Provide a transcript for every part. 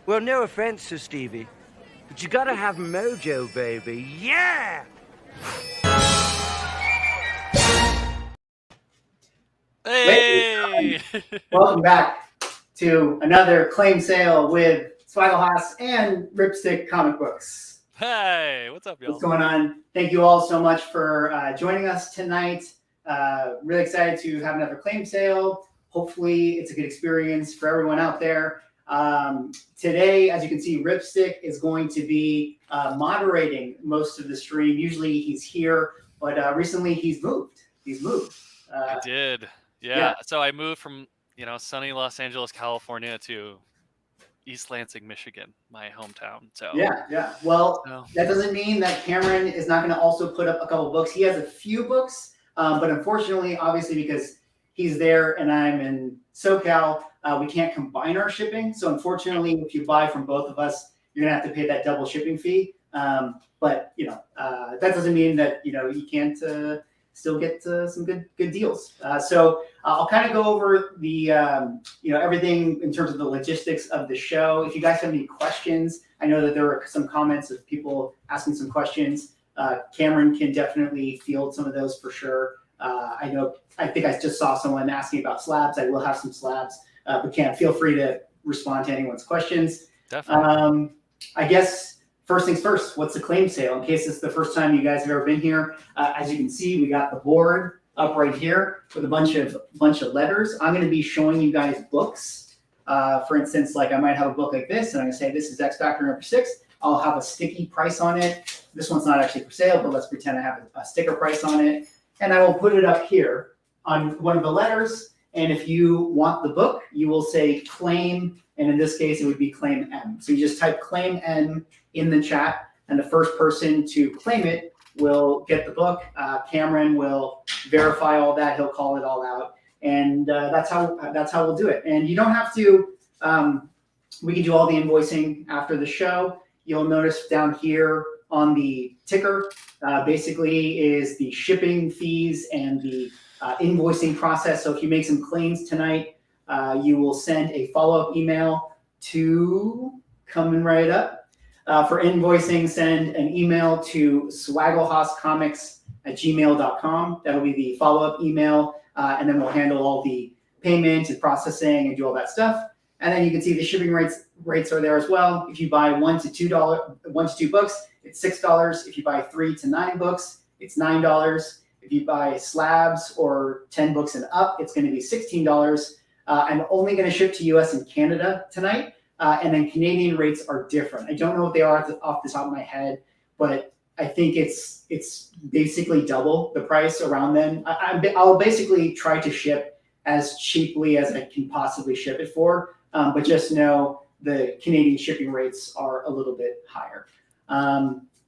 Well, no offense to Stevie, but you gotta have mojo, baby. Yeah! Hey! Welcome back to another claim sale with Swaggle and Ripstick comic books. Hey, what's up, y'all? What's going on? Thank you all so much for joining us tonight. Really excited to have another claim sale. Hopefully it's a good experience for everyone out there. Today, as you can see, Ripstick is going to be moderating most of the stream. Usually he's here, but recently he's moved. I did. Yeah. So I moved from, sunny Los Angeles, California to East Lansing, Michigan, my hometown. So yeah. Well, that doesn't mean that Cameron is not going to also put up a couple books. He has a few books, but unfortunately, obviously, because he's there and I'm in SoCal, we can't combine our shipping. So unfortunately, if you buy from both of us, you're gonna have to pay that double shipping fee. But that doesn't mean that you can't still get some good deals. So I'll kind of go over the everything in terms of the logistics of the show. If you guys have any questions, I know that there were some comments of people asking some questions. Cameron can definitely field some of those for sure. I think I just saw someone asking about slabs. I will have some slabs, but Cam, feel free to respond to anyone's questions. Definitely. I guess first things first, what's the claim sale? In case it's the first time you guys have ever been here, as you can see, we got the board up right here with a bunch of letters. I'm going to be showing you guys books. For instance, like I might have a book like this, and I'm going to say this is X Factor number 6. I'll have a sticky price on it. This one's not actually for sale, but let's pretend I have a sticker price on it. And I will put it up here on one of the letters. And if you want the book, you will say claim. And in this case, it would be claim M. So you just type claim M in the chat. And the first person to claim it will get the book. Cameron will verify all that. He'll call it all out. And that's how we'll do it. And you don't have to, we can do all the invoicing after the show. You'll notice down here on the ticker, basically is the shipping fees and the invoicing process. So if you make some claims tonight, you will send a follow-up email to coming right up. For invoicing, send an email to swagglehosscomics@gmail.com. That'll be the follow-up email, and then we'll handle all the payment and processing and do all that stuff. And then you can see the shipping rates are there as well. If you buy $1 to $2 books, it's $6. If you buy 3 to 9 books, it's $9. If you buy slabs or 10 books and up, it's going to be $16. I'm only going to ship to US and Canada tonight, and then Canadian rates are different. I don't know what they are off the top of my head, but I think it's basically double the price around then. I'll basically try to ship as cheaply as I can possibly ship it for, but just know the Canadian shipping rates are a little bit higher.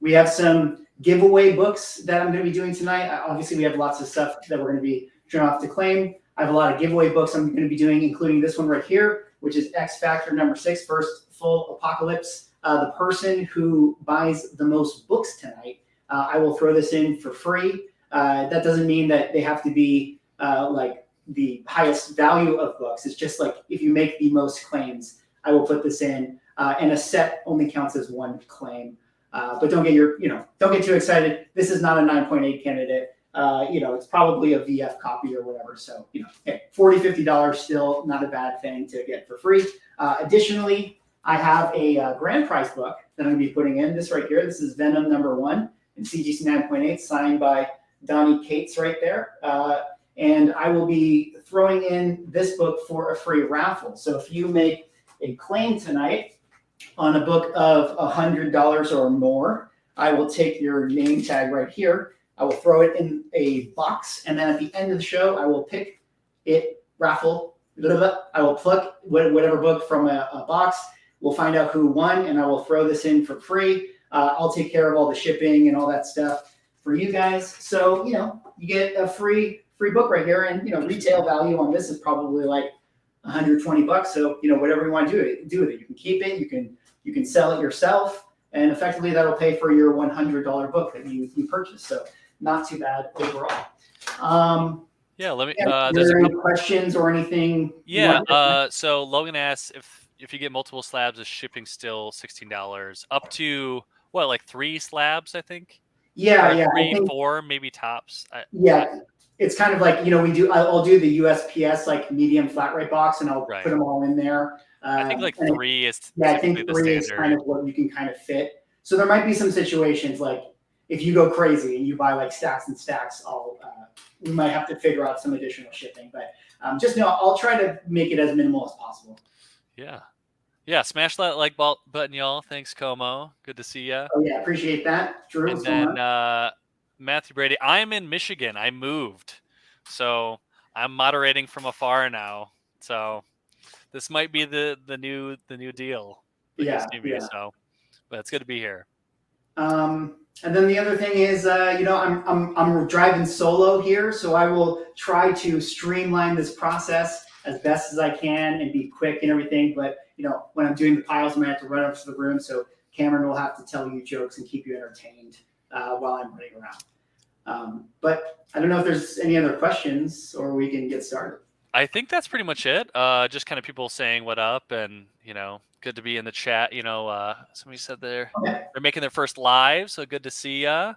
We have some giveaway books that I'm going to be doing tonight. Obviously, we have lots of stuff that we're going to be showing off to claim. I have a lot of giveaway books I'm going to be doing, including this one right here, which is X Factor number 6, First Full Apocalypse. The person who buys the most books tonight, I will throw this in for free. That doesn't mean that they have to be like the highest value of books. It's just like if you make the most claims, I will put this in. And a set only counts as one claim. But don't get too excited. This is not a 9.8 candidate. It's probably a VF copy or whatever. So, hey, $40, $50 still not a bad thing to get for free. Additionally, I have a grand prize book that I'm going to be putting in. This right here. This is Venom number 1 in CGC 9.8, signed by Donnie Cates right there. And I will be throwing in this book for a free raffle. So if you make a claim tonight on a book of $100 or more, I will take your name tag right here. I will throw it in a box, and then at the end of the show, I will pick it, raffle, I will pluck whatever book from a box. We'll find out who won, and I will throw this in for free. I'll take care of all the shipping and all that stuff for you guys. So, you get a free book right here, and, retail value on this is probably like $120. So, whatever you want to do with it. You can keep it, you can sell it yourself, and effectively that'll pay for your $100 book that you purchased. So not too bad overall. Yeah, let me. There's any questions or anything? Yeah. So Logan asks if you get multiple slabs, the shipping's still $16. Up to what, like 3 slabs, I think. Yeah, Or yeah. I 3, think 4, maybe tops. yeah, it's kind of like, I'll do the USPS like medium flat rate box, and I'll Right. put them all in there. I think like And 3 is yeah, I typically think the 3 is standard. kind of what you can kind of fit. So there might be some situations like if you go crazy and you buy like stacks and stacks, we might have to figure out some additional shipping. But just know I'll try to make it as minimal as possible. Yeah. Yeah, smash that like button, y'all. Thanks, Como. Good to see ya. Oh yeah, appreciate that, Drew. And then Matthew Brady, I'm in Michigan. I moved, so I'm moderating from afar now. So this might be the new deal. Yeah. So, but it's good to be here. And then the other thing is, I'm driving solo here, so I will try to streamline this process as best as I can and be quick and everything. But when I'm doing the piles, I'm gonna have to run up to the room, so Cameron will have to tell you jokes and keep you entertained while I'm running around. But I don't know if there's any other questions, or we can get started. I think that's pretty much it. Just kind of people saying what up, and good to be in the chat. Somebody said they're making their first live, so good to see ya.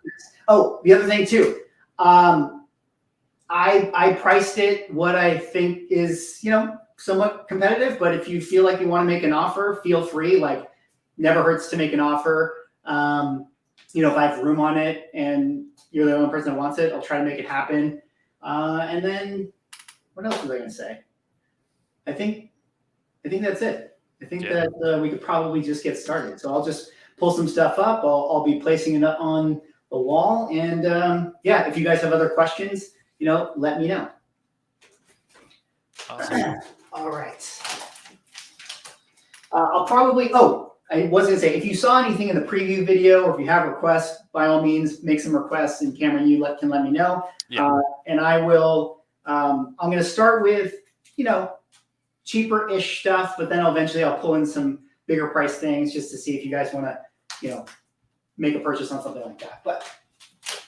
Oh, the other thing too, I priced it what I think is somewhat competitive. But if you feel like you want to make an offer, feel free. Like, never hurts to make an offer. If I have room on it and you're the only person that wants it, I'll try to make it happen. And then what else was I going to say? I think that's it. I think that we could probably just get started. So I'll just pull some stuff up. I'll be placing it up on the wall. And if you guys have other questions, let me know. Awesome. All right. I'll probably, I was going to say, if you saw anything in the preview video, or if you have requests, by all means, make some requests, and Cameron, you can let me know. Yeah. And I will, I'm going to start with, cheaper-ish stuff, but then eventually I'll pull in some bigger price things just to see if you guys want to, make a purchase on something like that. But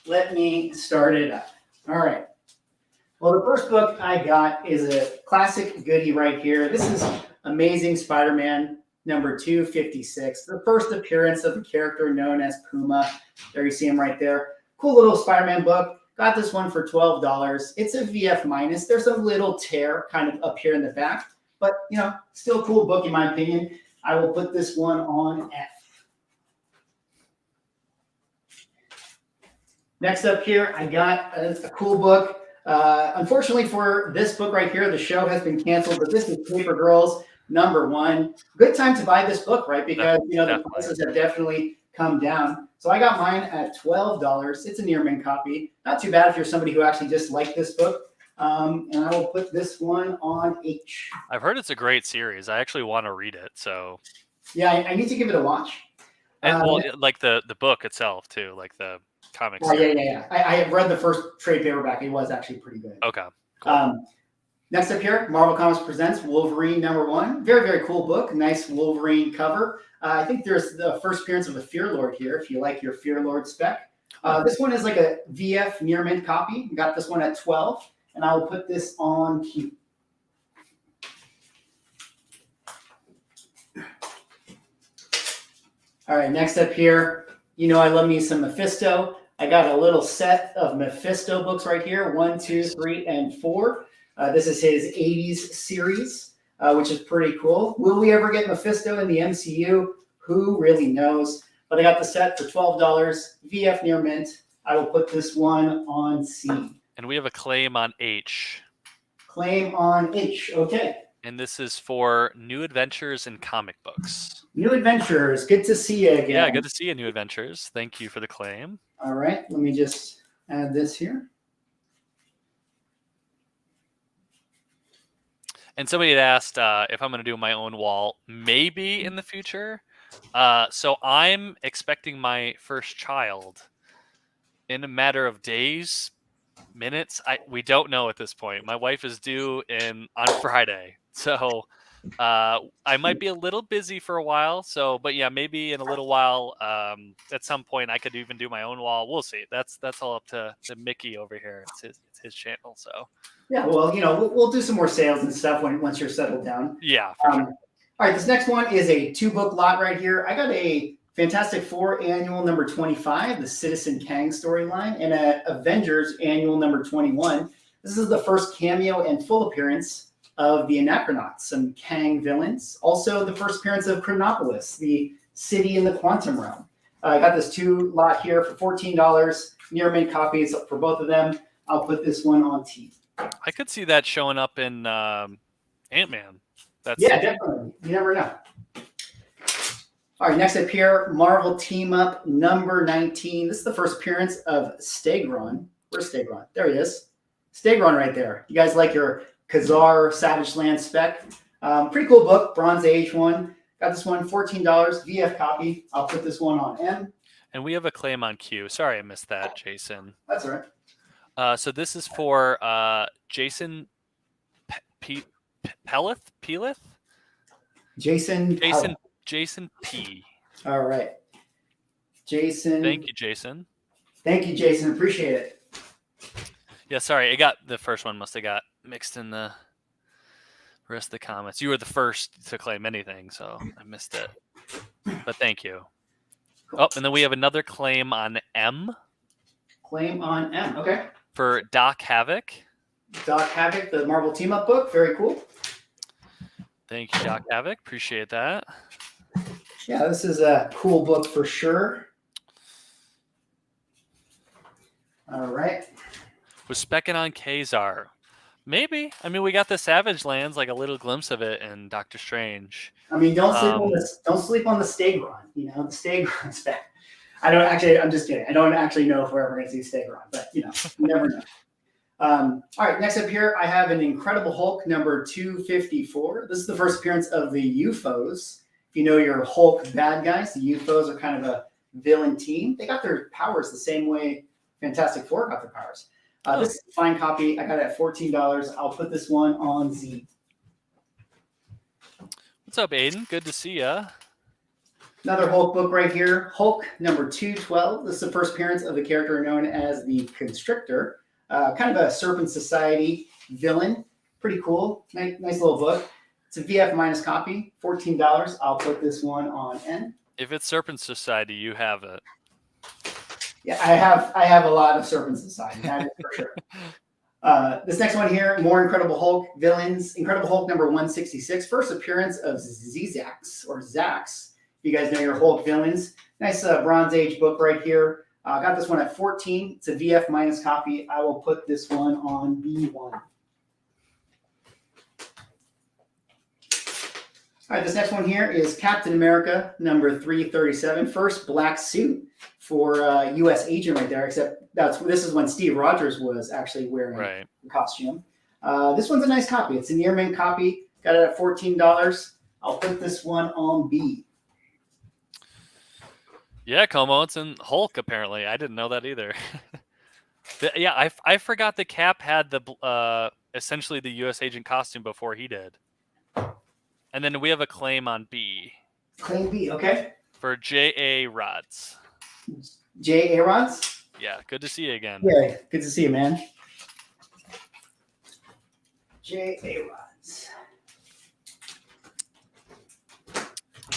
let me start it up. All right. Well, the first book I got is a classic goodie right here. This is Amazing Spider-Man number 256, the first appearance of the character known as Puma. There you see him right there. Cool little Spider-Man book. Got this one for $12. It's a VF minus. There's a little tear kind of up here in the back, but still a cool book in my opinion. I will put this one on F. Next up here, I got a cool book. Unfortunately for this book right here, the show has been canceled, but this is Paper Girls #1. Good time to buy this book, right? Because the prices have definitely come down. So I got mine at $12. It's a near mint copy. Not too bad if you're somebody who actually just liked this book. And I will put this one on H. I've heard it's a great series. I actually want to read it. So yeah, I need to give it a watch. And like the book itself too, like the comics. Yeah. I have read the first trade paperback. It was actually pretty good. Okay. Cool. Next up here, Marvel Comics presents Wolverine #1. Very, very cool book. Nice Wolverine cover. I think there's the first appearance of a Fear Lord here, if you like your Fear Lord spec. This one is like a VF near mint copy. We got this one at 12, and I will put this on Q. All right, next up here, I love me some Mephisto. I got a little set of Mephisto books right here, 1, 2, 3, and 4. This is his 80s series, which is pretty cool. Will we ever get Mephisto in the MCU? Who really knows? But I got the set for $12, VF near mint. I will put this one on C. And we have a claim on H. Claim on H, okay. And this is for New Adventures in Comic Books. New Adventures, good to see you again. Yeah, good to see you, New Adventures. Thank you for the claim. All right, let me just add this here. And somebody had asked if I'm going to do my own wall, maybe in the future. So I'm expecting my first child in a matter of days, minutes. We don't know at this point. My wife is due on Friday, so I might be a little busy for a while. So, but yeah, maybe in a little while, at some point, I could even do my own wall. We'll see. That's all up to Mickey over here. It's his channel. So yeah, well, we'll do some more sales and stuff once you're settled down. Yeah, for sure. All right, this next one is a 2-book lot right here. I got a Fantastic Four annual number 25, the Citizen Kang storyline, and a Avengers annual number 21. This is the first cameo and full appearance of the Anachronauts, some Kang villains. Also, the first appearance of Chronopolis, the city in the quantum realm. I got this 2 lot here for $14. Near mint copies for both of them. I'll put this one on T. I could see that showing up in Ant-Man. Yeah, definitely. You never know. All right, next up here, Marvel Team Up number 19. This is the first appearance of Stegron. Where's Stegron? There he is. Stegron right there. You guys like your Khazar Savage Land Spec? Pretty cool book, Bronze Age one. Got this one, $14, VF copy. I'll put this one on M. And we have a claim on Q. Sorry I missed that, Jason. That's all right. So this is for Jason Pelith? Jason P. All right. Jason. Thank you, Jason. Thank you, Jason. Appreciate it. Yeah, sorry. The first one must have got mixed in the rest of the comments. You were the first to claim anything, so I missed it. But thank you. Cool. Oh, and then we have another claim on M. Claim on M. Okay. For Doc Havoc. Doc Havoc, the Marvel Team Up book. Very cool. Thank you, Doc Havoc. Appreciate that. Yeah, this is a cool book for sure. All right. Was specking on Khazar. Maybe. I mean, we got the Savage Lands, like a little glimpse of it in Doctor Strange. I mean, don't sleep on the Stegron. You know, the Stegron spec. I'm just kidding. I don't actually know if we're ever going to see Stegron, but you never know. All right, next up here, I have an Incredible Hulk number 254. This is the first appearance of the UFOs. If you know your Hulk bad guys, the UFOs are kind of a villain team. They got their powers the same way Fantastic Four got their powers. This is a fine copy. I got it at $14. I'll put this one on Z. What's up, Aiden? Good to see ya. Another Hulk book right here. Hulk number 212. This is the first appearance of the character known as the Constrictor. Kind of a Serpent Society villain. Pretty cool. Nice little book. It's a VF minus copy. $14. I'll put this one on N. If it's Serpent Society, you have it. Yeah, I have a lot of Serpent Society. That is for sure. This next one here, more Incredible Hulk villains. Incredible Hulk number 166. First appearance of Zax or Zax. If you guys know your Hulk villains. Nice Bronze Age book right here. I got this one at 14. It's a VF minus copy. I will put this one on B1. All right, this next one here is Captain America number 337. First black suit for U.S. agent right there, except this is when Steve Rogers was actually wearing the costume. This one's a nice copy. It's a near mint copy. Got it at $14. I'll put this one on B. Yeah, Como, it's in Hulk, apparently. I didn't know that either. Yeah, I forgot that Cap had the essentially the U.S. agent costume before he did. And then we have a claim on B. Claim B, okay. For J.A. Rods. J.A. Rods? Yeah, good to see you again. Yeah, good to see you, man. J.A. Rods.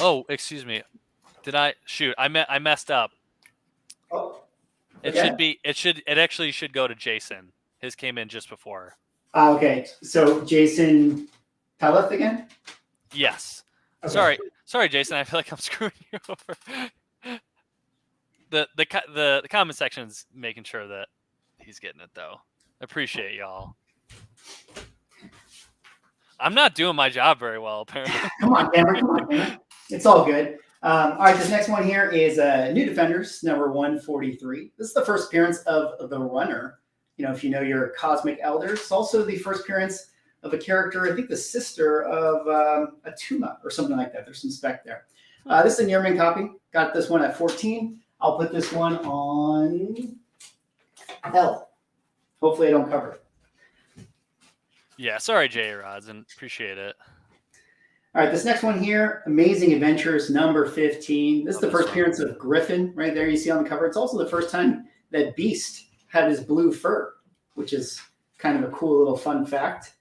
Oh, excuse me. Did I shoot? I messed up. Oh. Okay. It actually should go to Jason. His came in just before. Okay. So Jason Pelith again? Yes. Okay. Sorry, Jason. I feel like I'm screwing you over. The comment section's making sure that he's getting it though. Appreciate y'all. I'm not doing my job very well, apparently. Come on, Cameron. It's all good. All right, this next one here is New Defenders, number 143. This is the first appearance of the Runner. You know, if you know your Cosmic Elders. It's also the first appearance of a character, I think the sister of Atuma or something like that. There's some spec there. This is a near mint copy. Got this one at 14. I'll put this one on L. Hopefully I don't cover it. Yeah, sorry, J. Rods, and appreciate it. All right, this next one here, Amazing Adventures number 15. This is the first appearance of Griffin right there you see on the cover. It's also the first time that Beast had his blue fur, which is kind of a cool little fun fact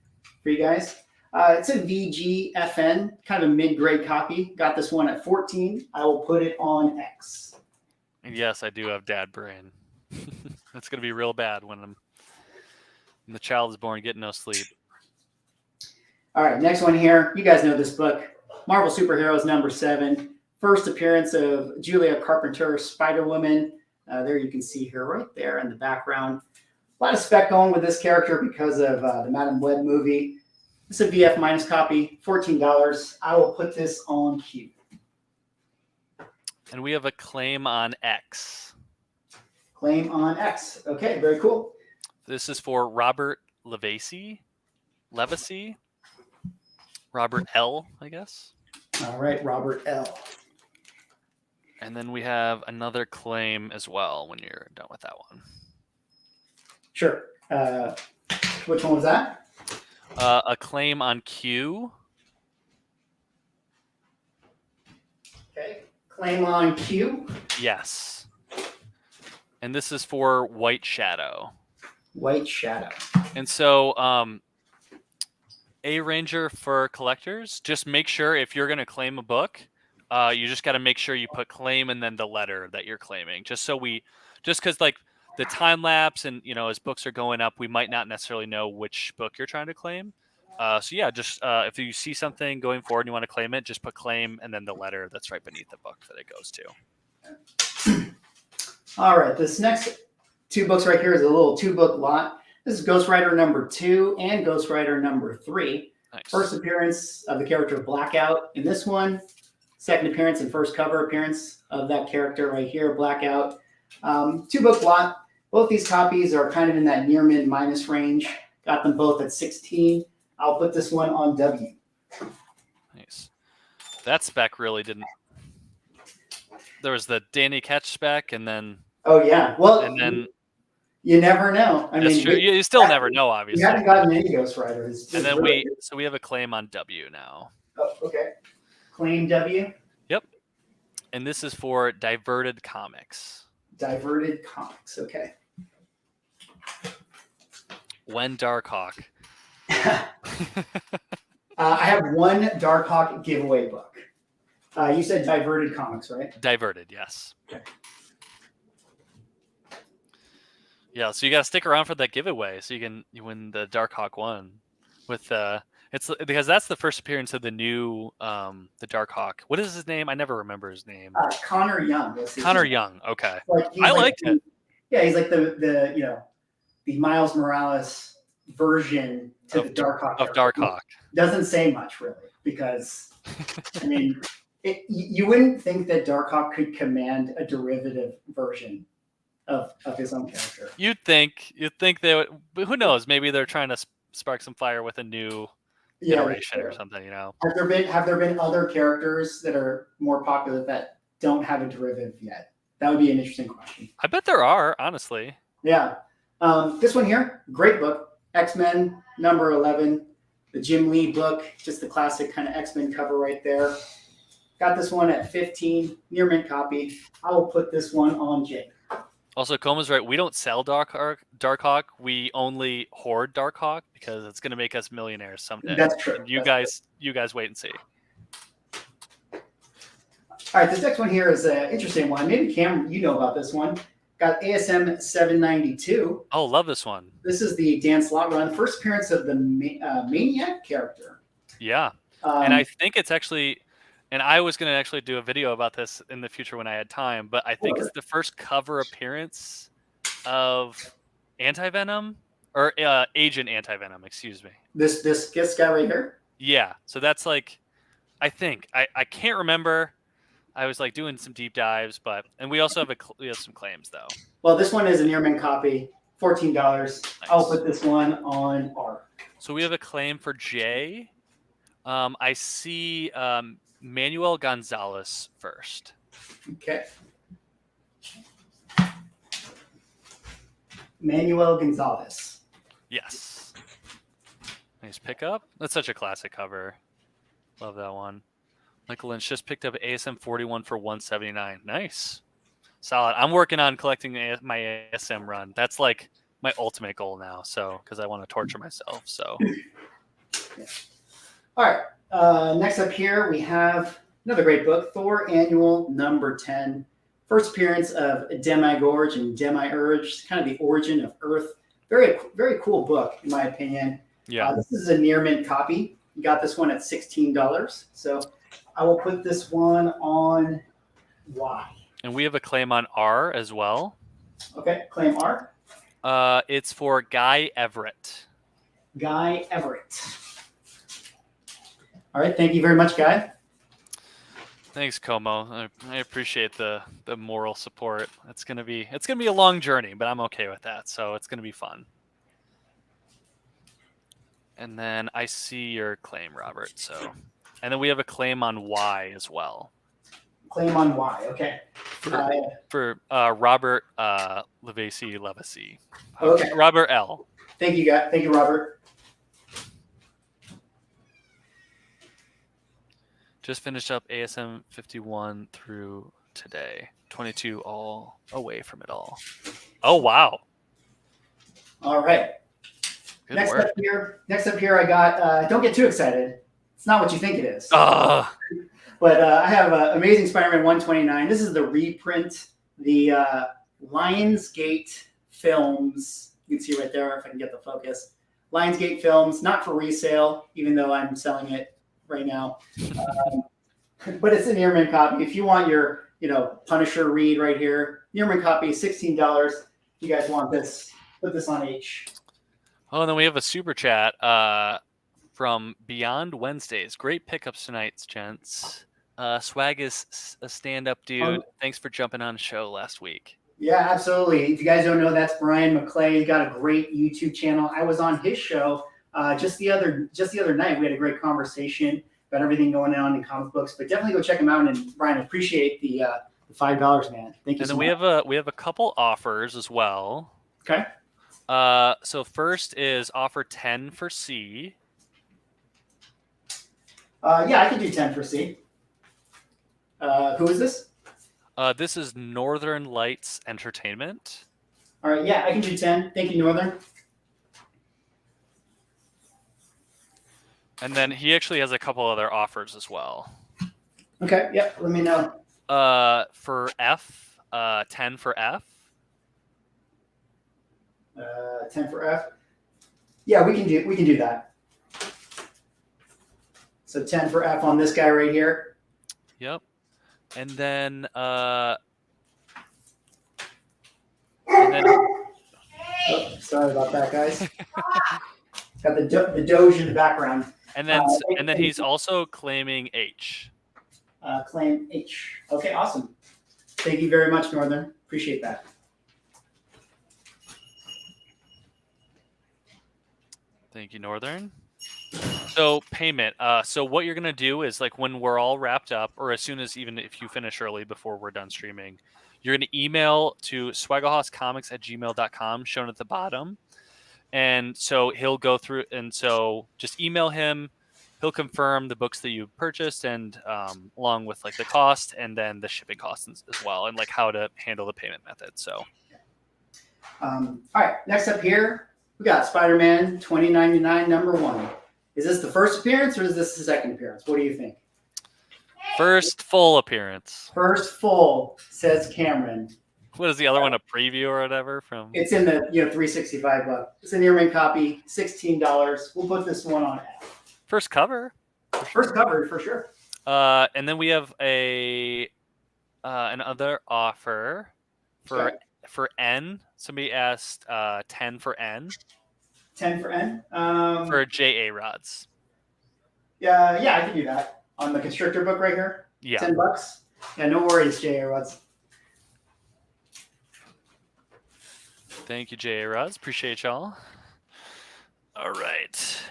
for you guys. It's a VGFN, kind of a mid-grade copy. Got this one at 14. I will put it on X. And yes, I do have dad brain. It's gonna be real bad when the child is born, getting no sleep. All right, next one here. You guys know this book, Marvel Superheroes #7. First appearance of Julia Carpenter, Spider-Woman. There you can see her right there in the background. A lot of spec going with this character because of the Madam Web movie. This is a VF minus copy, $14. I will put this on Q. And we have a claim on X. Claim on X. Okay, very cool. This is for Robert Levacy. Robert L, I guess. All right, Robert L. And then we have another claim as well when you're done with that one. Sure. Which one was that? A claim on Q. Okay. Claim on Q. Yes. And this is for White Shadow. White Shadow. And so, A Ranger for collectors, just make sure if you're going to claim a book, you just got to make sure you put claim and then the letter that you're claiming. Just because like the time lapse and, as books are going up, we might not necessarily know which book you're trying to claim. So yeah, just if you see something going forward and you want to claim it, just put claim and then the letter that's right beneath the book that it goes to. All right, this next 2 books right here is a little 2-book lot. This is Ghost Rider #2 and Ghost Rider #3. Nice. First appearance of the character Blackout in this one. Second appearance and first cover appearance of that character right here, Blackout. 2-book lot. Both these copies are kind of in that near mid minus range. Got them both at 16. I'll put this one on W. Nice. That spec really didn't. There was the Danny Ketch spec, and then. Oh yeah. Well, and then. You never know. I mean, true. You still never know, obviously. We haven't gotten any Ghost Riders. And then we have a claim on W now. Oh, okay. Claim W. Yep. And this is for Diverted Comics. Diverted Comics. Okay. When Darkhawk. I have one Darkhawk giveaway book. You said Diverted Comics, right? Diverted, yes. Okay. Yeah, so you got to stick around for that giveaway so you win the Darkhawk one with it's because that's the first appearance of the new the Darkhawk. What is his name? I never remember his name. Connor Young. Connor Young. Okay. I liked it. Yeah, he's like the Miles Morales version to the Darkhawk. Of Darkhawk. Doesn't say much really because I mean you wouldn't think that Darkhawk could command a derivative version of his own character. You'd think they would, but who knows? Maybe they're trying to spark some fire with a new iteration or something. Have there been other characters that are more popular that don't have a derivative yet? That would be an interesting question. I bet there are, honestly. Yeah. This one here, great book, X-Men #11, the Jim Lee book, just the classic kind of X-Men cover right there. Got this one at 15, near mint copy. I will put this one on J. Also, Coma's right. We don't sell Darkhawk. We only hoard Darkhawk because it's going to make us millionaires someday. That's true. You guys wait and see. All right, this next one here is an interesting one. Maybe Cam, you know about this one. Got ASM 792. Oh, love this one. This is the Dan Slott run. First appearance of the Maniac character. Yeah, and I think it's actually. And I was going to actually do a video about this in the future when I had time, but I think it's the first cover appearance of Anti-Venom, or Agent Anti-Venom, excuse me. This guy right here? Yeah, so that's like, I think. I can't remember. I was like doing some deep dives, and we also have we have some claims, though. Well, this one is a near mint copy, $14. Nice. I'll put this one on R. So we have a claim for J. I see... Manuel Gonzalez first. Okay. Manuel Gonzalez. Yes. Nice pickup. That's such a classic cover. Love that one. Michael Lynch just picked up ASM 41 for $179. Nice. Solid. I'm working on collecting my ASM run. That's like my ultimate goal now. So, because I want to torture myself. So. Yeah. All right. Next up here, we have another great book, Thor Annual number 10. First appearance of Demigorge and Demiurge, kind of the origin of Earth. Very, very cool book, in my opinion. Yeah. This is a near mint copy. You got this one at $16. So I will put this one on Y. And we have a claim on R as well. Okay, claim R. It's for Guy Everett. Guy Everett. All right, thank you very much, Guy. Thanks, Como. I appreciate the moral support. It's gonna be a long journey, but I'm okay with that. So it's gonna be fun. And then I see your claim, Robert. So, and then we have a claim on Y as well. Claim on Y. Okay. For Robert Levacy. Okay. Robert L. Thank you, guys. Thank you, Robert. Just finished up ASM 51 through today. 22 all away from it all. Oh, wow. All right. Good Next work. up here, I got, don't get too excited. It's not what you think it is. Ugh. But I have Amazing Spider-Man 129. This is the reprint, the Lionsgate Films. You can see right there if I can get the focus. Lionsgate Films, not for resale, even though I'm selling it right now. But it's an Earman copy. If you want your, Punisher read right here, Earman copy is $16. If you guys want this, put this on H. Oh, and then we have a super chat from Beyond Wednesdays. Great pickups tonight, gents. Swag is a stand-up dude. Thanks for jumping on the show last week. Yeah, absolutely. If you guys don't know, that's Brian McClay. He got a great YouTube channel. I was on his show just the other night. We had a great conversation about everything going on in comic books. But definitely go check him out. And Brian, I appreciate the $5, man. Thank you. And then we have a couple offers as well. Okay. So first is offer 10 for C. Yeah, I can do 10 for C. Who is this? This is Northern Lights Entertainment. All right, yeah, I can do 10. Thank you, Northern. And then he actually has a couple other offers as well. Okay, yep, let me know. For F, 10 for F. 10 for F. Yeah, we can do that. So 10 for F on this guy right here. Yep. And then Oh, sorry about that, guys. Got the Doge in the background. and then he's also claiming H. Claim H. Okay, awesome. Thank you very much, Northern. Appreciate that. Thank you, Northern. So payment. So what you're gonna do is like when we're all wrapped up, or as soon as even if you finish early before we're done streaming, you're gonna email to swagahawscomics@gmail.com, shown at the bottom. And so he'll go through, and so just email him. He'll confirm the books that you purchased, and along with like the cost, and then the shipping costs as well, and like how to handle the payment method. So, All right, next up here, we got Spider-Man 2099 #1. Is this the first appearance or is this the second appearance? What do you think? first full appearance. First full, says Cameron. What is the other one? A preview or whatever from? It's in the $365 bucks. It's an Earman copy, $16. We'll put this one on F. First cover. First cover for sure. And then we have another offer for N. Somebody asked 10 for N. 10 for N. For JA rods. Yeah, I can do that on the Constrictor book right here. Yeah. $10. Yeah, no worries, JA rods. Thank you, JA rods. Appreciate y'all. All right.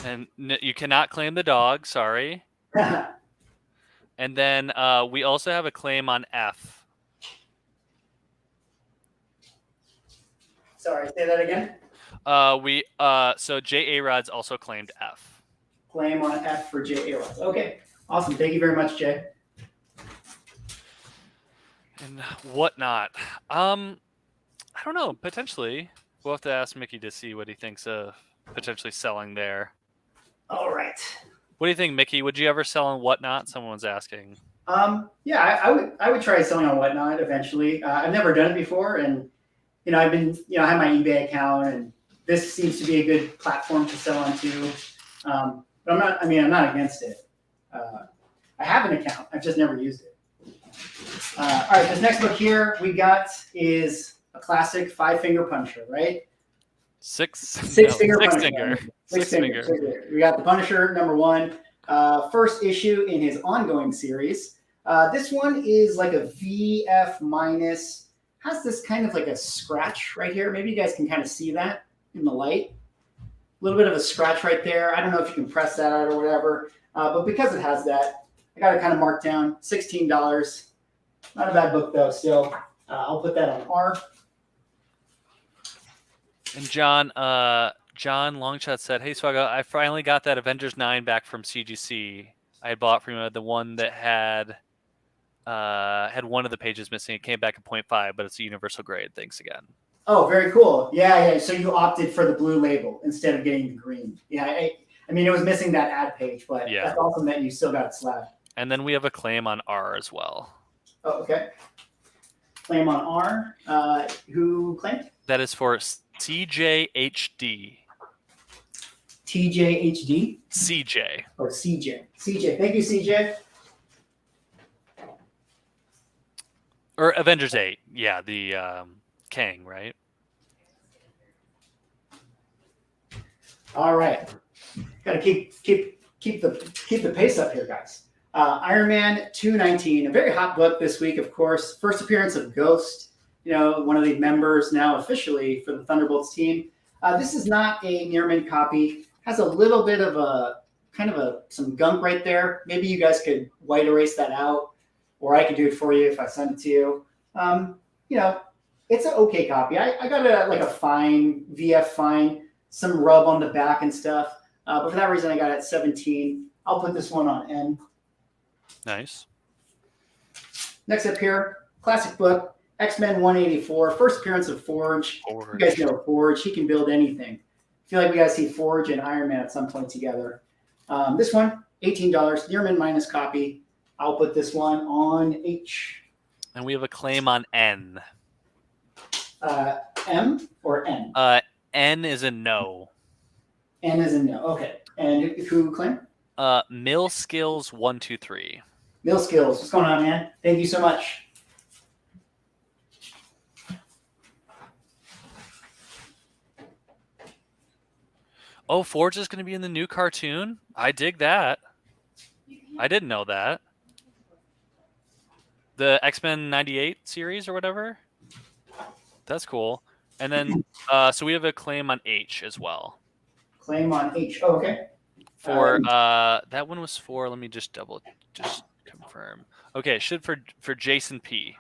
And you cannot claim the dog. Sorry. And then we also have a claim on F. Sorry, say that again. So J.A. Rod's also claimed F. Claim on F for JA rods. Okay, awesome. Thank you very much, Jay. And whatnot. I don't know. Potentially, we'll have to ask Mickey to see what he thinks of potentially selling there. All right. What do you think, Mickey? Would you ever sell on Whatnot? Someone's asking. Yeah, I would try selling on Whatnot eventually. I've never done it before, and I've been, I have my eBay account, and this seems to be a good platform to sell onto. But I'm not against it. I have an account. I've just never used it. All right, this next book here we got is a classic 5-finger Punisher, right? Six finger Punisher. finger. Six finger. We got the Punisher #1, first issue in his ongoing series. This one is like a VF minus, has this kind of like a scratch right here. Maybe you guys can kind of see that in the light. A little bit of a scratch right there. I don't know if you can press that out or whatever, but because it has that, I got it kind of marked down, $16. Not a bad book though, still. I'll put that on R. And John Longshot said, "Hey Swagga, I finally got that Avengers 9 back from CGC. I had bought from the one that had one of the pages missing. It came back at 0.5, but it's a universal grade. Thanks again." Oh, very cool. Yeah. So you opted for the blue label instead of getting the green. Yeah, I mean, it was missing that ad page, but Yeah. That's awesome that you still got it slab. And then we have a claim on R as well. Oh, okay. Claim on R. Who claimed? That is for CJHD. TJHD? CJ. Or CJ. CJ. Thank you, CJ. Or Avengers 8. Yeah, the Kang, right? All right. Got to keep the pace up here, guys. Iron Man 219, a very hot book this week, of course. First appearance of Ghost, one of the members now officially for the Thunderbolts team. This is not a Nearman copy. Has a little bit of some gunk right there. Maybe you guys could white erase that out, or I could do it for you if I send it to you. It's an okay copy. I got a fine, VF fine, some rub on the back and stuff. But for that reason, I got it at 17. I'll put this one on N. Nice. Next up here, classic book, X-Men 184, first appearance of Forge. You guys know Forge. He can build anything. I feel like we got to see Forge and Iron Man at some point together. This one, $18, Nearman minus copy. I'll put this one on H. And we have a claim on N. M or N? N is a no. N is a no. Okay. And who claimed? Mill Skills 123. Mill Skills. What's going on, man? Thank you so much. Oh, Forge is going to be in the new cartoon? I dig that. I didn't know that. The X-Men 98 series or whatever? That's cool. And then, so we have a claim on H as well. Claim on H. Oh, okay. For that one was for, let me just confirm. Okay, it should for Jason P.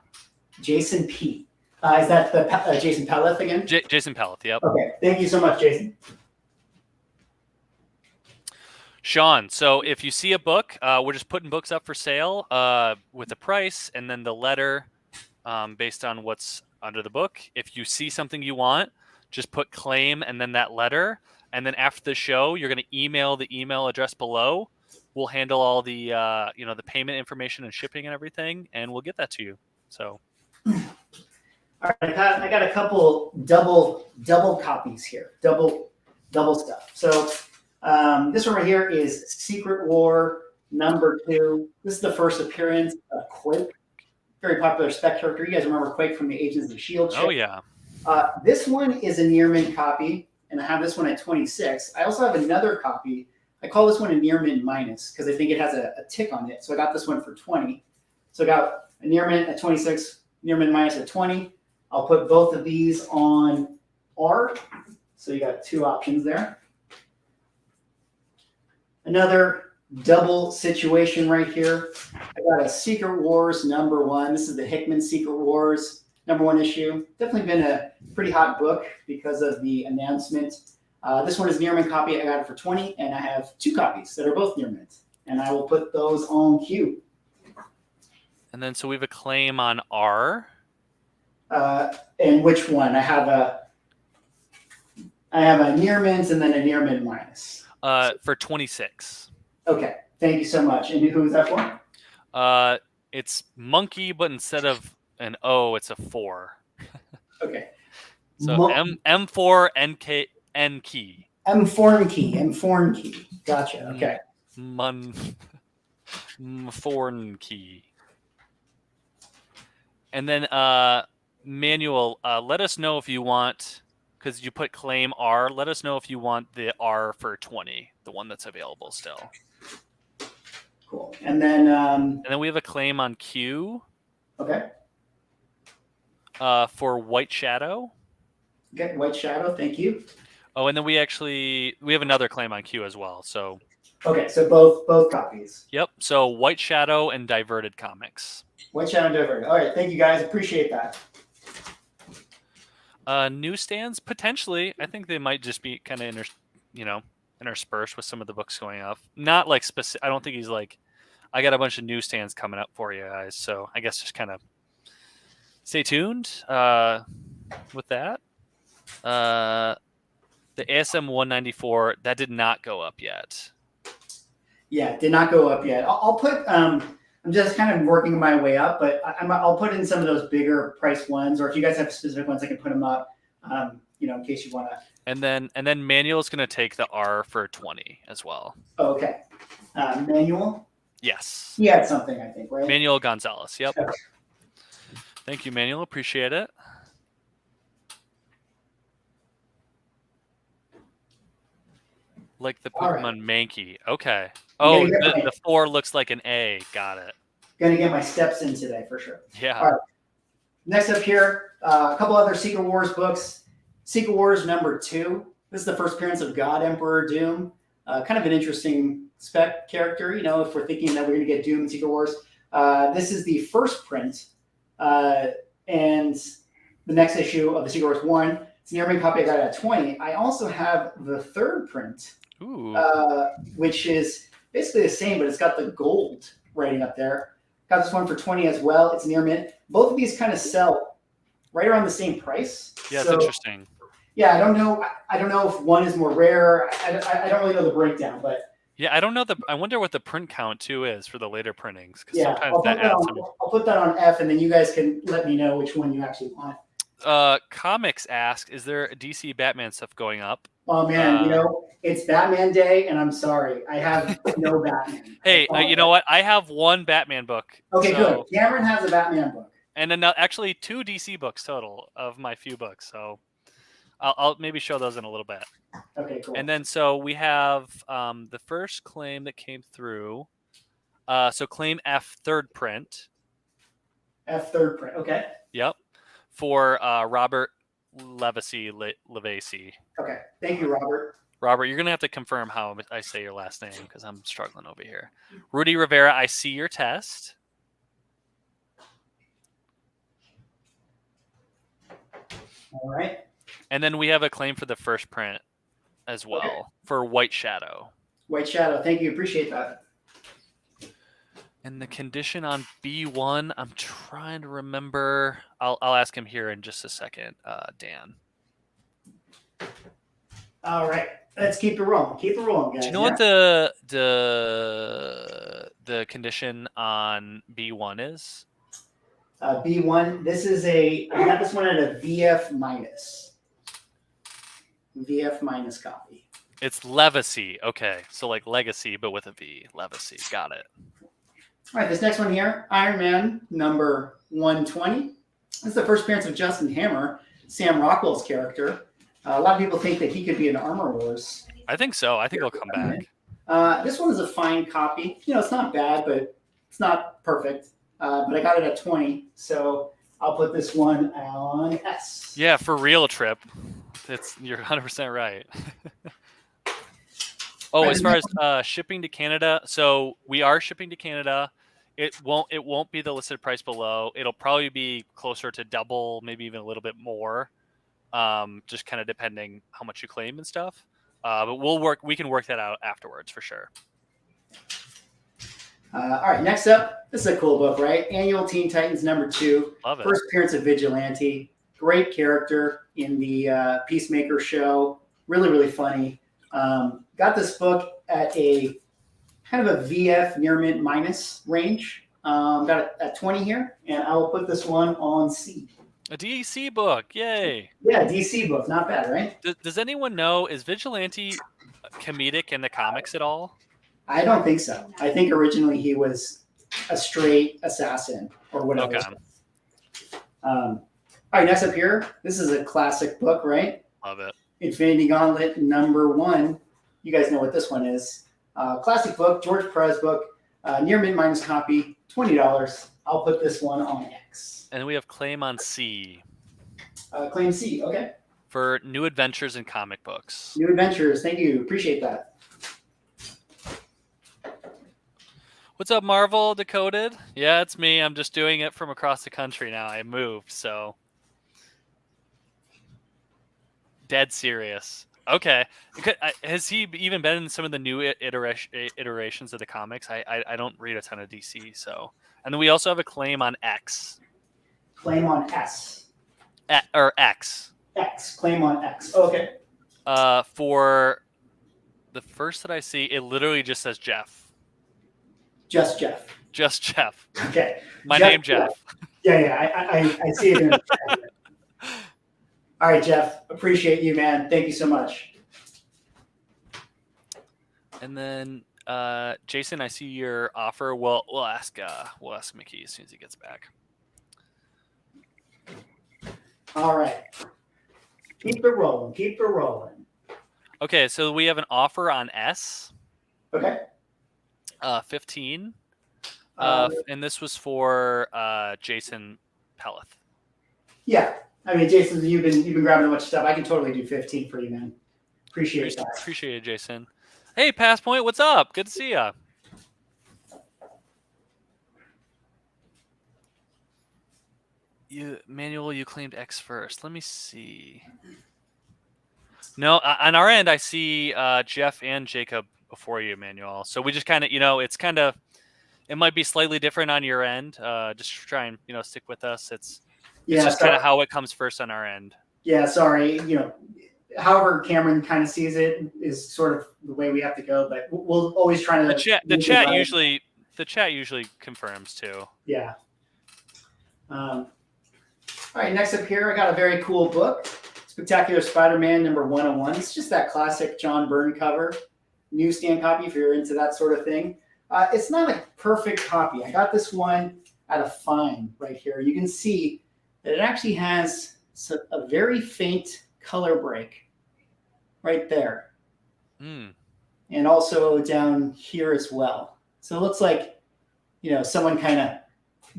Jason P. Is that the Jason Peleth again? Jason Peleth, yep. Okay, thank you so much, Jason. Sean, so if you see a book, we're just putting books up for sale with a price and then the letter based on what's under the book. If you see something you want, just put claim and then that letter. And then after the show, you're going to email the email address below. We'll handle all the the payment information and shipping and everything, and we'll get that to you. So, all right, I got a couple double copies here, double stuff. So this one right here is Secret War #2. This is the first appearance of Quake, very popular Spec character. You guys remember Quake from the Agents of S.H.I.E.L.D. Oh yeah. This one is a Nearman copy. And I have this one at 26. I also have another copy. I call this one a Nearman minus because I think it has a tick on it. So I got this one for 20. So I got a Nearman at 26, Nearman minus at 20. I'll put both of these on R. So you got two options there. Another double situation right here. I got a Secret Wars #1. This is the Hickman Secret Wars #1 issue. Definitely been a pretty hot book because of the announcement. This one is Nearman copy. I got it for 20, and I have two copies that are both Nearman, and I will put those on Q. And then so we have a claim on R. And which one? I have a near mint and then a near mint minus. For 26. Okay, thank you so much. And who was that for? It's monkey, but instead of an O, it's a 4. Okay. So M4 NK N key. M4 key. Gotcha. Okay. Foreign key. And then Manuel, let us know if you want, because you put claim R, let us know if you want the R for 20, the one that's available still. Cool. And then we have a claim on Q. Okay. For White Shadow. Okay, White Shadow, thank you. Oh, and then we have another claim on Q as well. So okay, so both copies. Yep. So White Shadow and Diverted Comics. White Shadow and Diverted. All right, thank you guys. Appreciate that. Newsstands potentially. I think they might just be kind of interspersed with some of the books going up. Not like specific. I don't think he's like, I got a bunch of newsstands coming up for you guys. So I guess just kind of stay tuned with that. The ASM 194 that did not go up yet. Yeah, did not go up yet. I'll put. I'm just kind of working my way up, but I'll put in some of those bigger price ones, or if you guys have specific ones, I can put them up. In case you want to. And then Manuel's going to take the R for 20 as well. Oh, okay. Manuel. Yes. He had something, I think, right? Manuel Gonzalez. Yep. Okay. Thank you, Manuel. Appreciate it. Like the Pokemon Mankey. Okay. Oh, the 4 looks like an A. Got it. Gonna get my steps in today for sure. Yeah. All right. Next up here, a couple other Secret Wars books. Secret Wars #2. This is the first appearance of God Emperor Doom. Kind of an interesting spec character, if we're thinking that we're going to get Doom in Secret Wars. This is the first print, and the next issue of the Secret Wars 1. It's an near-mint copy I got at 20. I also have the third print, which is basically the same, but it's got the gold writing up there. Got this one for 20 as well. It's near mint. Both of these kind of sell right around the same price. Yeah, it's interesting. Yeah, I don't know if one is more rare. I don't really know the breakdown, but yeah, I don't know I wonder what the print count too is for the later printings. Yeah, I'll put that on F, and then you guys can let me know which one you actually want. Comics asked, is there DC Batman stuff going up? Oh man, it's Batman Day, and I'm sorry, I have no Batman. Hey, you know what? I have one Batman book. Okay, good. Cameron has a Batman book, and then actually 2 DC books total of my few books. So I'll maybe show those in a little bit. Okay, cool. And then so we have the first claim that came through. So claim F, third print. F, third print. Okay. Yep. For Robert Levesey. Okay. Thank you, Robert. Robert, you're going to have to confirm how I say your last name because I'm struggling over here. Rudy Rivera, I see your test. All right. And then we have a claim for the first print as well for White Shadow. White Shadow. Thank you. Appreciate that. And the condition on B1, I'm trying to remember. I'll ask him here in just a second, Dan. All right. Let's keep it rolling. Keep it rolling, guys. Do you know what the condition on B1 is? B1. This is I got this one at a VF minus. VF minus copy. It's Levesey. Okay. So like legacy, but with a V. Levesey. Got it. All right. This next one here, Iron Man number 120. This is the first appearance of Justin Hammer, Sam Rockwell's character. A lot of people think that he could be an Armor Wars. I think so. I think he'll come back. This one is a fine copy. It's not bad, but it's not perfect. But I got it at 20, so I'll put this one on S. Yeah, for real, Trip. You're 100% right. As far as shipping to Canada, so we are shipping to Canada. It won't be the listed price below. It'll probably be closer to double, maybe even a little bit more. Just kind of depending how much you claim and stuff. But we can work that out afterwards for sure. All right, next up, this is a cool book, right? Annual Teen Titans #2. Love it. First appearance of Vigilante. Great character in the Peacemaker show. Really, really funny. Got this book at a kind of a VF near mint minus range. Got it at 20 here, and I will put this one on C. A DC book, yay! Yeah, DC book, not bad, right? Does anyone know, is Vigilante comedic in the comics at all? I don't think so. I think originally he was a straight assassin or whatever. Okay. All right, next up here, this is a classic book, right? Love it. Infinity Gauntlet #1. You guys know what this one is. Classic book, George Perez book, near mint minus copy, $20. I'll put this one on X. And we have claim on C Claim C, okay. for New Adventures in comic books. New Adventures, thank you. Appreciate that. What's up, Marvel Decoded? Yeah, it's me. I'm just doing it from across the country now. I moved, so dead serious. Okay, has he even been in some of the new iterations of the comics? I don't read a ton of DC, so. And then we also have a claim on X. Claim on S. Or X. X. Claim on X. Okay. For the first that I see, it literally just says Jeff. Just Jeff. Just Jeff. Okay. My name, Jeff. Yeah, I see it in the chat. All right, Jeff. Appreciate you, man. Thank you so much. And then Jason, I see your offer. We'll ask Mickey as soon as he gets back. All right. Keep it rolling. Keep it rolling. Okay, so we have an offer on S. Okay. 15. And this was for Jason Pelleth. Yeah. I mean, Jason, you've been grabbing a bunch of stuff. I can totally do 15 for you, man. Appreciate that. Appreciate it, Jason. Hey, Passpoint, what's up? Good to see ya. Manuel, you claimed X first. Let me see. No, on our end, I see Jeff and Jacob before you, Manuel. So we just kind of, it might be slightly different on your end. Just try and, stick with us. It's just kind of how it comes first on our end. Yeah, sorry. However Cameron kind of sees it is sort of the way we have to go, but we'll always try to. The chat usually confirms too. Yeah. All right, next up here, I got a very cool book, Spectacular Spider-Man #101. It's just that classic John Byrne cover, newsstand copy if you're into that sort of thing. It's not a perfect copy. I got this one at a fine right here. You can see that it actually has a very faint color break right there. And also down here as well. So it looks like, someone kind of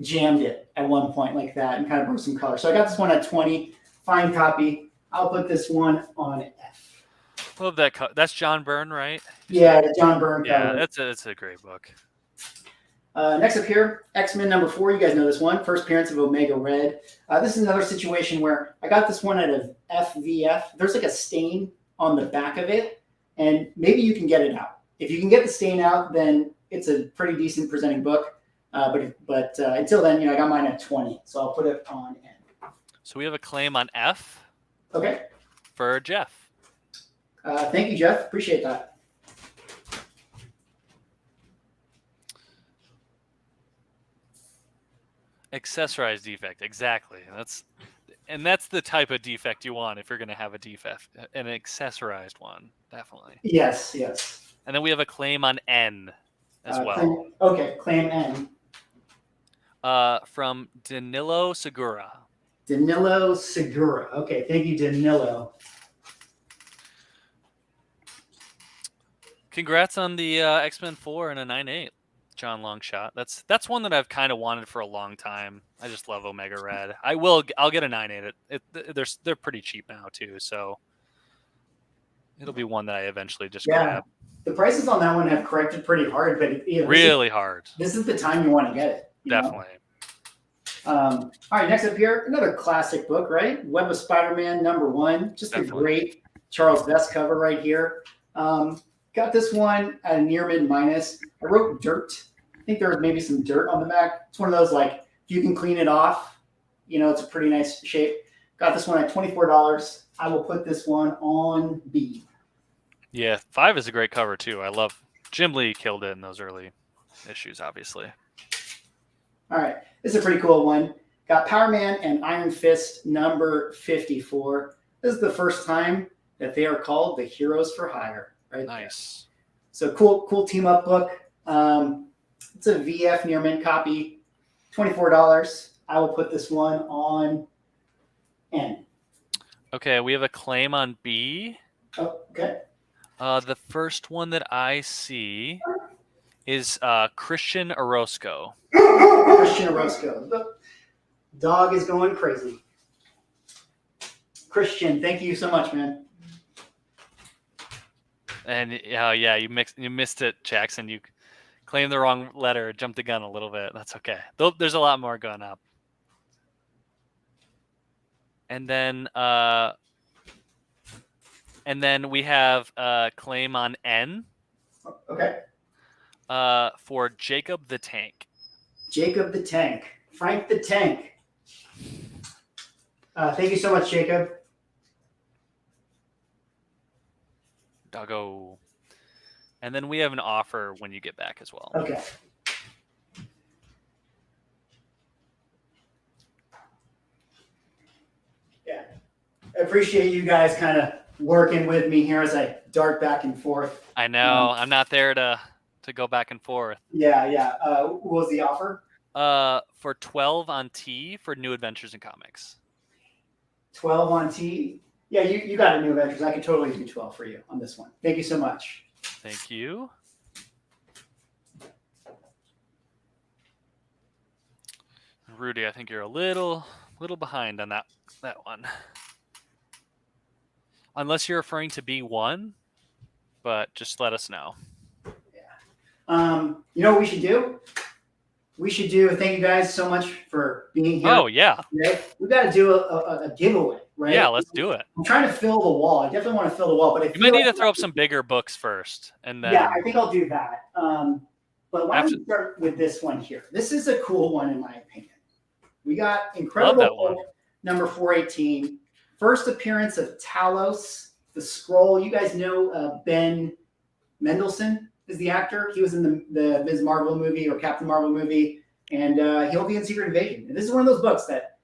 jammed it at one point like that and kind of broke some color. So I got this one at 20, fine copy. I'll put this one on F. Love that. That's John Byrne, right? Yeah, the John Byrne cover. Yeah, that's a great book. Next up here, X-Men #4. You guys know this one. First appearance of Omega Red. This is another situation where I got this one at a FVF. There's like a stain on the back of it, and maybe you can get it out. If you can get the stain out, then it's a pretty decent presenting book. But until then, I got mine at 20, so I'll put it on N. So we have a claim on F. Okay. For Jeff. Thank you, Jeff. Appreciate that. Accessorized defect, exactly. That's the type of defect you want if you're going to have a defect, an accessorized one, definitely. Yes. And then we have a claim on N as well. Claim N. From Danilo Segura. Danilo Segura. Okay, thank you, Danilo. Congrats on the X-Men 4 and a 9.8, John Longshot. That's one that I've kind of wanted for a long time. I just love Omega Red. I'll get a 9.8. They're pretty cheap now too, so it'll be one that I eventually just grab. The prices on that one have corrected pretty hard, but really hard. This is the time you want to get it. Definitely. All right, next up here, another classic book, right? Web of Spider-Man #1. Just a great Charles Vess cover right here. Got this one at a near mid minus. I wrote dirt think there was maybe some dirt on the back. It's one of those, like, if you can clean it off, you know, it's a pretty nice shape. Got this one at $24. I will put this one on B. Yeah, 5 is a great cover too. I love Jim Lee killed it in those early issues, obviously. All right, this is a pretty cool one. Got Power Man and Iron Fist number 54. This is the first time that they are called the Heroes for Hire. Right. Nice. There. So cool team up book. It's a VF near mint copy. $24. I will put this one on N. Okay, we have a claim on B. Oh, okay. The first one that I see is Christian Orozco. Christian Orozco. The dog is going crazy. Christian, thank you so much, man. And yeah, you missed it, Jackson. You claimed the wrong letter, jumped the gun a little bit. That's okay. There's a lot more going up. And then we have a claim on N. Okay. For Jacob the Tank. Jacob the Tank. Frank the Tank. Thank you so much, Jacob. Doggo. And then we have an offer when you get back as well. Okay. Yeah. I appreciate you guys kind of working with me here as I dart back and forth. I know. I'm not there to go back and forth. Yeah. What was the offer? For 12 on T for New Adventures in Comics. 12 on T. Yeah, you got a New Adventures. I could totally do 12 for you on this one. Thank you so much. Thank you. Rudy, I think you're a little behind on that one. Unless you're referring to B1, but just let us know. Yeah. You know what we should do? We should do. Thank you guys so much for being here. Oh yeah. Today. We got to do a giveaway, right? Yeah, let's do it. I'm trying to fill the wall. I definitely want to fill the wall, but you might need to throw up some bigger books first, and then yeah, I think I'll do that. But why don't we start with this one here? This is a cool one in my opinion. We got Incredible Hulk number 418. First appearance of Talos, the Skrull. You guys know Ben Mendelsohn is the actor. He was in the Ms. Marvel movie or Captain Marvel movie, and he'll be in Secret Invasion. And this is one of those books that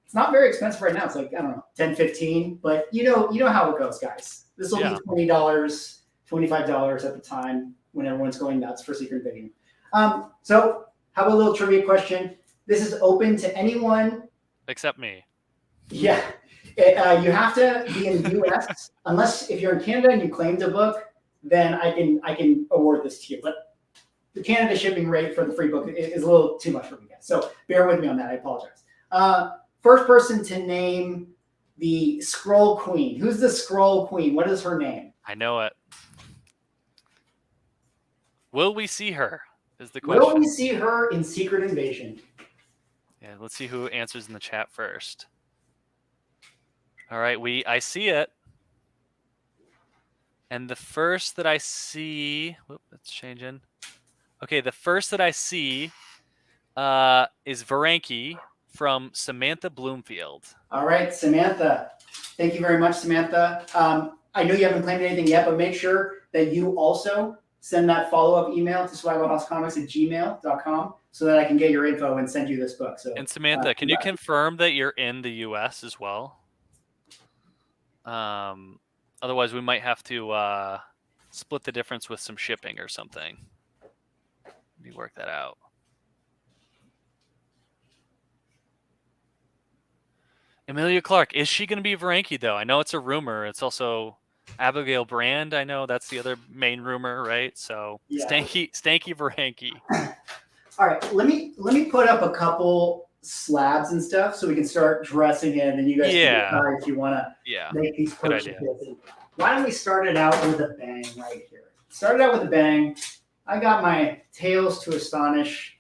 it's not very expensive right now. It's like, I don't know, $10, $15, but you know how it goes, guys. This will be $20, $25 at the time when everyone's going nuts for Secret Invasion. So have a little trivia question. This is open to anyone except me. Yeah. You have to be in the US, unless if you're in Canada and you claimed a book, then I can award this to you. But the Canada shipping rate for the free book is a little too much for me guys. So bear with me on that. I apologize. First person to name the Skrull Queen. Who's the Skrull Queen? What is her name? I know it. Will we see her? Is the question. Will we see her in Secret Invasion? Yeah, let's see who answers in the chat first. All right, I see it. And the first that I see, that's changing. Okay, the first that I see is Varanki from Samantha Bloomfield. All right, Samantha. Thank you very much, Samantha. I know you haven't claimed anything yet, but make sure that you also send that follow-up email to swagglehousecomics@gmail.com so that I can get your info and send you this book. So, and Samantha, can you confirm that you're in the U.S. as well? Otherwise, we might have to split the difference with some shipping or something. Let me work that out. Emilia Clarke, is she going to be Varanki, though? I know it's a rumor. It's also Abigail Brand. I know that's the other main rumor, right? So yeah. Stanky Varanki. All right, let me put up a couple slabs and stuff so we can start dressing in, and you guys can decide if you want to make these purchases. Why don't we start it out with a bang right here? Start it out with a bang. I got my Tales to Astonish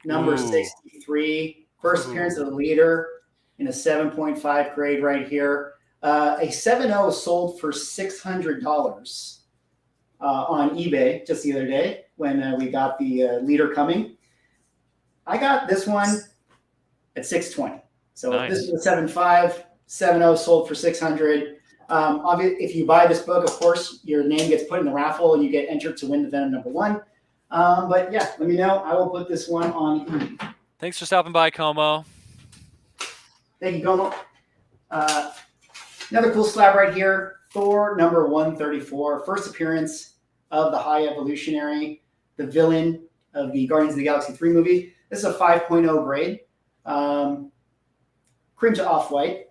number 63, first appearance of the leader in a 7.5 grade right here. A 7.0 sold for $600 on eBay just the other day when we got the leader coming. I got this one at $620. So Nice. this is a 7.5, 7.0 sold for $600. Obviously, if you buy this book, of course, your name gets put in the raffle and you get entered to win the Venom #1. But yeah, let me know. I will put this one on eBay. Thanks for stopping by, Como. Thank you, Gomo. Another cool slab right here. Thor #134. First appearance of the High Evolutionary, the villain of the Guardians of the Galaxy 3 movie. This is a 5.0 grade. Cream to off-white.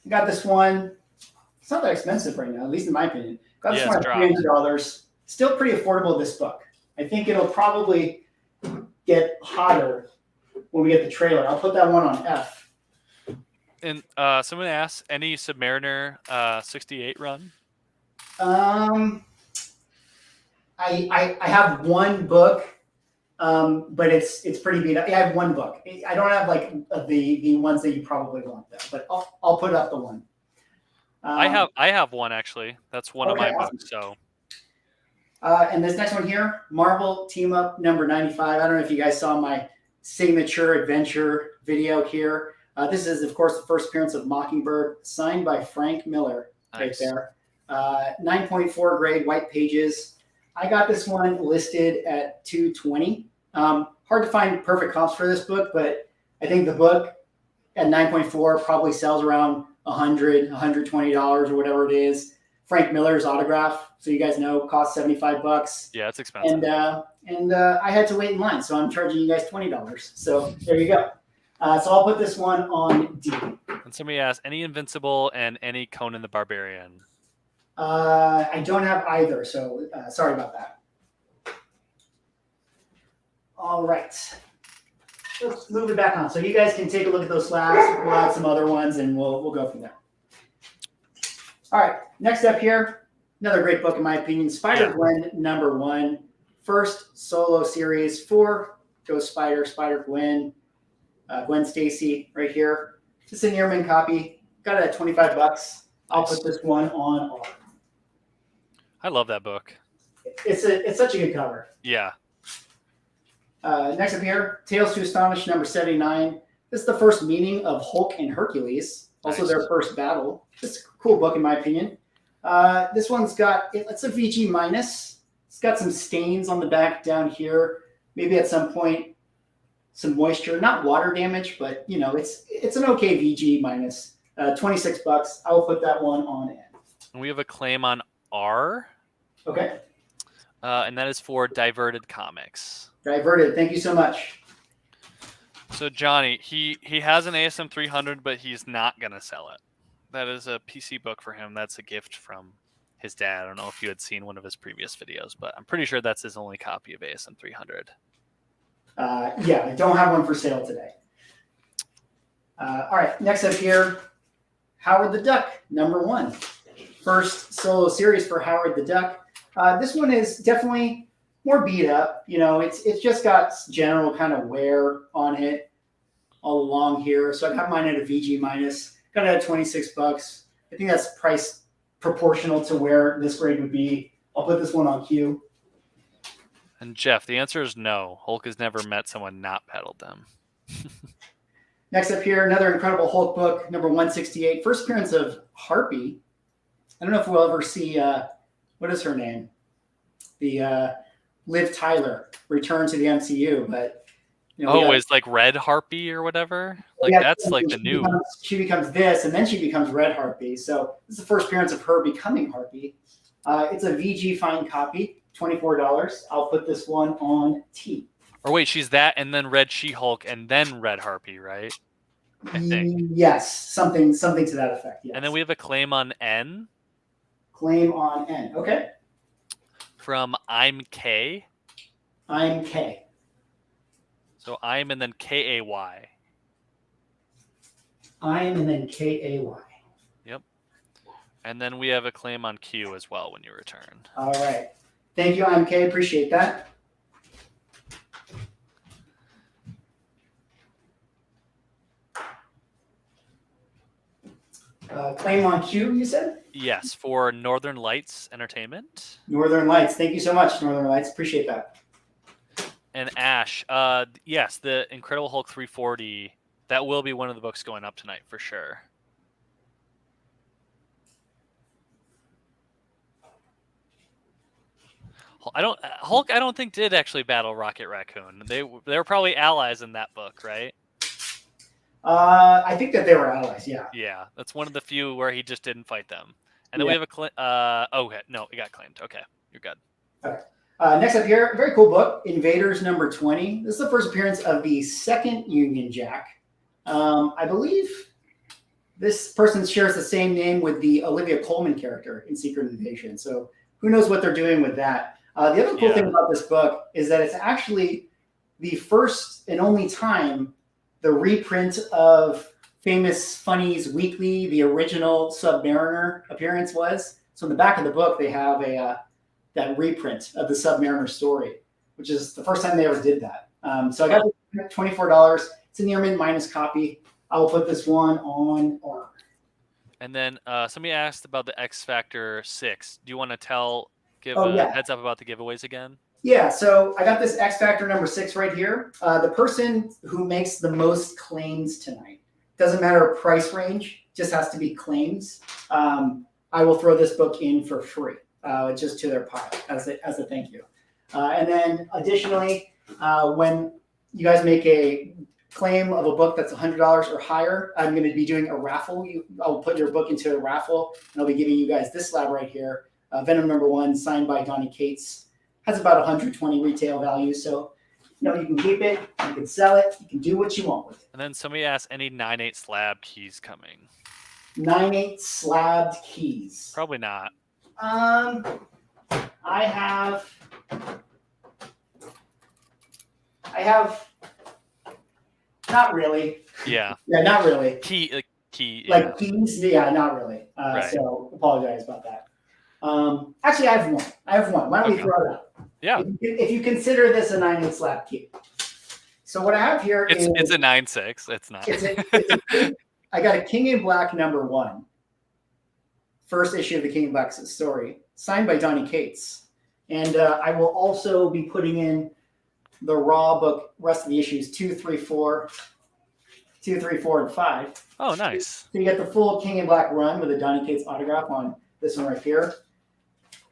I got this one. It's not that expensive right now, at least in my opinion. Got this one at $300. Still pretty affordable, this book. I think it'll probably get hotter when we get the trailer. I'll put that one on F. And someone asked, any Submariner 68 run? I have one book, but it's pretty beat up. I have one book. I don't have like the ones that you probably want though, but I'll put up the one. I have one actually. That's one of my books. So. And this next one here, Marvel Team Up #95. I don't know if you guys saw my signature adventure video here. This is, of course, the first appearance of Mockingbird, signed by Frank Miller. Nice. Right there. 9.4 grade, white pages. I got this one listed at $220. Hard to find perfect comps for this book, but I think the book at 9.4 probably sells around $100, $120 or whatever it is. Frank Miller's autograph, so you guys know, costs $75. Yeah, it's expensive. And I had to wait in line, so I'm charging you guys $20. So there you go. So I'll put this one on D. And somebody asked, any Invincible and any Conan the Barbarian? I don't have either, so sorry about that. All right. Let's move it back on. So you guys can take a look at those slabs. We'll add some other ones, and we'll go from there. All right. Next up here, another great book in my opinion, Spider-Gwen #1. First solo series for Ghost Spider, Spider-Gwen, Gwen Stacy right here. Just an Ehrman copy. Got it at $25. I'll put this one on R. I love that book. It's such a good cover. Yeah. Next up here, Tales to Astonish #79. This is the first meeting of Hulk and Hercules. Also their first battle. It's a cool book in my opinion. This one's got, it's a VG minus. It's got some stains on the back down here. Maybe at some point, some moisture, not water damage, but you know, it's an okay VG minus. $26. I will put that one on N. And we have a claim on R. Okay. And that is for Diverted Comics. Diverted. Thank you so much. So Johnny, he has an ASM 300, but he's not gonna sell it. That is a PC book for him. That's a gift from his dad. I don't know if you had seen one of his previous videos, but I'm pretty sure that's his only copy of ASM 300. Yeah, I don't have one for sale today. All right, next up here, Howard the Duck #1. First solo series for Howard the Duck. This one is definitely more beat up. You know, it's just got general kind of wear on it all along here. So I got mine at a VG minus. Got it at $26. I think that's price proportional to where this grade would be. I'll put this one on Q. And Jeff, the answer is no. Hulk has never met someone not peddled them. Next up here, another Incredible Hulk book, #168. First appearance of Harpy. I don't know if we'll ever see, what is her name? The Liv Tyler return to the MCU, but you know, it's like Red Harpy or whatever. Like that's like the new. She becomes this, and then she becomes Red Harpy. So this is the first appearance of her becoming Harpy. It's a VG fine copy, $24. I'll put this one on T. Or wait, she's that, and then Red She-Hulk, and then Red Harpy, right? I think. Yes, something to that effect. Yes. And then we have a claim on N. Claim on N. Okay. From I'm K. I'm K. So I'm and then K-A-Y. I'm and then K-A-Y. Yep. And then we have a claim on Q as well when you return. All right. Thank you, I'm K. Appreciate that. Claim on Q, you said? Yes, for Northern Lights Entertainment. Northern Lights. Thank you so much, Northern Lights. Appreciate that. And Ash, yes, the Incredible Hulk 340. That will be one of the books going up tonight for sure. Hulk. I don't think did actually battle Rocket Raccoon. They were probably allies in that book, right? I think that they were allies. Yeah. Yeah, that's one of the few where he just didn't fight them. And then Yeah. we have a okay, no, it got claimed. Okay, you're good. Okay. Next up here, very cool book, Invaders number 20. This is the first appearance of the second Union Jack. I believe this person shares the same name with the Olivia Colman character in Secret Invasion. So who knows what they're doing with that. The other cool thing about this book is that it's actually the first and only time the reprint of Famous Funnies Weekly, the original Submariner appearance was. So in the back of the book, they have that reprint of the Submariner story, which is the first time they ever did that. So I got it $24. It's a near mint minus copy. I will put this one on R. And then somebody asked about the X Factor 6. Do you want to give yeah. heads up about the giveaways again? Yeah, so I got this X Factor number 6 right here. The person who makes the most claims tonight, doesn't matter price range, just has to be claims. I will throw this book in for free, just to their pile as a thank you. And then additionally, when you guys make a claim of a book that's $100 or higher, I'm going to be doing a raffle. I'll put your book into a raffle, and I'll be giving you guys this slab right here, Venom number 1, signed by Donny Cates. Has about 120 retail value, so you can keep it, you can sell it, you can do what you want with it. And then somebody asked any 9/8 slab keys coming. 9/8 slabbed keys. Probably not. I have not really. Yeah. Yeah, not really. Key. Like keys? Yeah, not really. Right. So apologize about that. Actually, I have one. Why don't we throw it out? Yeah. If you consider this a 9/8 slab key. So what I have here is it's a 9/6. It's not. I got a King in Black number 1. First issue of the King in Black story, signed by Donny Cates. And I will also be putting in the raw book, rest of the issues 2, 3, 4, and 5. Oh, nice. So you get the full King in Black run with a Donny Cates autograph on this one right here.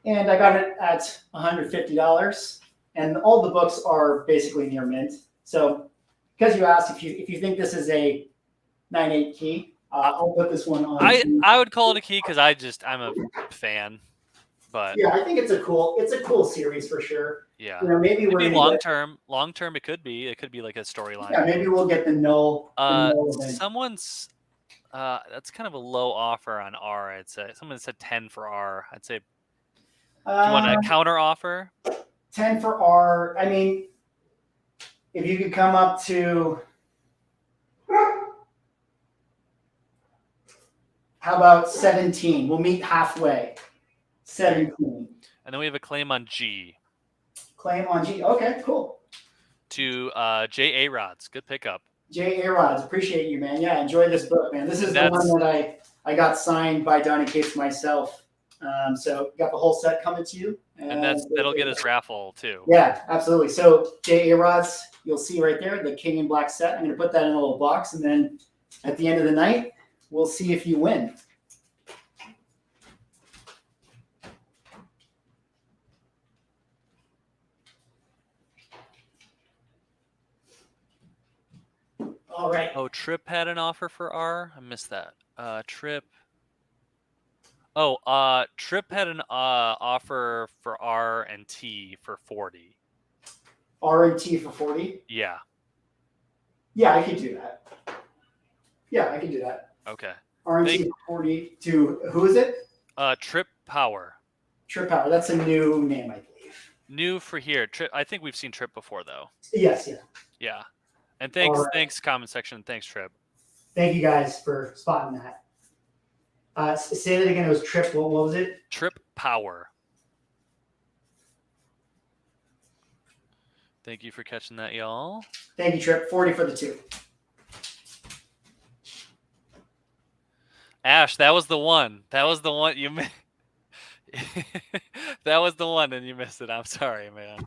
And I got it at $150. And all the books are basically near mint. So because you asked if you think this is a 9/8 key, I'll put this one on. I would call it a key because I'm a fan. But yeah, I think it's a cool series for sure. Yeah. Maybe long term it could be like a storyline. Yeah, maybe we'll get the null. Someone's that's kind of a low offer on R. I'd say someone said 10 for R. I'd say. Do you want a counter offer? 10 for R. I mean, if you could come up to, how about 17? We'll meet halfway. 17. And then we have a claim on G. Claim on G. Okay, cool. To J.A. Rods. Good pickup. J.A. Rods. Appreciate you, man. Yeah, enjoy this book, man. This is the one that I got signed by Donny Cates myself. So got the whole set coming to you. And that'll get us raffle too. Yeah, absolutely. So J.A. Rods, you'll see right there, the King in Black set. I'm going to put that in a little box. And then at the end of the night, we'll see if you win. All right. Oh, Trip had an offer for R. I missed that. Trip. Oh, Trip had an offer for R and T for 40. R and T for 40? Yeah. Yeah, I could do that. Yeah, I can do that. Okay. R and T for 40 to, who is it? Trip Power. Trip Power. That's a new name, I believe. New for here. Trip. I think we've seen Trip before, though. Yes, yeah. Yeah. And thanks, right. Thanks, comment section. Thanks, Trip. Thank you guys for spotting that. Say that again. It was Trip. What was it? Trip Power. Thank you for catching that, y'all. Thank you, Trip. 40 for the 2. Ash, that was the one. That was the one you missed. That was the one, and you missed it. I'm sorry, man.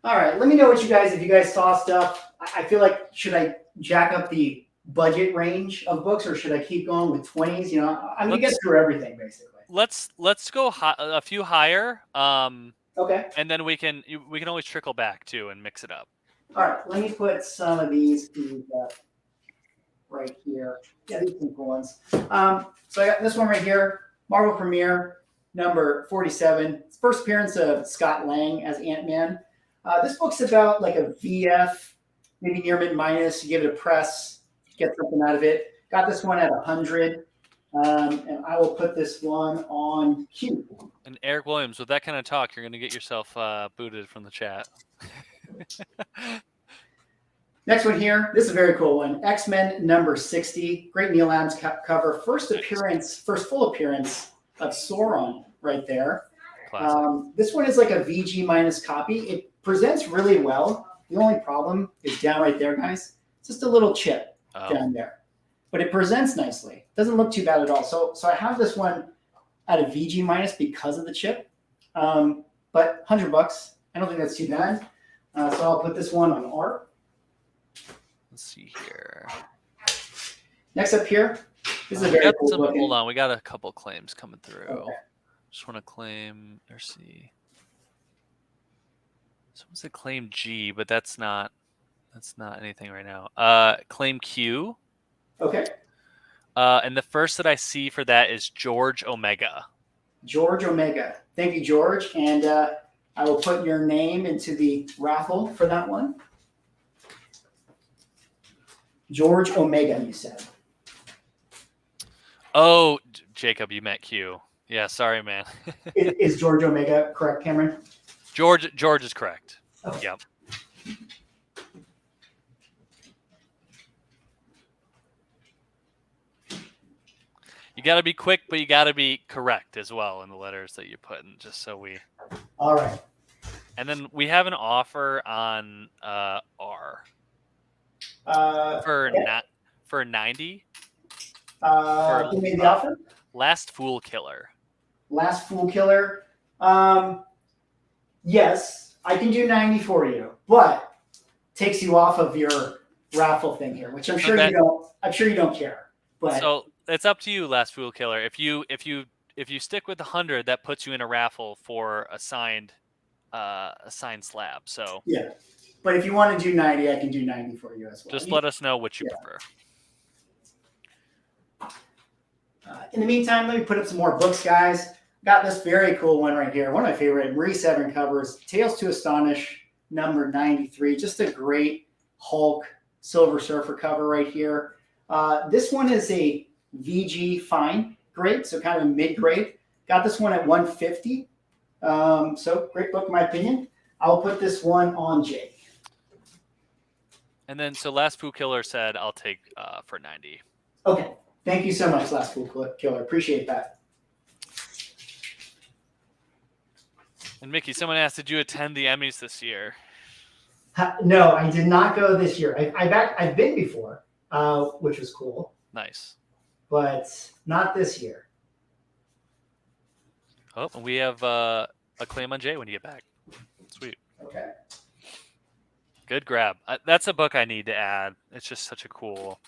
All right, let me know what if you guys saw stuff. I feel like, should I jack up the budget range of books, or should I keep going with 20s? You know, I'm gonna get through everything basically. Let's go a few higher. Okay. And then we can always trickle back too and mix it up. All right, let me put some of these right here. Yeah, these are cool ones. So I got this one right here, Marvel Premiere number 47. It's first appearance of Scott Lang as Ant-Man. This book's about like a VF, maybe near mid minus. You give it a press, get something out of it. Got this one at 100. And I will put this one on Q. And Eric Williams, with that kind of talk, you're going to get yourself booted from the chat. Next one here. This is a very cool one. X-Men number 60. Great Neil Adams cover. First full appearance of Sauron right there. This one is like a VG minus copy. It presents really well. The only problem is down right there, guys. It's just a little chip down there. But it presents nicely. Doesn't look too bad at all. So I have this one at a VG minus because of the chip. But $100. I don't think that's too bad. So I'll put this one on R. Let's see here. Next up here, this is a very cool book. Hold on, we got a couple claims coming through. Okay. Just want to claim. Let's see. Someone's a claim G, but that's not anything right now. Claim Q. Okay. And the first that I see for that is George Omega. George Omega. Thank you, George. And I will put your name into the raffle for that one. George Omega, you said. Oh, Jacob, you meant Q. Yeah, sorry, man. Is George Omega correct, Cameron? George is correct. Okay. Yep. You got to be quick, but you got to be correct as well in the letters that you put in, just so we. All right. And then we have an offer on R. For 90. Who made the offer? Last Fool Killer. Last Fool Killer. Yes, I can do 90 for you, but takes you off of your raffle thing here, which I'm sure you don't. I'm sure you don't care. But so it's up to you, Last Fool Killer. If you stick with 100, that puts you in a raffle for a signed slab. So yeah, but if you want to do 90, I can do 90 for you as well. Just let us know what you prefer. In the meantime, let me put up some more books, guys. Got this very cool one right here. One of my favorite Marie Severin covers. Tales to Astonish, number 93. Just a great Hulk Silver Surfer cover right here. This one is a VG fine grade, so kind of a mid-grade. Got this one at 150. So great book in my opinion. I'll put this one on J. And then, so Last Fool Killer said, I'll take for 90. Okay. Thank you so much, Last Fool Killer. Appreciate that. And Mickey, someone asked, did you attend the Emmys this year? No, I did not go this year. I've been before, which was cool. Nice. But not this year. Oh, and we have a claim on Jay when you get back. Sweet. Okay. Good grab. That's a book I need to add. It's just such a cool,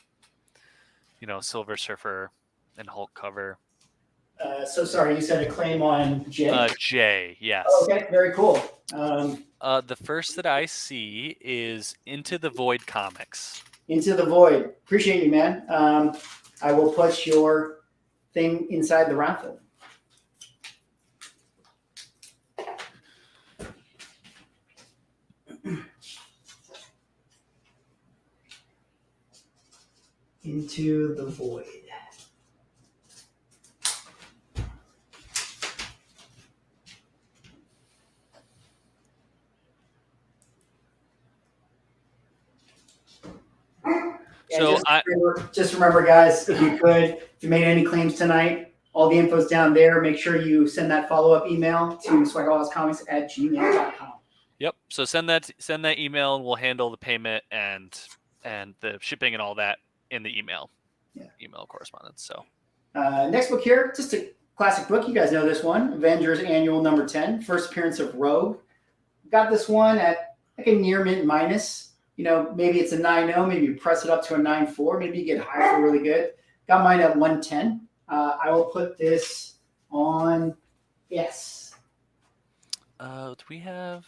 Silver Surfer and Hulk cover. So sorry, you said a claim on J? J, yes. Oh, okay, very cool. The first that I see is Into the Void Comics. Into the Void. Appreciate you, man. I will put your thing inside the raffle. Into the Void. So just remember, guys, if you made any claims tonight, all the info's down there. Make sure you send that follow-up email to swagaholicscomics@gmail.com. Yep. So send that email, and we'll handle the payment and the shipping and all that in the email. Yeah. Email correspondence. So next book here, just a classic book. You guys know this one, Avengers Annual number 10, first appearance of Rogue. Got this one at like a near mint minus. You know, maybe it's a 9.0, maybe you press it up to a 9.4, maybe you get higher for really good. Got mine at 110. I will put this on yes. Do we have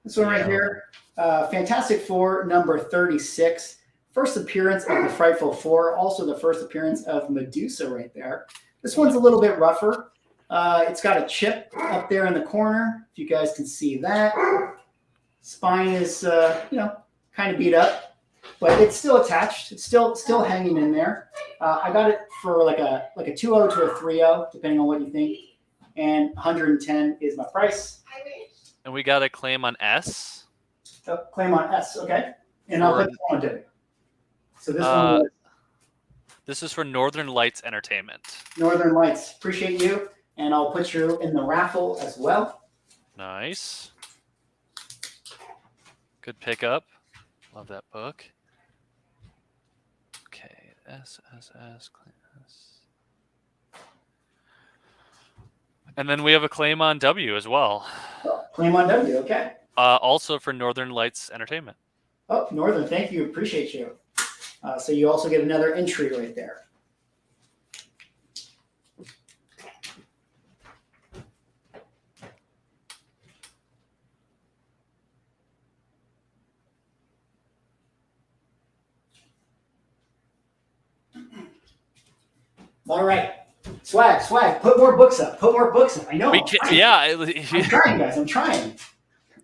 This one right here? Fantastic Four number 36. First appearance of the Frightful Four. Also the first appearance of Medusa right there. This one's a little bit rougher. It's got a chip up there in the corner, if you guys can see that. Spine is, you know, kind of beat up, but it's still attached. It's still hanging in there. I got it for like a 2.0 to a 3.0, depending on what you think. And 110 is my price. And we got a claim on S. Oh, claim on S, okay. And I'll put this one on. So this one was this is for Northern Lights Entertainment. Northern Lights. Appreciate you. And I'll put you in the raffle as well. Nice. Good pickup. Love that book. Okay, SSS, claim S. And then we have a claim on W as well. Oh, claim on W, okay. Also for Northern Lights Entertainment. Oh, Northern, thank you. Appreciate you. So you also get another entry right there. All right. Swag. Put more books up. I know. Yeah. I'm trying, guys. I'm trying.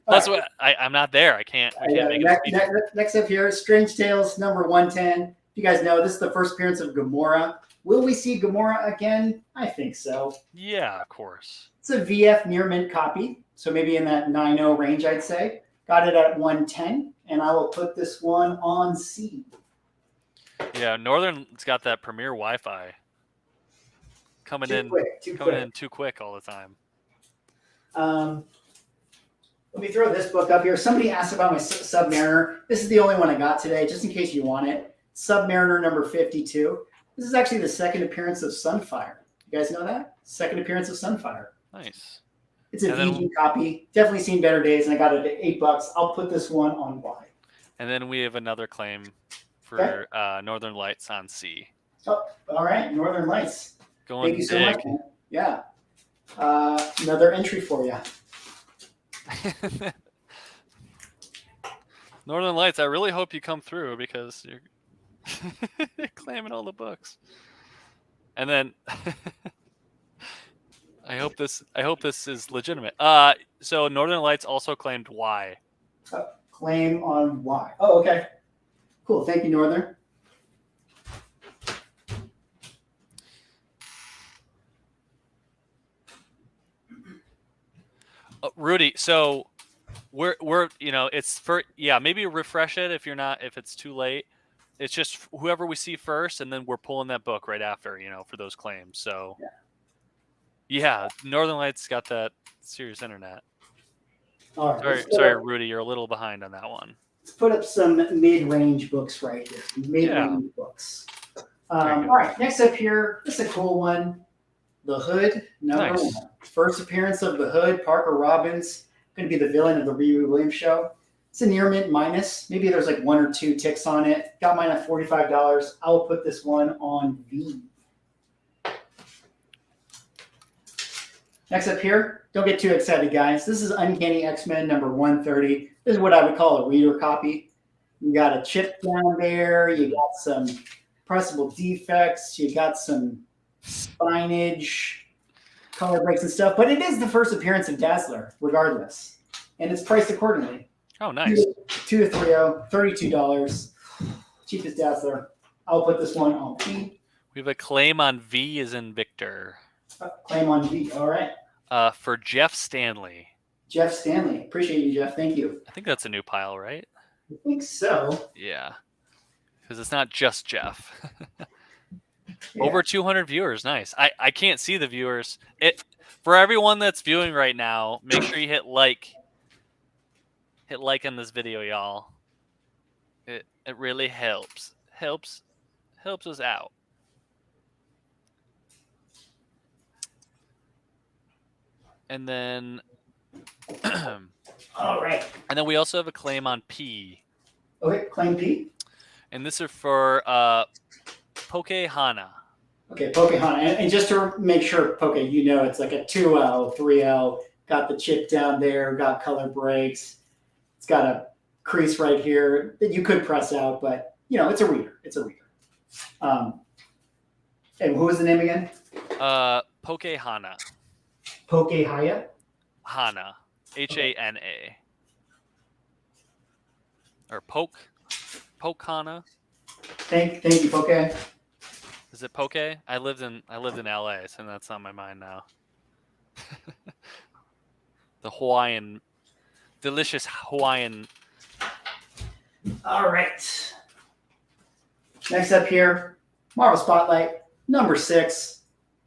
That's what I'm not there. I can't make it. Next up here, Strange Tales number 110. You guys know this is the first appearance of Gamora. Will we see Gamora again? I think so. Yeah, of course. It's a VF near mint copy, so maybe in that 9.0 range, I'd say. Got it at 110, and I will put this one on C. Yeah, Northern's got that premier Wi-Fi coming in too quick all the time. Let me throw this book up here. Somebody asked about my Submariner. This is the only one I got today, just in case you want it. Submariner number 52. This is actually the second appearance of Sunfire. You guys know that? Second appearance of Sunfire. Nice. It's a VG copy. Definitely seen better days, and I got it at $8. I'll put this one on Y. And then we have another claim for Northern Lights on C. Oh, all right. Northern Lights. Going Thank you so much, man. Yeah. Another entry for you. Northern Lights, I really hope you come through because you're claiming all the books. And then I hope this is legitimate. So Northern Lights also claimed Y. Claim on Y. Oh, okay. Cool. Thank you, Northern. Rudy, so we're it's for maybe refresh it if it's too late. It's just whoever we see first, and then we're pulling that book right after, for those claims. So yeah, Northern Lights got that serious internet. All right. Sorry, Rudy, you're a little behind on that one. Let's put up some mid-range books right here. Mid-range books. All right, next up here, this is a cool one. The Hood, number 1. First appearance of the Hood, Parker Robbins, going to be the villain of the Riri Williams show. It's a near mint minus. Maybe there's like 1 or 2 ticks on it. Got mine at $45. I will put this one on V. Next up here, don't get too excited, guys. This is Uncanny X-Men number 130. This is what I would call a reader copy. You got a chip down there. You got some pressable defects. You got some spinage, color breaks and stuff, but it is the first appearance of Dazzler, regardless, and it's priced accordingly. Oh, nice. 2 to 3.0, $32, cheapest Dazzler. I'll put this one on P. We have a claim on V as in Victor. Claim on V. All right. For Jeff Stanley. Jeff Stanley. Appreciate you, Jeff. Thank you. I think that's a new pile, right? I think so. Yeah, because it's not just Jeff. Yeah. Over 200 viewers. Nice. I can't see the viewers. For everyone that's viewing right now, make sure you hit like. Hit like on this video, y'all. It really helps. Helps us out. And then All right. And then we also have a claim on P. Okay, claim P. And this is for Poke Hana. Okay, Pokehana. And just to make sure, Poke, you know it's like a 2L, 3L. Got the chip down there, got color breaks. It's got a crease right here that you could press out, but, you know, it's a reader. It's a reader. And who was the name again? Poke Hana. Pokehaya? Hana. Hana. Or Poke Hana. Thank you, Poke. Is it Poke? I lived in LA, so that's on my mind now. The Hawaiian, delicious Hawaiian. All right. Next up here, Marvel Spotlight, number 6.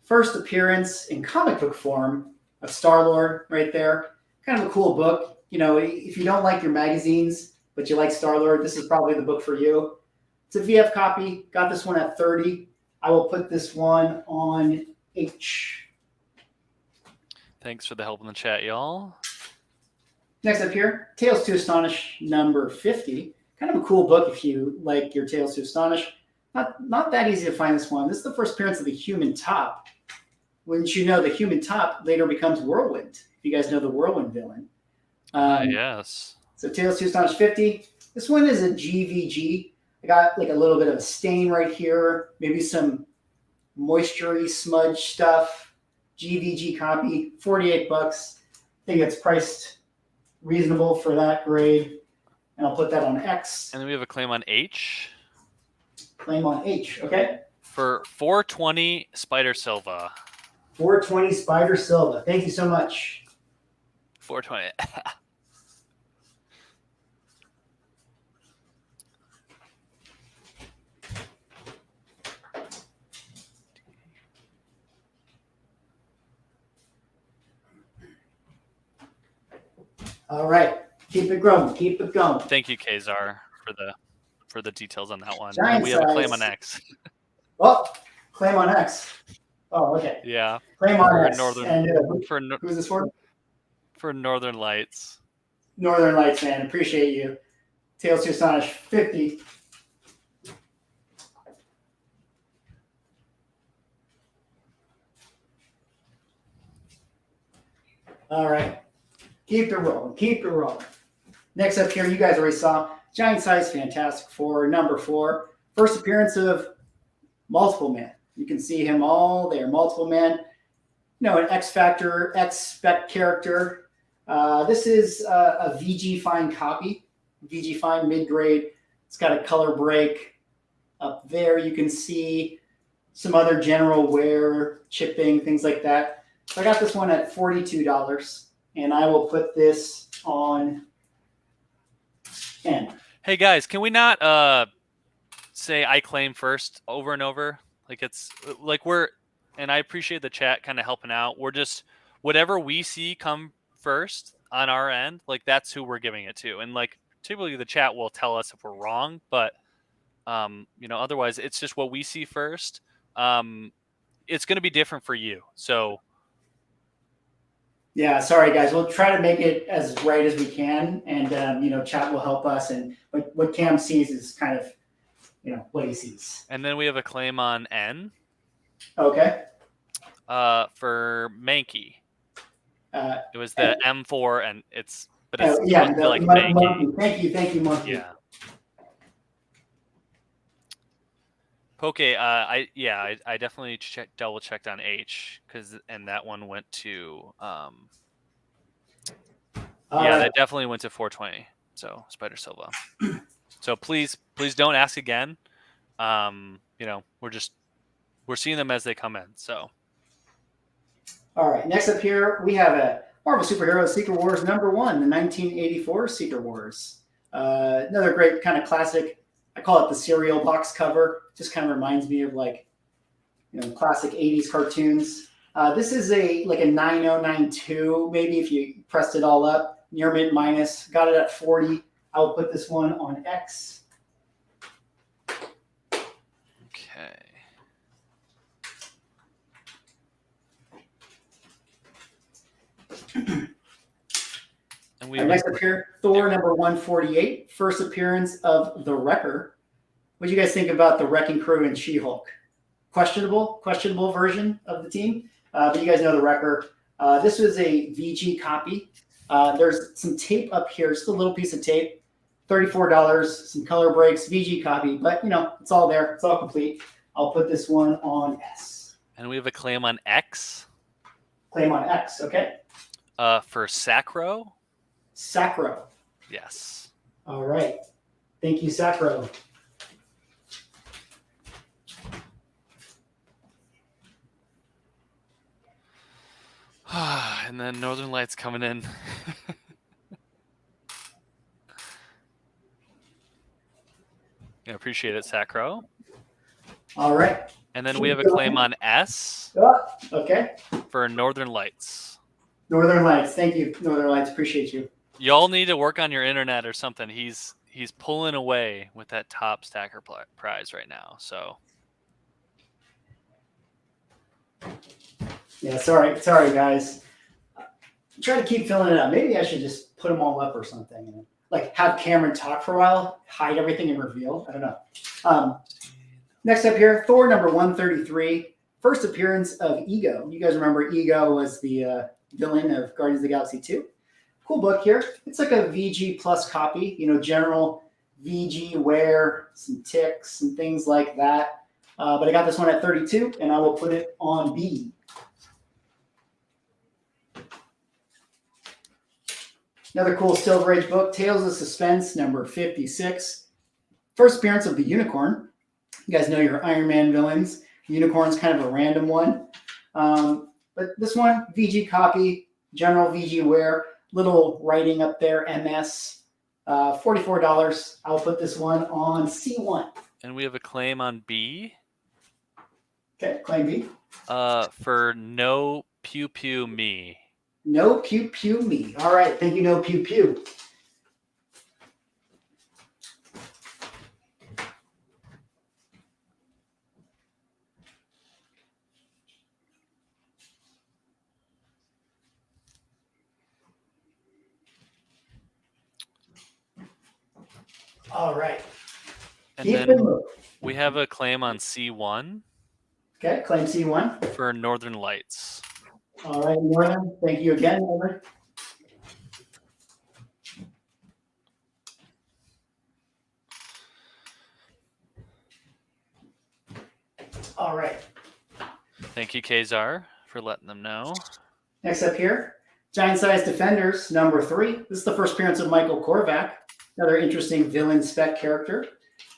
First appearance in comic book form of Star-Lord right there. Kind of a cool book. You know, if you don't like your magazines, but you like Star-Lord, this is probably the book for you. It's a VF copy. Got this one at 30. I will put this one on H. Thanks for the help in the chat, y'all. Next up here, Tales to Astonish number 50. Kind of a cool book if you like your Tales to Astonish. Not that easy to find this one. This is the first appearance of the Human Top. Wouldn't you know the Human Top later becomes Whirlwind? If you guys know the Whirlwind villain. Yes. So Tales to Astonish 50. This one is a GVG. I got like a little bit of a stain right here. Maybe some moisture-y smudge stuff. GVG copy, 48 bucks. I think it's priced reasonable for that grade. And I'll put that on X. And then we have a claim on H. Claim on H, okay? For 420 Spider Silva. 420 Spider Silva. Thank you so much. 420. All right. Keep it growing. Keep it going. Thank you, Kazar, for the details on that one. Giant And we have a claim size. on X. Oh, claim on X. Oh, okay. Yeah. Claim on For X. Northern- And who's this for? For Northern Lights. Northern Lights, man. Appreciate you. Tales to Astonish 50. All right. Keep it rolling. Keep it rolling. Next up here, you guys already saw Giant Size Fantastic Four, number 4. First appearance of Multiple Man. You can see him all there. Multiple Man. You know, an X Factor, X Spec character. This is a VG Fine copy. VG Fine mid-grade. It's got a color break. Up there you can see some other general wear, chipping, things like that. So I got this one at $42. And I will put this on N. Hey guys, can we not say I claim first over and over? Like it's like and I appreciate the chat kind of helping out. We're just whatever we see come first on our end, like that's who we're giving it to. And like typically the chat will tell us if we're wrong, but you know, otherwise it's just what we see first. It's going to be different for you. So yeah, sorry guys. We'll try to make it as right as we can, and you know, chat will help us. And what Cam sees is kind of, you know, what he sees. And then we have a claim on N. Okay. For Mankey. It was the M4, and it's yeah, like Mankey. Thank you, Monkey. Yeah. Poke, I definitely double checked on H and that one went to that definitely went to 420. So Spider Silva. So please don't ask again. You know, we're seeing them as they come in. So all right, next up here we have a Marvel Superheroes Secret Wars number 1, the 1984 Secret Wars. Another great kind of classic. I call it the cereal box cover. Just kind of reminds me of like, you know, classic 80s cartoons. This is a 9092, maybe if you pressed it all up, near mint minus. Got it at 40. I will put this one on X. okay. We Next up here, Thor number 148, first appearance of the Wrecker. What do you guys think about the Wrecking Crew and She-Hulk? Questionable version of the team, but you guys know the Wrecker. This was a VG copy. There's some tape up here, just a little piece of tape, $34, some color breaks, VG copy, but it's all there, it's all complete. I'll put this one on S. And we have a claim on X. Claim on X, okay. For Sacro. Sacro. Yes. All right. Thank you, Sacro. And then Northern Lights coming in. I appreciate it, Sacro. All right. And then we have a claim on S. Okay. For Northern Lights. Northern Lights. Thank you, Northern Lights. Appreciate you. Y'all need to work on your internet or something. He's pulling away with that top stacker prize right now. So. Yeah, sorry, guys. Try to keep filling it up. Maybe I should just put them all up or something, and like have Cameron talk for a while, hide everything, and reveal. I don't know. Next up here, Thor number 133, first appearance of Ego. You guys remember Ego was the villain of Guardians of the Galaxy 2. Cool book here. It's like a VG plus copy. General VG wear, some ticks and things like that. But I got this one at 32, and I will put it on B. Another cool Silver Age book, Tales of Suspense, number 56. First appearance of the Unicorn. You guys know your Iron Man villains. Unicorn's kind of a random one. But this one, VG copy, general VG wear, little writing up there, MS. $44. I'll put this one on C1. And we have a claim on B. Okay, claim B. For No Pew Pew Me. No Pew Pew Me. All right, thank you, No Pew Pew. All right. And then we have a claim on C1. Okay, claim C1. For Northern Lights. All right, Northern. Thank you again, Northern. All right. Thank you, Kazar, for letting them know. Next up here, Giant Size Defenders, number 3. This is the first appearance of Michael Korvac, another interesting villain spec character.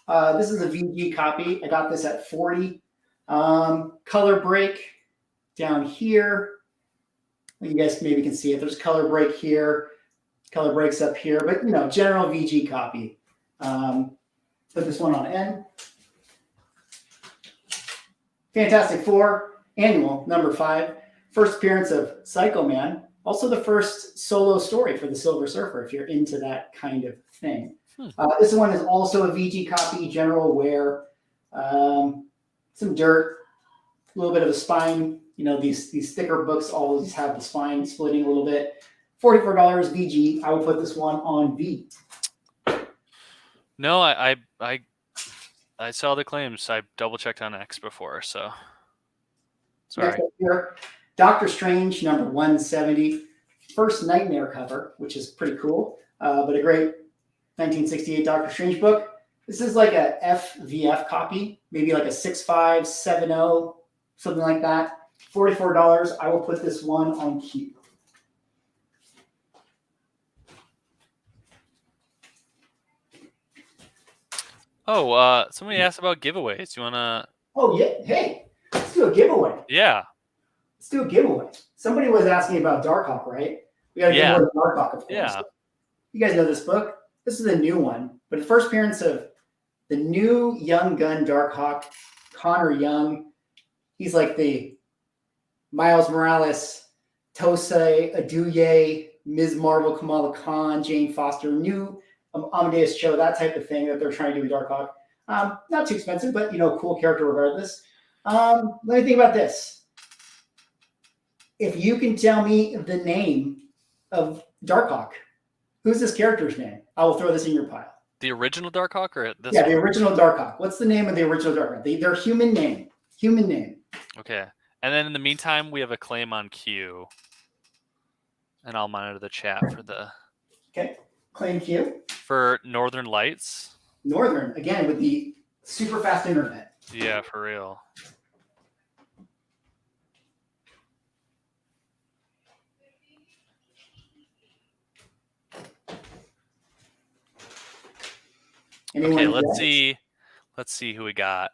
This is a VG copy. I got this at 40. Color break down here. You guys maybe can see it. There's color break here, color breaks up here, but general VG copy. Put this one on N. Fantastic Four, annual, number 5. First appearance of Psycho Man. Also the first solo story for the Silver Surfer, if you're into that kind of thing. This one is also a VG copy, general wear. Some dirt, a little bit of a spine. These thicker books always have the spine splitting a little bit. $44 VG. I will put this one on B. No, I saw the claims. I double checked on X before, so sorry. Next up here, Doctor Strange number 170, first Nightmare cover, which is pretty cool, but a great 1968 Doctor Strange book. This is like a FVF copy, maybe like a 6570, something like that. $44. I will put this one on Q. Oh, somebody asked about giveaways. You wanna? Oh yeah, hey, let's do a giveaway. Yeah. Let's do a giveaway. Somebody was asking about Darkhawk, right? We got to give more Darkhawk, of course. Yeah. You guys know this book. This is a new one, but the first appearance of the new Young Gun Darkhawk, Connor Young. He's like the Miles Morales, Tosei, Aduye, Ms. Marvel, Kamala Khan, Jane Foster, new Amadeus Cho, that type of thing that they're trying to do with Darkhawk. Not too expensive, but cool character regardless. Let me think about this. If you can tell me the name of Darkhawk, Who's this character's name? I will throw this in your pile. The original Darkhawk or this Yeah, one? the original Darkhawk. What's the name of the original Darkhawk? Their human name. Human name. Okay. And then in the meantime, we have a claim on Q. And I'll monitor the chat for the... Okay. Claim Q. For Northern Lights. Northern, again, with the super fast internet. Yeah, for real. Anyone Okay, guess? let's see who we got.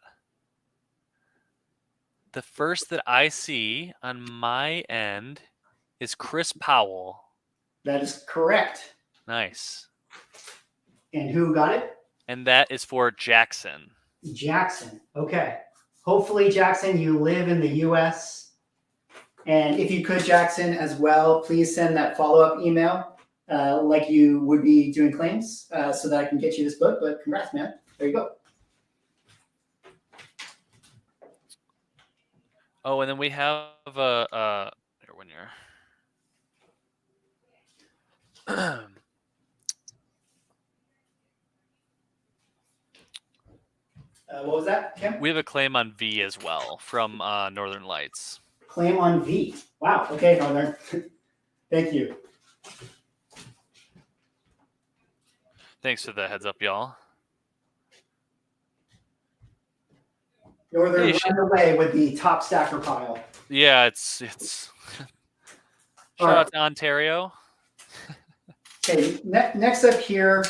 The first that I see on my end is Chris Powell. That is correct. Nice. And who got it? And that is for Jackson. Jackson. Okay. Hopefully, Jackson, you live in the U.S. And if you could, Jackson, as well, please send that follow-up email like you would be doing claims so that I can get you this book. But congrats, man. There you go. Oh, and then we have a here when you're What was that, Kim? we have a claim on V as well from Northern Lights. Claim on V. Wow. Okay, Northern. Thank you. Thanks for the heads up, y'all. Northern Hey, run away with the top stacker pile. Yeah, it's All shout right. out to Ontario. Okay, next up here,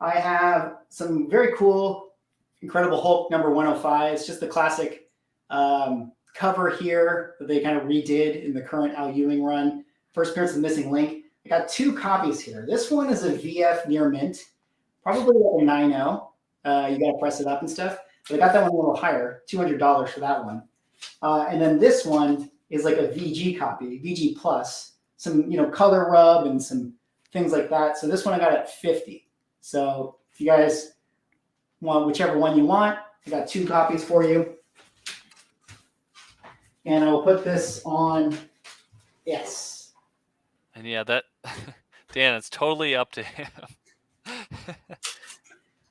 I have some very cool Incredible Hulk number 105. It's just the classic cover here that they kind of redid in the current Al Ewing run. First appearance of the Missing Link. I got 2 copies here. This one is a VF near mint, probably like a 9.0. You got to press it up and stuff. But I got that one a little higher, $200 for that one. And then this one is like a VG copy, VG Plus, some color rub and some things like that. So this one I got at 50. So if you guys want whichever one you want, I got 2 copies for you. And I will put this on, yes. And yeah, that Dan, it's totally up to him.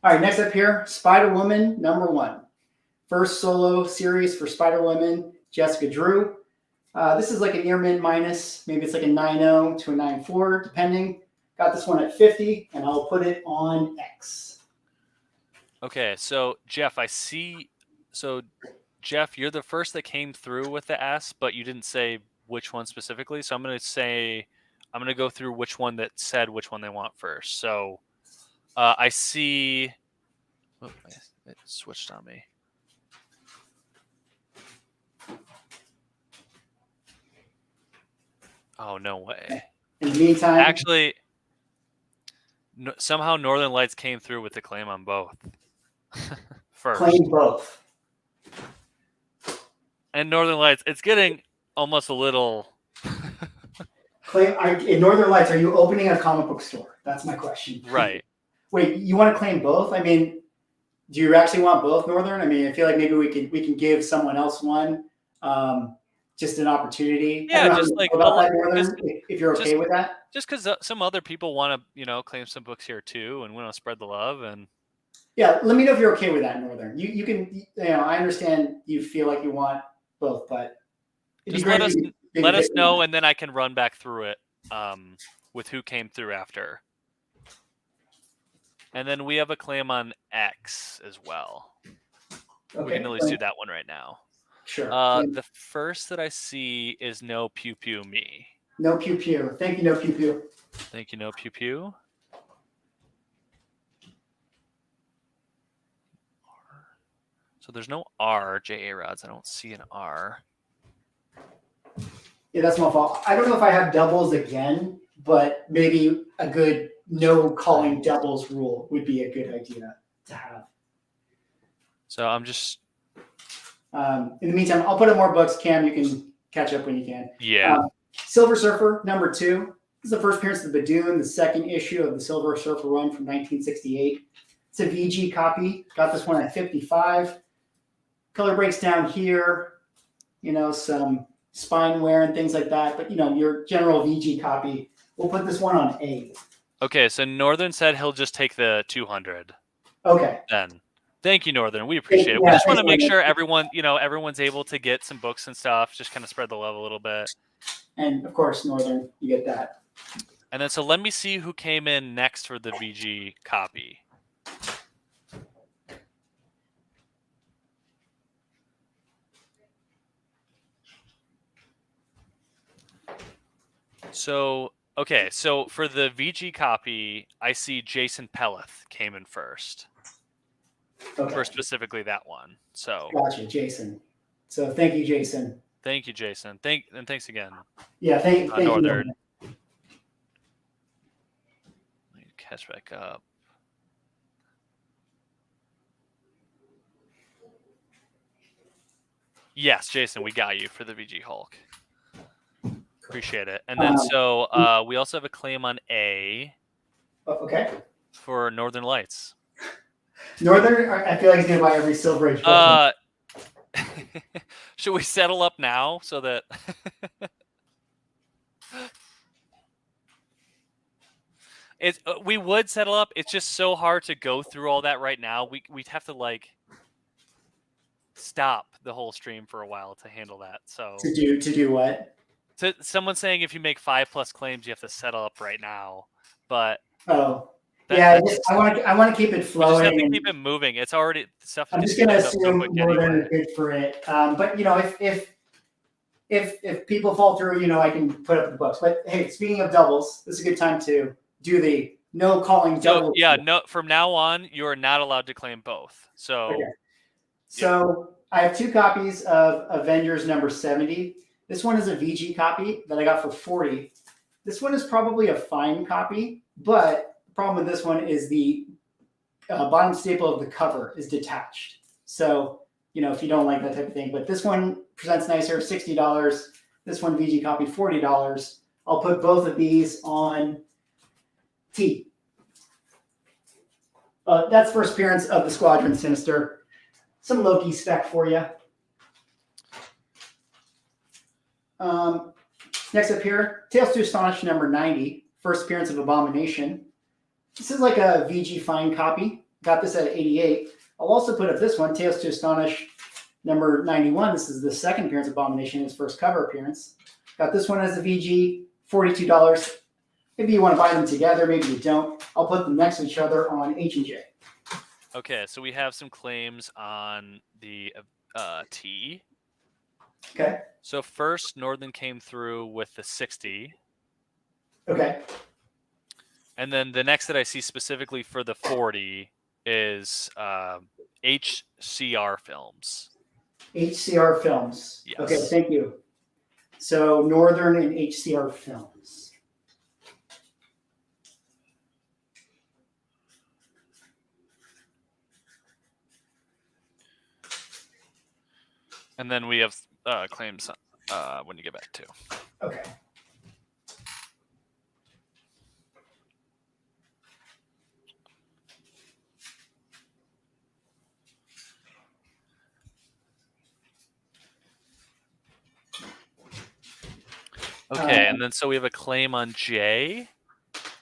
All right, next up here, Spider-Woman number 1. First solo series for Spider-Woman, Jessica Drew. This is like an near mint minus. Maybe it's like a 9.0 to a 9.4, depending. Got this one at 50, and I'll put it on X. Okay, so Jeff, I see. So Jeff, you're the first that came through with the S, but you didn't say which one specifically. So I'm going to go through which one that said which one they want first. So I see. Oh, it switched on me. Oh, no way. In the meantime, Actually, somehow Northern Lights came through with the claim on both. First. claim both. And Northern Lights, it's getting almost a little. In Northern Lights, are you opening a comic book store? That's my question. Right. Wait, you want to claim both? I mean, do you actually want both, Northern? I mean, I feel like maybe we can give someone else one, just an opportunity. Yeah, just like Northern, if you're okay with that. Just because some other people want to, claim some books here too, and we want to spread the love. And yeah, let me know if you're okay with that, Northern. You can, I understand you feel like you want both, but just let us know, and then I can run back through it with who came through after. And then we have a claim on X as well. Okay, we can at least do that one right now. Sure. The first that I see is No Pew Pew Me. No Pew Pew. Thank you, No Pew Pew. Thank you, No Pew Pew. So there's no R, J.A. Rods. I don't see an R. Yeah, that's my fault. I don't know if I have doubles again, but maybe a good no calling doubles rule would be a good idea to have. So I'm just... in the meantime, I'll put up more books. Cam, you can catch up when you can. Yeah. Silver Surfer, number 2. This is the first appearance of the Badoon, the second issue of the Silver Surfer run from 1968. It's a VG copy. Got this one at 55. Color breaks down here. Some spine wear and things like that. But, your general VG copy. We'll put this one on A. Okay, so Northern said he'll just take the 200. Okay. Then, thank you, Northern. We appreciate it. We Yeah, just want to thanks, make Northern. sure everyone's able to get some books and stuff. Just kind of spread the love a little bit. And of course, Northern, you get that. And then, so let me see who came in next for the VG copy. So, okay, so for the VG copy, I see Jason Pelleth came in first. Okay. For specifically that one. So Gotcha, Jason. So thank you, Jason. thank you, Jason. Thanks again. Yeah, thank you. Northern. Let me catch back up. Yes, Jason, we got you for the VG Hulk. Appreciate it. And then we also have a claim on A. Okay. For Northern Lights. Northern, I feel like he's gonna buy every Silver Age book. Should we settle up now so that we would settle up? It's just so hard to go through all that right now. We'd have to stop the whole stream for a while to handle that. So to do what? To someone saying if you make 5+ claims, you have to settle up right now. But I want to keep it flowing. We just have to keep it moving. It's already stuff. I'm just gonna assume Northern is good for it. But if people fall through, I can put up the books. But hey, speaking of doubles, this is a good time to do the no calling doubles. Yeah, no. From now on, you are not allowed to claim both. So. Okay. So I have 2 copies of Avengers number 70. This one is a VG copy that I got for 40. This one is probably a fine copy, but the problem with this one is the bottom staple of the cover is detached. So, if you don't like that type of thing, but this one presents nicer, $60. This one, VG copy, $40. I'll put both of these on T. That's first appearance of the Squadron Sinister. Some Loki spec for you. Next up here, Tales to Astonish number 90, first appearance of Abomination. This is like a VG fine copy. Got this at 88. I'll also put up this one, Tales to Astonish number 91. This is the second appearance of Abomination, his first cover appearance. Got this one as a VG, $42. Maybe you want to buy them together, maybe you don't. I'll put them next to each other on H&J. Okay, so we have some claims on the T. Okay. So first, Northern came through with the 60. Okay. And then the next that I see specifically for the 40 is HCR Films. HCR Films. Yes. Okay, thank you. So Northern and HCR Films. And then we have claims when you get back to. Okay. Okay, and then so we have a claim on J.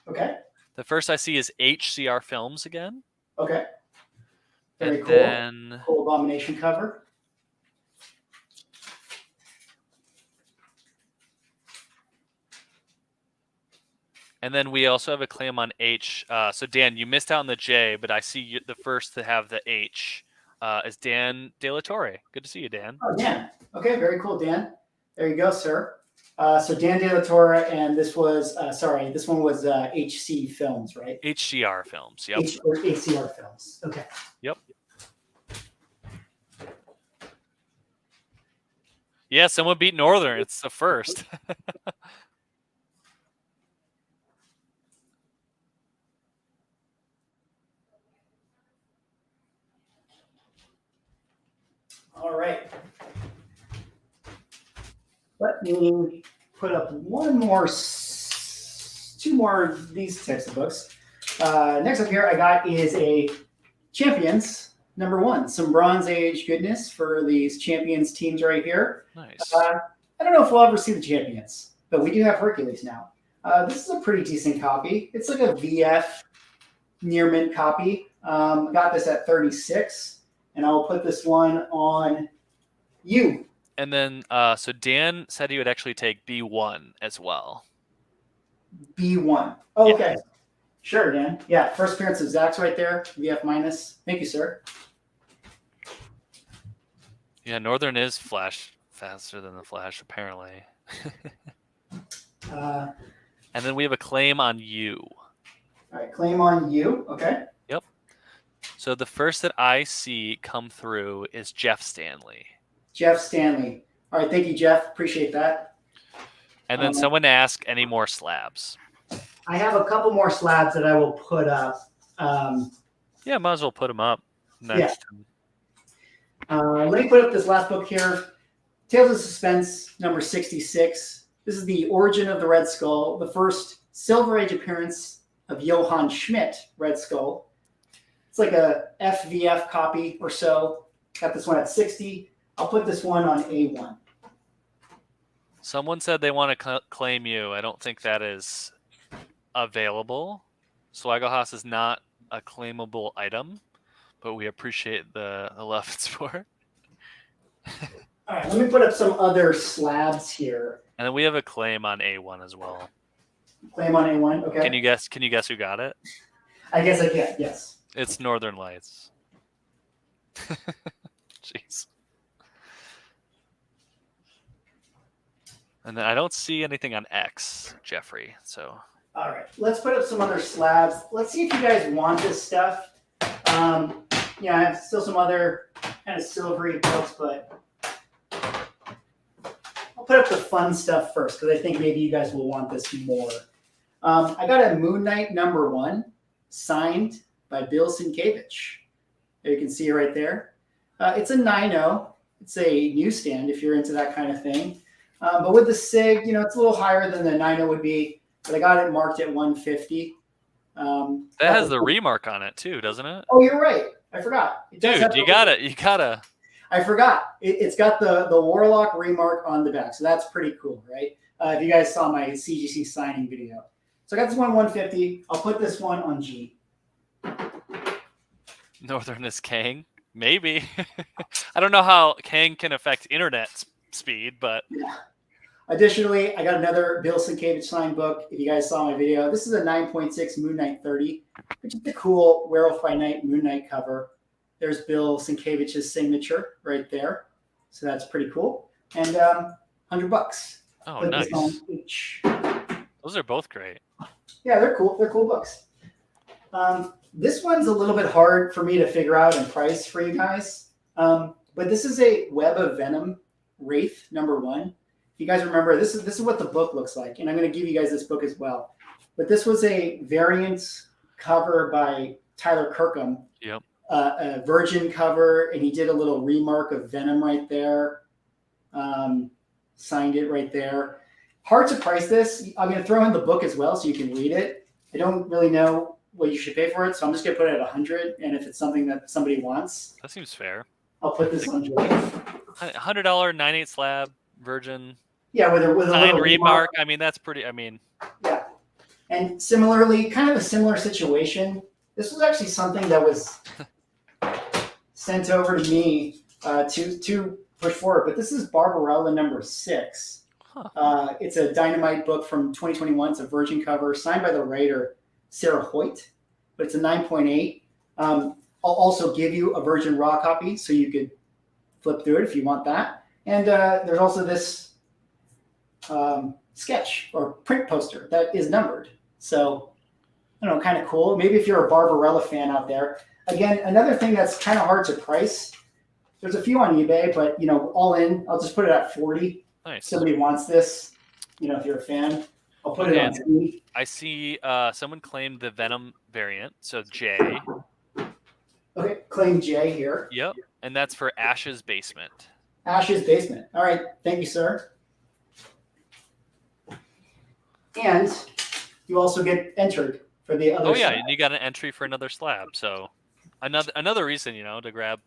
Okay. The first I see is HCR Films again. Okay. Very and cool. Then... Cool Abomination cover. And then we also have a claim on H. So Dan, you missed out on the J, but I see you, the first to have the H is Dan De La Torre. Good to see you, Dan. Oh, Dan. Okay, very cool, Dan. There you go, sir. So Dan De La Torre, and this was, this one was HC Films, right? HCR Films, yep. HCR Films, okay. Yep. Yeah, someone beat Northern. It's the first. All right. Let me put up two more of these types of books. Next up here I got is a Champions number 1. Some Bronze Age goodness for these Champions teams right here. Nice. I don't know if we'll ever see the Champions, but we do have Hercules now. This is a pretty decent copy. It's like a VF near mint copy. I got this at 36, and I'll put this one on you. And then, so Dan said he would actually take B1 as well. B1. Oh, Yeah. okay. Sure, Dan. Yeah, first appearance of Zach's right there. VF minus. Thank you, sir. Yeah, Northern is Flash faster than the Flash, apparently. And then we have a claim on you. All right, claim on you. Okay. Yep. So the first that I see come through is Jeff Stanley. Jeff Stanley. All right, thank you, Jeff. Appreciate that. And then someone asked any more slabs. I have a couple more slabs that I will put up. Yeah, might as well put them up next. Let me put up this last book here. Tales of Suspense, number 66. This is the origin of the Red Skull, the first Silver Age appearance of Johann Schmidt, Red Skull. It's like a FVF copy or so. Got this one at 60. I'll put this one on A1. Someone said they want to claim you. I don't think that is available. Swaggle is not a claimable item, but we appreciate the love and support. All right, let me put up some other slabs here. And then we have a claim on A1 as well. Claim on A1, okay. Can you guess who got it? I guess I can, yes. It's Northern Lights. Jeez. And then I don't see anything on X, Jeffrey. So. All right, let's put up some other slabs. Let's see if you guys want this stuff. Yeah, I have still some other kind of silvery books, but I'll put up the fun stuff first because I think maybe you guys will want this more. I got a Moon Knight #1 signed by Bill Sienkiewicz. You can see it right there. It's a 9.0. It's a newsstand if you're into that kind of thing. But with the SIG, it's a little higher than the 9.0 would be, but I got it marked at 150. That has the remark on it too, doesn't it? Oh, you're right. I forgot. Dude, you got it. You gotta. I forgot. It's got the Warlock remark on the back, so that's pretty cool, right? If you guys saw my CGC signing video. So I got this one 150. I'll put this one on G. Northern is Kang? Maybe. I don't know how Kang can affect internet speed, but... Yeah. Additionally, I got another Bill Sienkiewicz signed book. If you guys saw my video, this is a 9.6 Moon Knight 30, which is the cool Werewolf by Night Moon Knight cover. There's Bill Sienkiewicz's signature right there. So that's pretty cool. And $100. Oh, put nice. This on each. Those are both great. Yeah, they're cool. They're cool books. This one's a little bit hard for me to figure out and price for you guys. But this is a Web of Venom Wraith #1. If you guys remember, this is what the book looks like. And I'm going to give you guys this book as well. But this was a variant cover by Tyler Kirkham. Yep. A Virgin cover, and he did a little remark of Venom right there. Signed it right there. Hard to price this. I'm going to throw in the book as well so you can read it. I don't really know what you should pay for it, so I'm just going to put it at 100. And if it's something that somebody wants, That seems fair. I'll put this on Joy. $100 9/8 slab, Virgin. Yeah, with a Signed little remark. I mean, that's pretty. Yeah. And similarly, kind of a similar situation. This was actually something that was sent over to me to push forward. But this is Barbarella #6. Huh. It's a Dynamite book from 2021. It's a Virgin cover signed by the writer Sarah Hoyt, but it's a 9.8. I'll also give you a Virgin Raw copy so you could flip through it if you want that. And there's also this sketch or print poster that is numbered. So, I don't know, kind of cool. Maybe if you're a Barbarella fan out there. Again, another thing that's kind of hard to price. There's a few on eBay, but all in, I'll just put it at 40. Nice. Somebody wants this, if you're a fan, I'll put it on Steam. I see someone claimed the Venom variant, so J. Okay, claim J here. Yep, and that's for Ash's Basement. Ash's Basement. All right, thank you, sir. And you also get entered for the other. Oh yeah, slab. and you got an entry for another slab. So another reason, to grab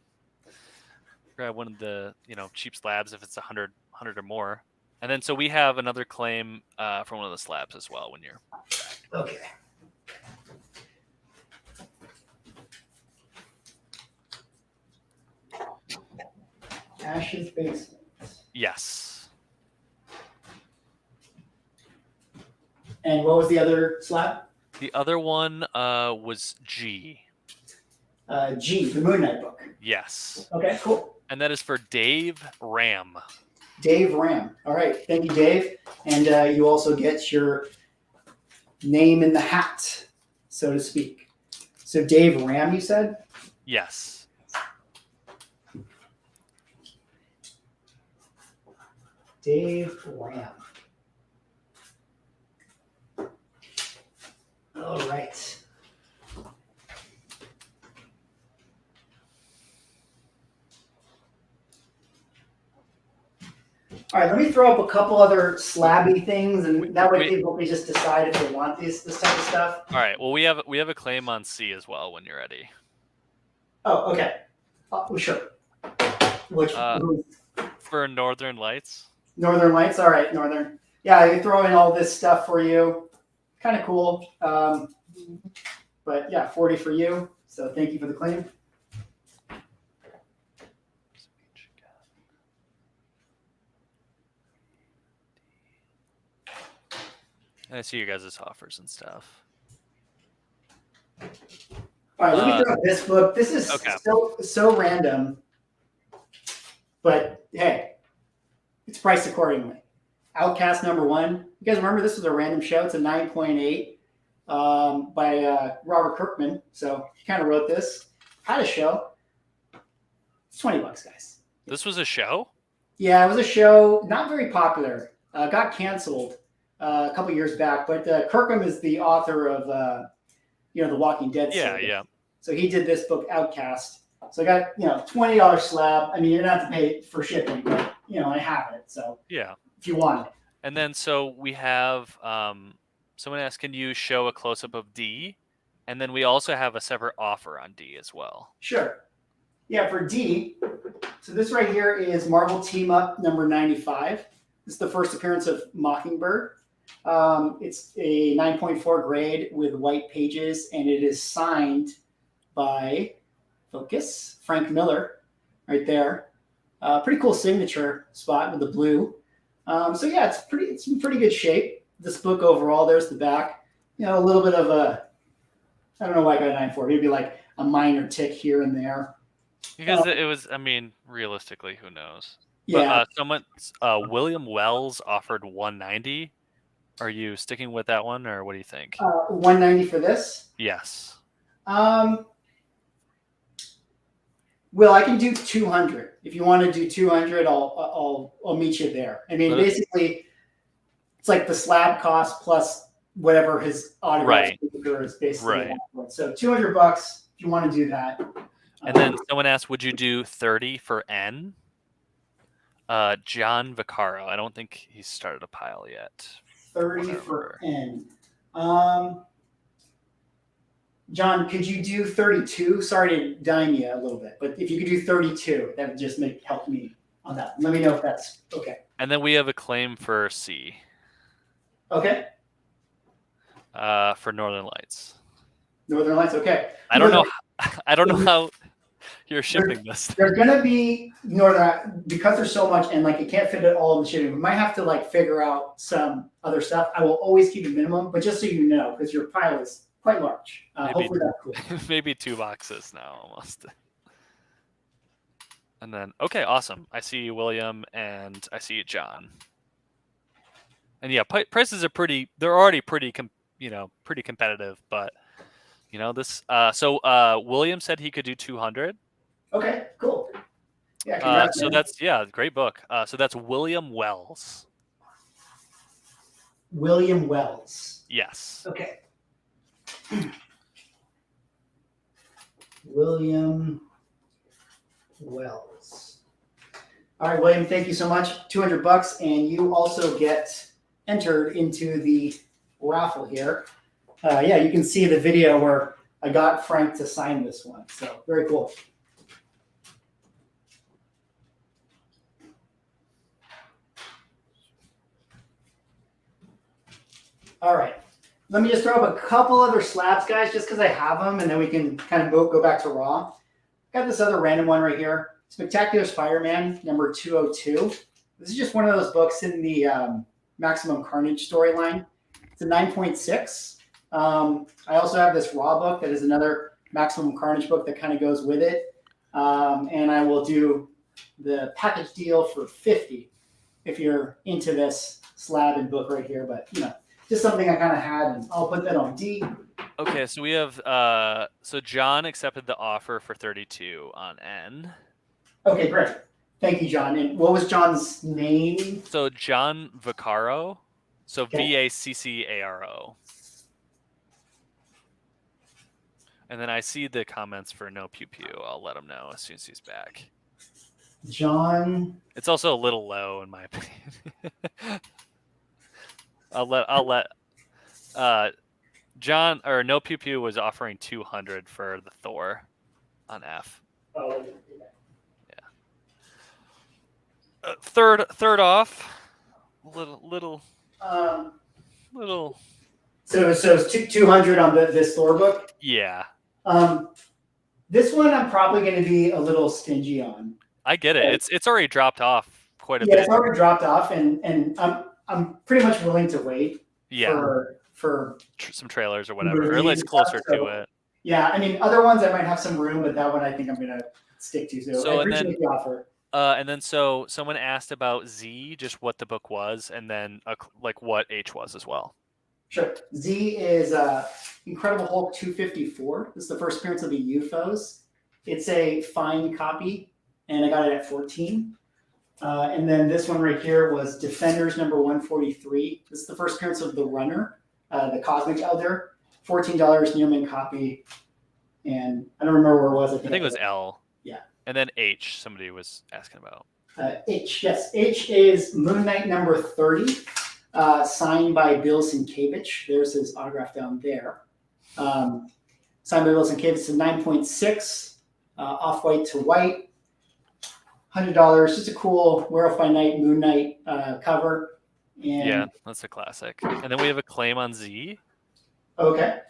one of the cheap slabs if it's 100 or more. And then so we have another claim from one of the slabs as well when you're back. Okay. Ash's Basement. Yes. And what was the other slab? The other one was G. G, the Moon Knight book. Yes. Okay, cool. And that is for Dave Ram. Dave Ram. All right, thank you, Dave. And you also get your name in the hat, so to speak. So Dave Ram, you said? Yes. Dave Ram. All right. All right, let me throw up a couple other slabby things, and that way people can just decide if they want this type of stuff. All right. Well, we have a claim on C as well when you're ready. Oh, okay. Sure. Which for Northern Lights? Northern Lights. All right, Northern. Yeah, I can throw in all this stuff for you. Kind of cool. But yeah, 40 for you. So thank you for the claim. I see your guys' offers and stuff. All right, let me throw out this book. This is Okay. so random, but hey, it's priced accordingly. Outcast #1. You guys remember this was a random show? It's a 9.8 by Robert Kirkman. So he kind of wrote this. Had a show. It's $20, guys. This was a show? Yeah, it was a show. Not very popular. Got canceled a couple years back. But Kirkham is the author of the Walking Dead series. Yeah. So he did this book, Outcast. So I got $20 slab. I mean, you're gonna have to pay for shipping, but I have it. So Yeah. if you want it. And then so we have someone asked, can you show a close up of D? And then we also have a separate offer on D as well. Sure. Yeah, for D. So this right here is Marvel Team Up number 95. This is the first appearance of Mockingbird. It's a 9.4 grade with white pages, and it is signed by Frank Miller, right there. Pretty cool signature spot with the blue. So yeah, it's in pretty good shape. This book overall, there's the back. A little bit of I don't know why I got a 9.4. Maybe like a minor tick here and there. Because it was, I mean, realistically, who knows? Yeah. But William Wells offered 190. Are you sticking with that one, or what do you think? 190 for this. Yes. Will, I can do 200. If you want to do 200, I'll meet you there. I mean, basically, it's like the slab cost plus whatever his autograph is basically. Right. So $200 if you want to do that. And then someone asked, would you do 30 for N? John Vaccaro. I don't think he's started a pile yet. 30 for N. John, could you do 32? Sorry to dime you a little bit, but if you could do 32, that would just help me on that. Let me know if that's okay. And then we have a claim for C. Okay. For Northern Lights. Northern Lights, okay. I don't know how you're shipping this. They're gonna be Northern because there's so much and like it can't fit it all in the shipping. We might have to like figure out some other stuff. I will always keep a minimum, but just so you know, because your pile is quite large. Hopefully that's cool. Maybe 2 boxes now almost. And then okay, awesome. I see you, William, and I see you, John. And yeah, prices are they're already pretty competitive, but this so William said he could do 200. Okay, cool. Yeah, so that's great book. So that's William Wells. William Wells. Yes. Okay. William Wells. All right, William, thank you so much. $200, and you also get entered into the raffle here. You can see the video where I got Frank to sign this one. So very cool. All right. Let me just throw up a couple other slabs, guys, just because I have them, and then we can kind of go back to raw. Got this other random one right here. Spectacular Spider-Man, number 202. This is just one of those books in the Maximum Carnage storyline. It's a 9.6. I also have this raw book that is another Maximum Carnage book that kind of goes with it. And I will do the package deal for 50 if you're into this slab and book right here. But, you know, just something I kind of had, and I'll put that on D. Okay, so we have so John accepted the offer for 32 on N. Okay, great. Thank you, John. And what was John's name? So John Vaccaro. So Okay. Vaccaro. And then I see the comments for no pew pew. I'll let him know as soon as he's back. John. It's also a little low in my opinion. I'll let John or no pew pew was offering 200 for the Thor on F. Oh, yeah. Third off, little. So it's 200 on this Thor book. Yeah. This one I'm probably going to be a little stingy on. I get it. It's already dropped off quite a bit. Yeah, it's already dropped off, and I'm pretty much willing to wait. Yeah. For some trailers or whatever, or at least closer to it. Yeah, I mean, other ones I might have some room, but that one I think I'm going to stick to. So I appreciate the offer. And then so someone asked about Z, just what the book was, and then like what H was as well. Sure. Z is Incredible Hulk 254. This is the first appearance of the UFOs. It's a fine copy, and I got it at 14. And then this one right here was Defenders number 143. This is the first appearance of the Runner, the Cosmic Elder. $14 near mint copy. And I don't remember where it was. I think it was L. Yeah. And then H, somebody was asking about. H, yes. H is Moon Knight number 30. Signed by Bill Sienkiewicz. There's his autograph down there. Signed by Bill Sienkiewicz. It's a 9.6, off-white to white. $100. Just a cool Werewolf by Night, Moon Knight cover. And yeah, that's a classic. And then we have a claim on Z. Okay.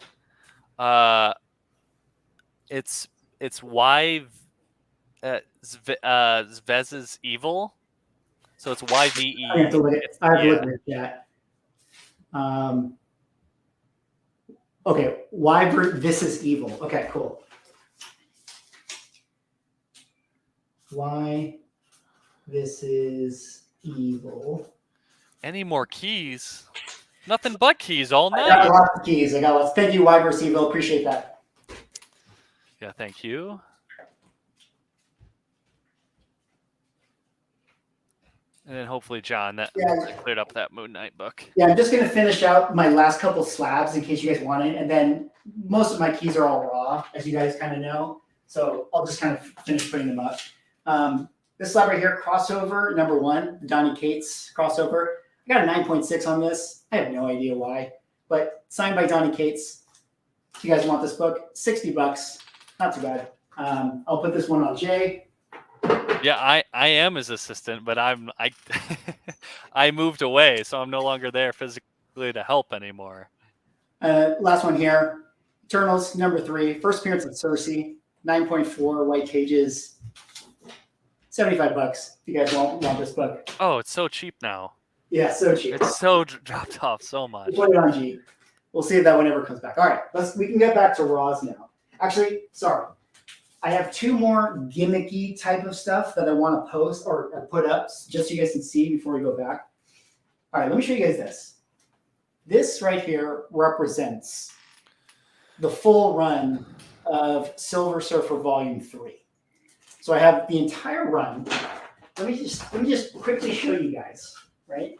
It's Y Zvez's Evil. So it's YVE. I have to look at the chat. Okay, this is evil. Okay, cool. Why this is evil. Any more keys? Nothing but keys all night. I got lots of keys. Thank you, Y versus Evil. Appreciate that. Yeah, thank you. And then hopefully, John, that cleared up that Moon Knight book. Yeah, I'm just going to finish out my last couple slabs in case you guys want it. And then most of my keys are all raw, as you guys kind of know. So I'll just kind of finish putting them up. This slab right here, crossover, number 1, the Donny Cates crossover. I got a 9.6 on this. I have no idea why. But signed by Donny Cates. If you guys want this book, $60. Not too bad. I'll put this one on J. Yeah, I am his assistant, but I moved away, so I'm no longer there physically to help anymore. Last one here, Eternals number 3, first appearance of Cersei, 9.4 white pages, $75. If you guys want this book. Oh, it's so cheap now. Yeah, so cheap. It's so dropped off so much. Put it on G. We'll see if that one ever comes back. All right, we can get back to Raws now. Actually, sorry. I have 2 more gimmicky type of stuff that I want to post or put up just so you guys can see before we go back. All right, let me show you guys this. This right here represents the full run of Silver Surfer Volume 3. So I have the entire run. Let me just quickly show you guys, right?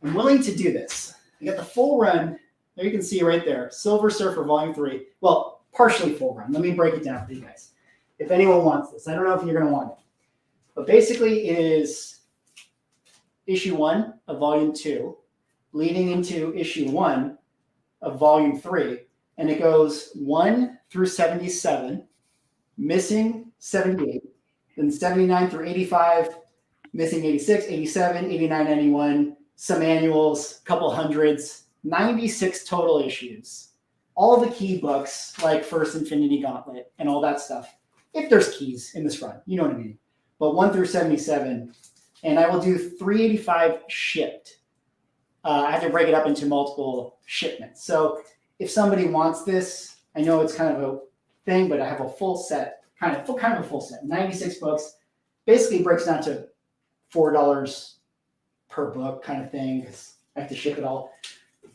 I'm willing to do this. I got the full run. There you can see right there, Silver Surfer Volume 3. Well, partially full run. Let me break it down for you guys. If anyone wants this, I don't know if you're going to want it. But basically it is issue 1 of volume 2, leading into issue 1 of volume 3. And it goes 1 through 77, missing 78, then 79 through 85, missing 86, 87, 89, 91, some annuals, couple hundreds, 96 total issues. All the key books, like First Infinity Gauntlet and all that stuff. If there's keys in this run, you know what I mean. But 1 through 77. And I will do 385 shipped. I have to break it up into multiple shipments. So if somebody wants this, I know it's kind of a thing, but I have a full set, kind of a full set. 96 books. Basically breaks down to $4 per book kind of thing, because I have to ship it all.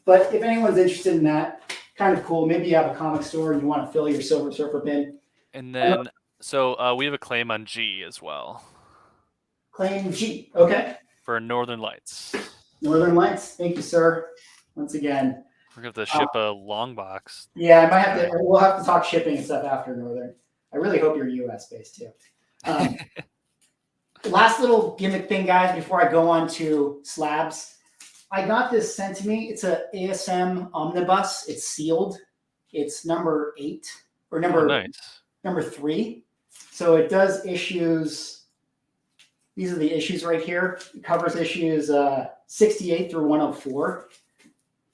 But if anyone's interested in that, kind of cool. Maybe you have a comic store and you want to fill your Silver Surfer bin. And then, so we have a claim on G as well. Claim G. Okay. For Northern Lights. Northern Lights. Thank you, sir. Once again. We're going to have to ship a long box. Yeah, I might have to. We'll have to talk shipping and stuff after Northern. I really hope you're US based too. Last little gimmick thing, guys, before I go on to slabs. I got this sent to me. It's a ASM omnibus. It's sealed. It's number 8 or number 3. So it does issues. These are the issues right here. It covers issues 68 through 104.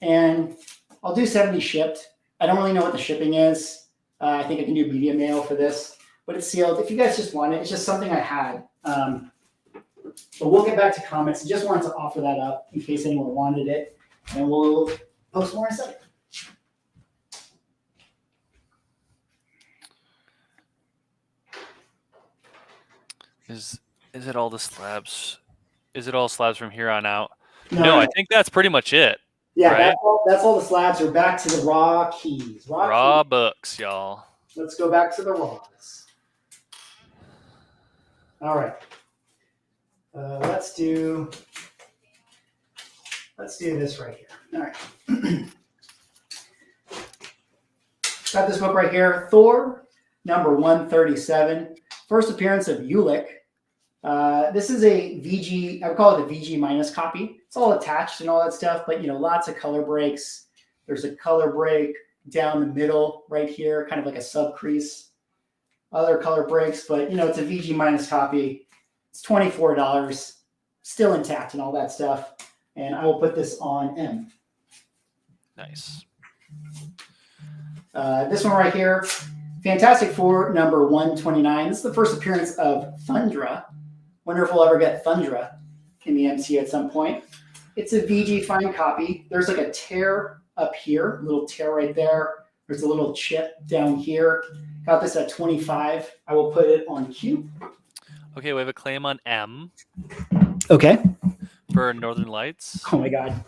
And I'll do 70 shipped. I don't really know what the shipping is. I think I can do media mail for this, but it's sealed. If you guys just want it, it's just something I had. But we'll get back to comments. I just wanted to offer that up in case anyone wanted it. And we'll post more in a second. Is it all the slabs? Is it all slabs from here on out? No, I think that's pretty much it. Yeah, right? that's all the slabs. We're back to the raw keys. Raw books, y'all. Let's go back to the raws. All right. Let's do this right here. All right. Got this book right here. Thor, number 137. First appearance of Ulick. This is a VG, I would call it a VG minus copy. It's all attached and all that stuff, but lots of color breaks. There's a color break down the middle right here, kind of like a sub crease. Other color breaks, but it's a VG minus copy. It's $24, still intact and all that stuff. And I will put this on M. Nice. This one right here, Fantastic Four number 129. This is the first appearance of Thundra. Wonder if we'll ever get Thundra in the MCU at some point. It's a VG fine copy. There's like a tear up here, a little tear right there. There's a little chip down here. Got this at 25. I will put it on Q. Okay, we have a claim on M. Okay. For Northern Lights. Oh my God.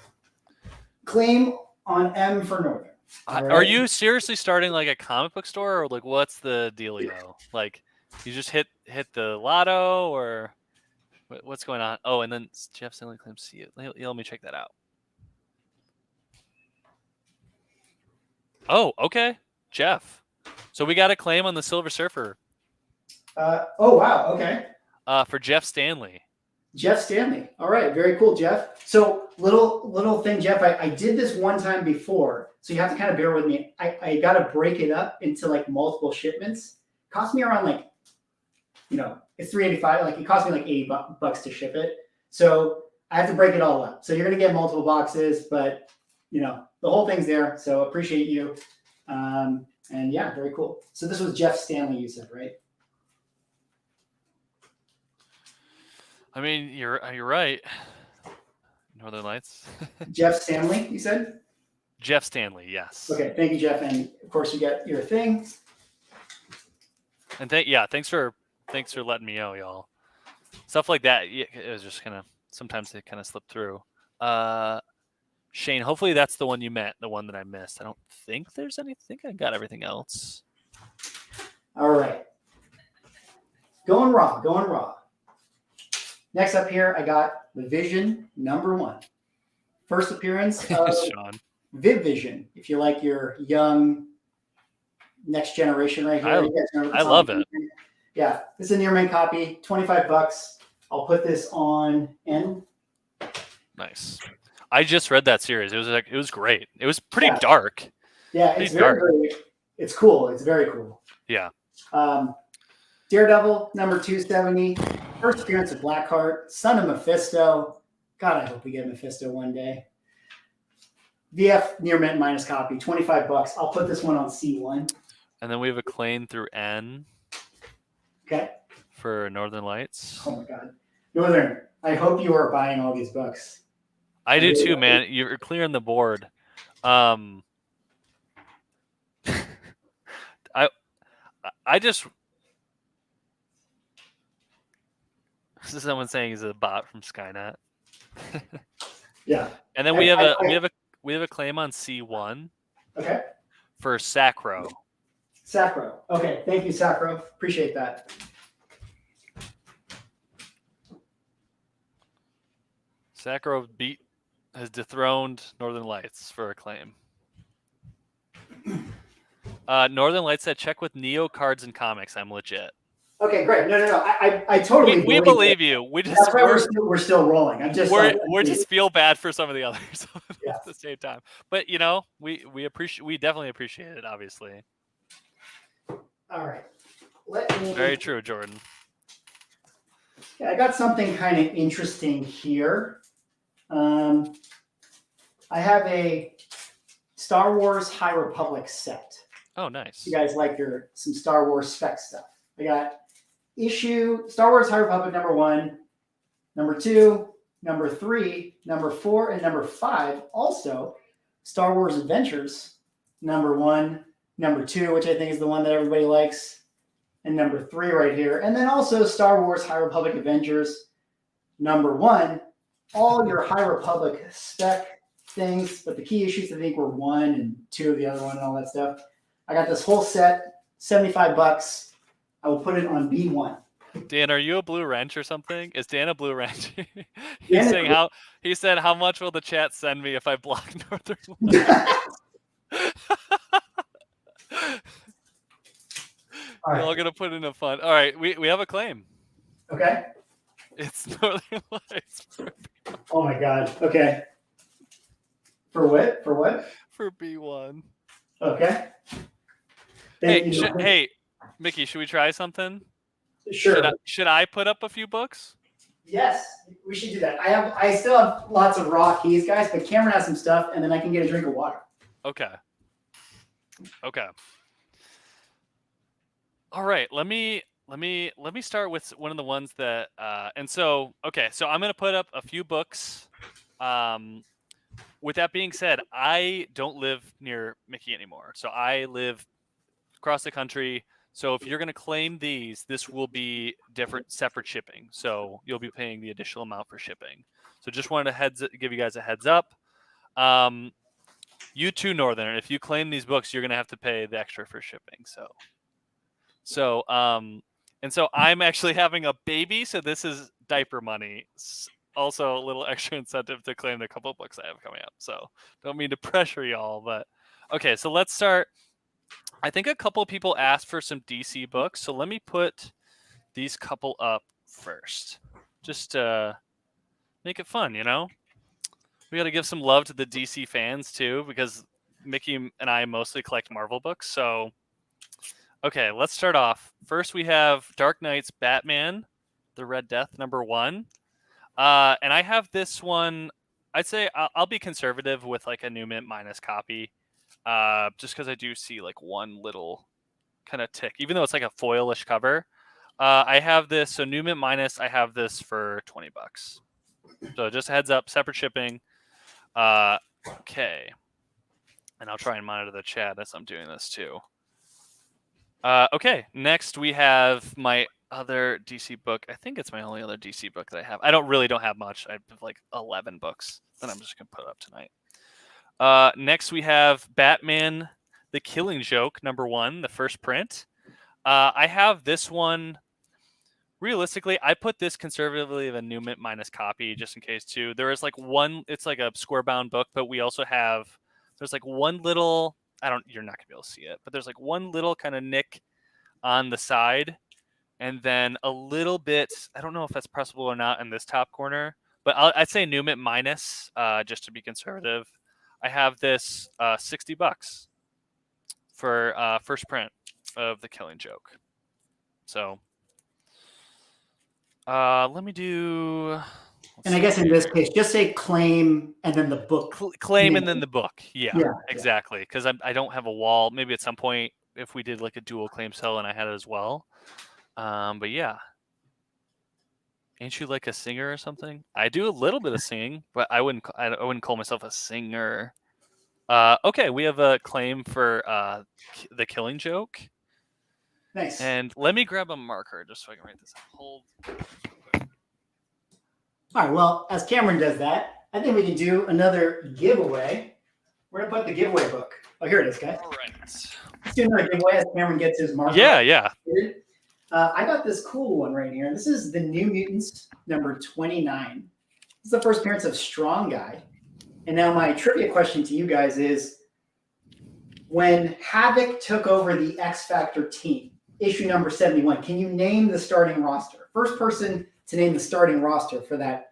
Claim on M for Northern. Right. Are you seriously starting like a comic book store, or like what's the dealio? Like, you just hit the lotto, or what's going on? Oh, and then Jeff Stanley claims see it. Let me check that out. Oh, okay, Jeff. So we got a claim on the Silver Surfer. Oh wow, okay. For Jeff Stanley. Jeff Stanley. All right, very cool, Jeff. So little thing, Jeff. I did this one time before, so you have to kind of bear with me. I got to break it up into like multiple shipments. Cost me around like, it's $385. Like it cost me like $80 to ship it. So I have to break it all up. So you're gonna get multiple boxes, but the whole thing's there. So appreciate you. And yeah, very cool. So this was Jeff Stanley, you said, right? I mean, you're right. Northern Lights. Jeff Stanley, you said? Jeff Stanley, yes. Okay, thank you, Jeff. And of course, you got your thing. And thanks for letting me know, y'all. Stuff like that. It was just sometimes they kind of slip through. Shane, hopefully that's the one you meant, the one that I missed. I don't think there's anything. I got everything else. All right. Going raw. Next up here, I got the Vision number 1. First appearance of Sean. Viv Vision. If you like your young next generation right here. I love it. Yeah, this is a near mint copy, $25. I'll put this on N. Nice. I just read that series. It was great. It was pretty dark. Yeah, it's very it's cool. It's very cool. Yeah. Daredevil number 270. First appearance of Blackheart, son of Mephisto. God, I hope we get Mephisto one day. VF near mint minus copy, $25. I'll put this one on C1. And then we have a claim through N. Okay. For Northern Lights. Oh my God, Northern! I hope you are buying all these books. I do too, man. You're clearing the board. I just. This is someone saying he's a bot from Skynet. Yeah. And then we have a claim on C1. Okay. For Sacro. Sacro. Okay, thank you, Sacro. Appreciate that. Sacro has dethroned Northern Lights for a claim. Northern Lights said, check with Neo Cards and Comics. I'm legit. Okay, great. No. I totally we believe you. We just that's why we're still rolling. I'm just we're just feel bad for some of the others at the same time. But we definitely appreciate it, obviously. All right. Very true, Jordan. Yeah, I got something kind of interesting here. I have a Star Wars High Republic set. Oh, nice. You guys like some Star Wars spec stuff. I got Star Wars High Republic #1, #2, #3, #4, and #5. Also, Star Wars Adventures #1, #2, which I think is the one that everybody likes, and #3 right here. And then also Star Wars High Republic Avengers #1. All your High Republic spec things, but the key issues I think were 1 and 2 of the other one and all that stuff. I got this whole set, $75. I will put it on B1. Dan, are you a blue wrench or something? Is Dan a blue wrench? He said, how much will the chat send me if I block Northern Lights? We're all gonna put in a fun. All right, we have a claim. Okay. It's Northern Lights. Oh my God. Okay. For what? For what? For B1. Okay. Hey, Mickey, should we try something? Sure. Should I put up a few books? Yes, we should do that. I still have lots of raw keys, guys, but Cameron has some stuff, and then I can get a drink of water. Okay. All right. Let me start with one of the ones that so I'm gonna put up a few books. With that being said, I don't live near Mickey anymore, so I live across the country. So if you're going to claim these, this will be separate shipping. So you'll be paying the additional amount for shipping. So just wanted to give you guys a heads up. You too, Northern. If you claim these books, you're going to have to pay the extra for shipping. So I'm actually having a baby. So this is diaper money. Also a little extra incentive to claim the couple of books I have coming up. So don't mean to pressure y'all, but okay. So let's start. I think a couple of people asked for some DC books, so let me put these couple up first. Just to make it fun, We got to give some love to the DC fans too, because Mickey and I mostly collect Marvel books. So, okay, let's start off. First, we have Dark Knight's Batman, The Red Death #1. And I have this one. I'd say I'll be conservative with like a new mint minus copy. Just because I do see like one little kind of tick, even though it's like a foilish cover. I have this, so new mint minus, I have this for $20. So just a heads up, separate shipping. Okay. And I'll try and monitor the chat as I'm doing this too. Okay, next we have my other DC book. I think it's my only other DC book that I have. I don't have much. I have like 11 books that I'm just going to put up tonight. Next, we have Batman, The Killing Joke, #1, the first print. I have this one. Realistically, I put this conservatively of a new mint minus copy just in case too. There is like one, it's like a square bound book, but we also have, there's like one little, you're not gonna be able to see it, but there's like one little kind of nick on the side. And then a little bit, I don't know if that's pressable or not in this top corner, but I'd say new mint minus, just to be conservative. I have this $60 for first print of The Killing Joke. So let me do And I guess in this case, just say claim and then the book. Claim and then the book. Yeah, Yeah, exactly. Because I don't have a wall. Maybe at some point, if we did like a dual claim sale and I had it as well. But yeah. Ain't you like a singer or something? I do a little bit of singing, but I wouldn't call myself a singer. Okay, we have a claim for the Killing Joke. Nice. And let me grab a marker just so I can write this out. Hold. All right, well, as Cameron does that, I think we can do another giveaway. We're going to put the giveaway book. Oh, here it is, guys. All right. Let's do another giveaway as Cameron gets his marker. Yeah. I got this cool one right here. This is the New Mutants number 29. This is the first appearance of Strong Guy. And now my trivia question to you guys is, when Havoc took over the X Factor team, issue number 71, can you name the starting roster? First person to name the starting roster for that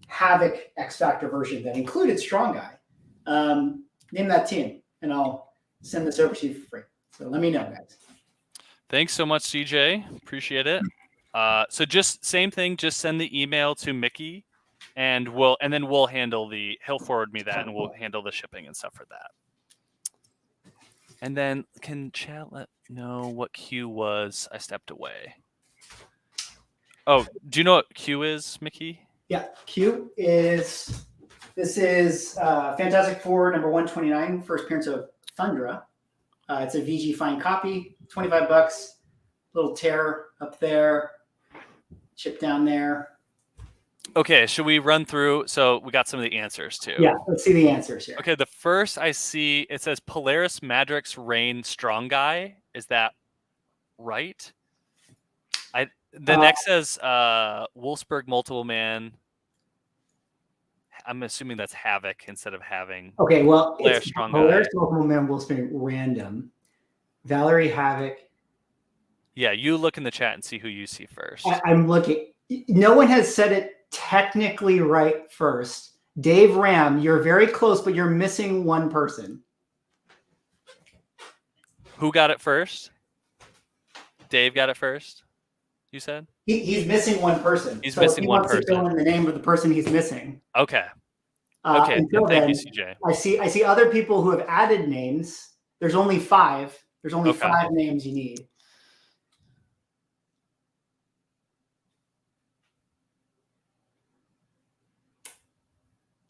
Havoc X Factor version that included Strong Guy. Name that team, and I'll send this over to you for free. So let me know, guys. Thanks so much, CJ. Appreciate it. So just same thing. Just send the email to Mickey, and then we'll handle he'll forward me that, and we'll handle the shipping and stuff for that. And then can chat let know what Q was? I stepped away. Oh, do you know what Q is, Mickey? Yeah, Q is, this is Fantastic Four number 129, first appearance of Thundra. It's a VG fine copy, $25. Little tear up there, chip down there. Okay, should we run through? So we got some of the answers too. Yeah, let's see the answers here. Okay, the first I see, it says Polaris Madrix Rain Strong Guy. Is that right? The next says Wolfsburg Multiple Man. I'm assuming that's Havoc instead of having. Okay, well, Polaris it's Strong Polaris Guy. Multiple Man will spin random. Valerie Havoc. Yeah, you look in the chat and see who you see first. I'm looking. No one has said it technically right first. Dave Ram, you're very close, but you're missing one person. Who got it first? Dave got it first, you said? He's missing one person. He's missing one person. He wants to fill in the name of the person he's missing. Okay. Okay, thank you, CJ. I see other people who have added names. There's only 5. There's only 5 names you need.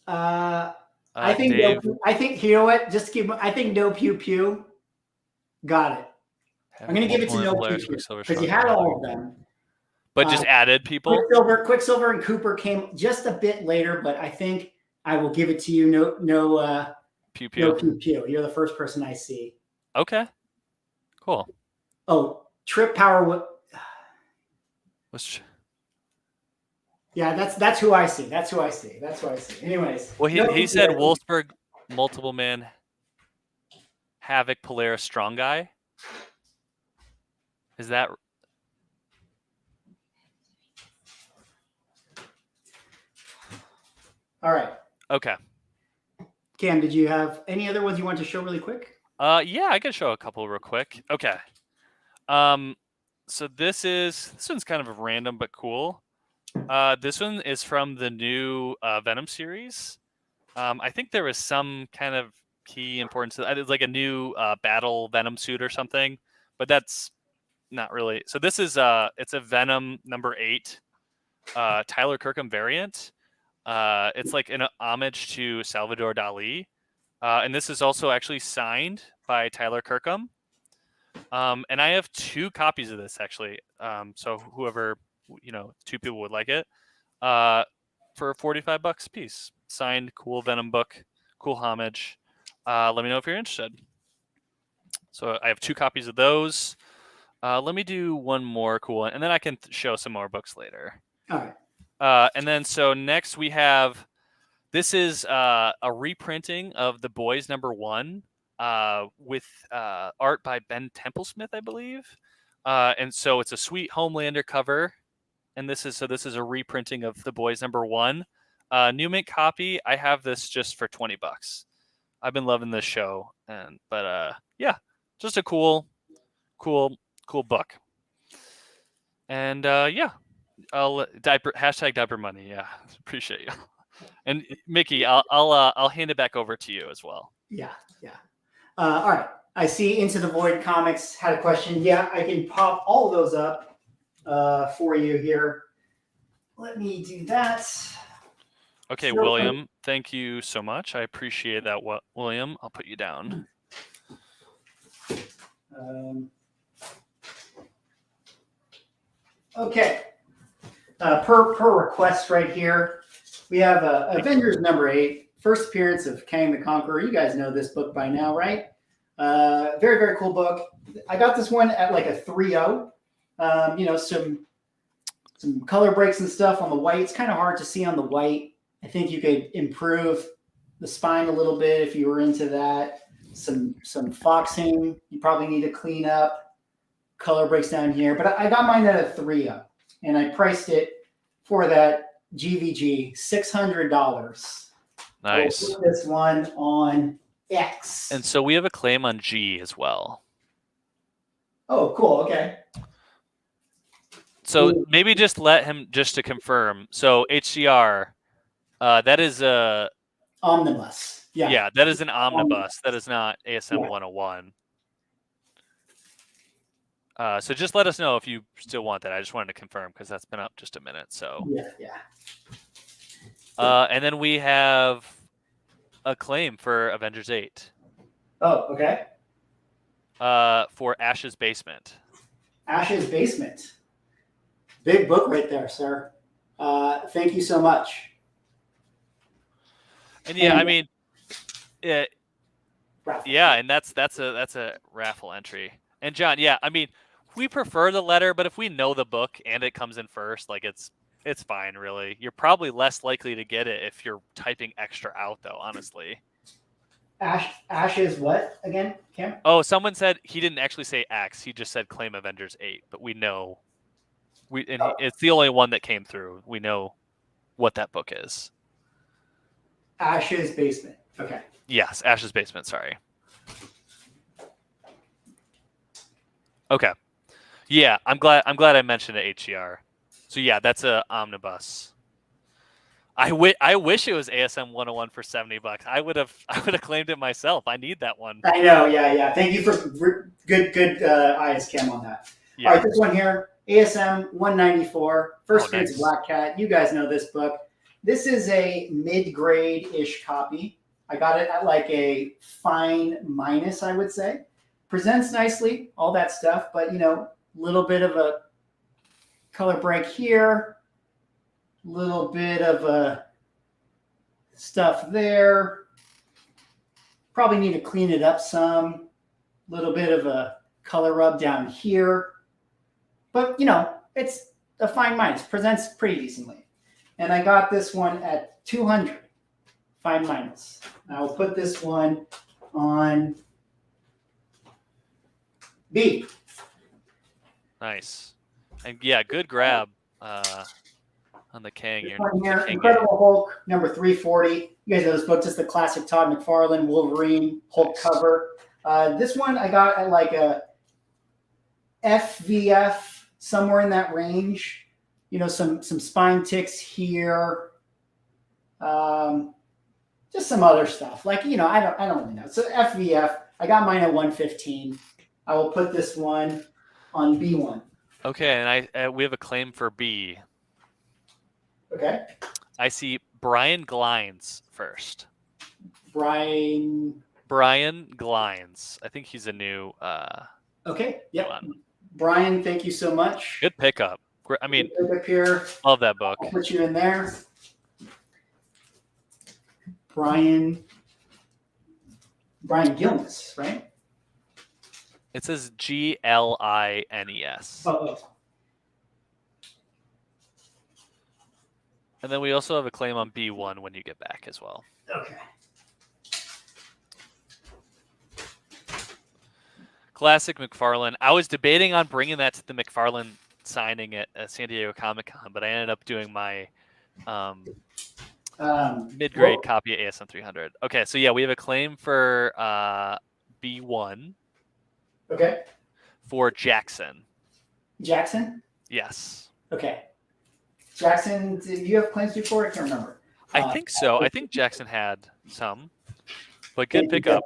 I think you know what? Just keep. I think No Pew Pew got it. I'm going to give it to No Pew Pew because you had all of them. But just added people. Quicksilver and Cooper came just a bit later, but I think I will give it to you. No Pew Pew. No Pew Pew. You're the first person I see. Okay. Cool. Oh, Trip Power. Yeah, that's who I see. That's who I see. Anyways. Well, he said Wolfsburg Multiple Man, Havoc Polaris Strong Guy. Is that? All right. Okay. Cam, did you have any other ones you want to show really quick? Yeah, I could show a couple real quick. Okay. So this one's kind of random but cool. This one is from the new Venom series. I think there was some kind of key importance. It's like a new battle Venom suit or something, but that's not really. So this is it's a Venom number 8 Tyler Kirkham variant. It's like an homage to Salvador Dali. And this is also actually signed by Tyler Kirkham. And I have 2 copies of this actually. So whoever, 2 people would like it, for $45 a piece. Signed, cool Venom book, cool homage. Let me know if you're interested. So I have 2 copies of those. Let me do one more cool one, and then I can show some more books later. All right. And then so next we have, this is a reprinting of The Boys #1 with art by Ben Templesmith, I believe. And so it's a sweet Homelander cover. And this is a reprinting of The Boys #1. New mint copy. I have this just for $20. I've been loving this show, but yeah, just a cool book. And yeah, I'll diaper money. Yeah, appreciate you. And Mickey, I'll hand it back over to you as well. Yeah. All right. I see Into the Void Comics had a question. Yeah, I can pop all of those up for you here. Let me do that. Okay, Sure. William, thank you so much. I appreciate that, William. I'll put you down. Okay. Per request right here, we have Avengers #8, first appearance of Kang the Conqueror. You guys know this book by now, right? Very, very cool book. I got this one at like a 3.0. Some color breaks and stuff on the white. It's kind of hard to see on the white. I think you could improve the spine a little bit if you were into that. Some foxing you probably need to clean up. Color breaks down here, but I got mine at a 3.0, and I priced it for that GVG $600. Nice. I'll put this one on X. And so we have a claim on G as well. Oh, cool. Okay. So maybe just let him, just to confirm. So HCR, that is a omnibus. Yeah, that is an omnibus. That is not ASM 101. So just let us know if you still want that. I just wanted to confirm because that's been up just a minute. So yeah. And then we have a claim for Avengers 8. Oh, okay. For Ash's Basement. Ash's Basement. Big book right there, sir. Thank you so much. And yeah, I mean, raffle. Yeah, and that's a raffle entry. And John, yeah, I mean, we prefer the letter, but if we know the book and it comes in first, like it's fine, really. You're probably less likely to get it if you're typing extra out, though. Honestly. Ash is what again, Cam? Oh, someone said he didn't actually say X. He just said claim Avengers 8, but we know it's the only one that came through. We know what that book is. Ash's Basement. Okay. Yes, Ash's Basement. Sorry. Okay. Yeah, I'm glad I mentioned it, HCR. So yeah, that's a omnibus. I wish it was ASM 101 for $70. I would have claimed it myself. I need that one. I know. Yeah. Thank you for good eyes, Cam, on that. Yeah. All right, this one here, ASM 194, First Appearance nice. of Black Cat. You guys know this book. This is a mid-grade-ish copy. I got it at like a fine minus, I would say. Presents nicely, all that stuff, but little bit of a color break here, little bit of a stuff there. Probably need to clean it up some. Little bit of a color rub down here. But, it's a fine minus. Presents pretty decently. And I got this one at 200. Fine minus. I will put this one on B. Nice. And yeah, good grab on the Kang. This one here, Incredible Hulk, number 340. You guys know this book, just the classic Todd McFarlane Wolverine Hulk cover. This one I got at like a FVF, somewhere in that range. Some spine ticks here. Just some other stuff. Like, I don't really know. So FVF, I got mine at 115. I will put this one on B1. Okay, and we have a claim for B. Okay. I see Brian Glines first. Brian Glines. I think he's a new okay. Yep. one. Brian, thank you so much. Good pickup. I mean, Good pickup here. Love that book. I'll put you in there. Brian Gilnes, right? It says Glines. Oh. And then we also have a claim on B1 when you get back as well. Okay. Classic McFarlane. I was debating on bringing that to the McFarlane signing at San Diego Comic-Con, but I ended up doing my mid-grade copy of ASM 300. Okay, so yeah, we have a claim for B1. Okay. For Jackson. Jackson? Yes. Okay. Jackson, did you have claims before? I can't remember. I think so. I think Jackson had some, but good pickup.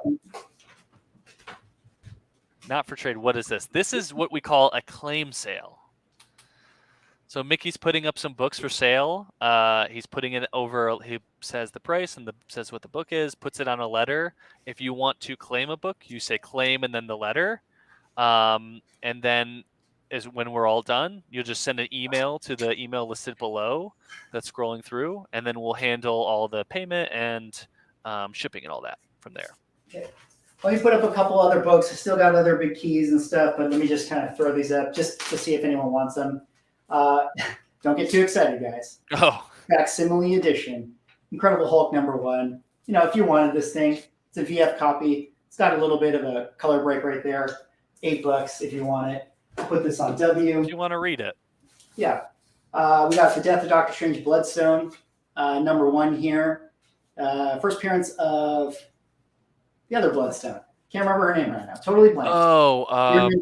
Not for trade. What is this? This is what we call a claim sale. So Mickey's putting up some books for sale. He's putting it over. He says the price and says what the book is. Puts it on a letter. If you want to claim a book, you say claim and then the letter. And then when we're all done, you'll just send an email to the email listed below that's scrolling through, and then we'll handle all the payment and shipping and all that from there. Okay. Let me put up a couple other books. I still got other big keys and stuff, but let me just kind of throw these up just to see if anyone wants them. Don't get too excited, guys. Oh. Facsimile edition. Incredible Hulk #1. You know, if you wanted this thing, it's a VF copy. It's got a little bit of a color break right there. $8 if you want it. I'll put this on W. Do you want to read it? Yeah. We got The Death of Doctor Strange Bloodstone, #1 here. First appearance of the other Bloodstone. Can't remember her name right now. Totally blank. Oh,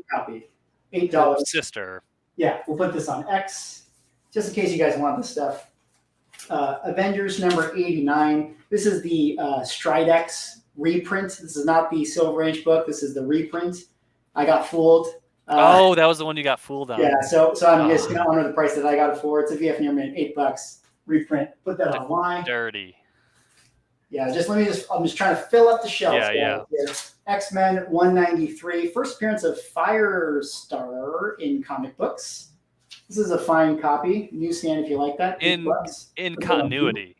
copy. $8. Sister. Yeah, we'll put this on X, just in case you guys want this stuff. Avengers #89. This is the Stridex reprint. This is not the Silver Age book. This is the reprint. I got fooled. That was the one you got fooled on. Yeah, so I'm just going to honor the price that I got it for. It's a VF near mint, $8. Reprint. Put that on Y. Dirty. Yeah, I'm just trying to fill up the shelves. Yeah. X-Men 193. First appearance of Firestar in comic books. This is a fine copy. Newsstand if you like that. In continuity.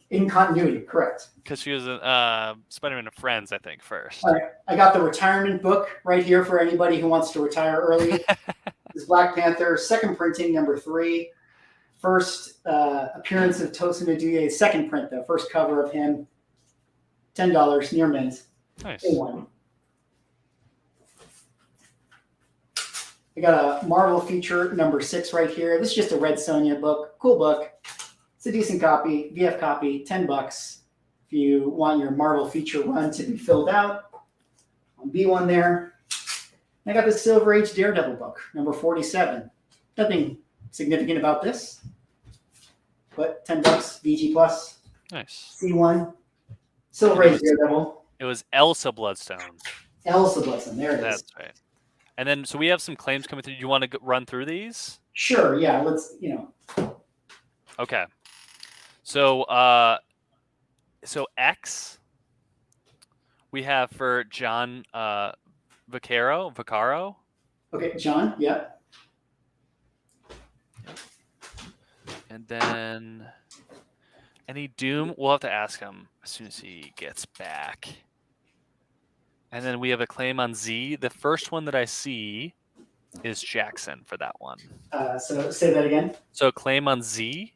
In continuity, correct. Because she was Spider-Man and Friends, I think, first. All right. I got the retirement book right here for anybody who wants to retire early. This Black Panther, second printing, #3. First appearance of Tosin Aduye, second print, though. First cover of him. $10, near mint. Nice. A1. I got a Marvel feature #6 right here. This is just a Red Sonja book. Cool book. It's a decent copy. VF copy, $10. If you want your Marvel feature run to be filled out, on B1 there. And I got the Silver Age Daredevil book, #47. Nothing significant about this, but $10, VG plus. Nice. C1, Silver Age Daredevil. It was Elsa Bloodstone. Elsa Bloodstone, there it is. That's right. And then, so we have some claims coming through. You want to run through these? Sure, yeah, let's, Okay. So, X, we have for John Vaccaro. Okay, John, yeah. And then any Doom, we'll have to ask him as soon as he gets back. And then we have a claim on Z. The first one that I see is Jackson for that one. So say that again. So claim on Z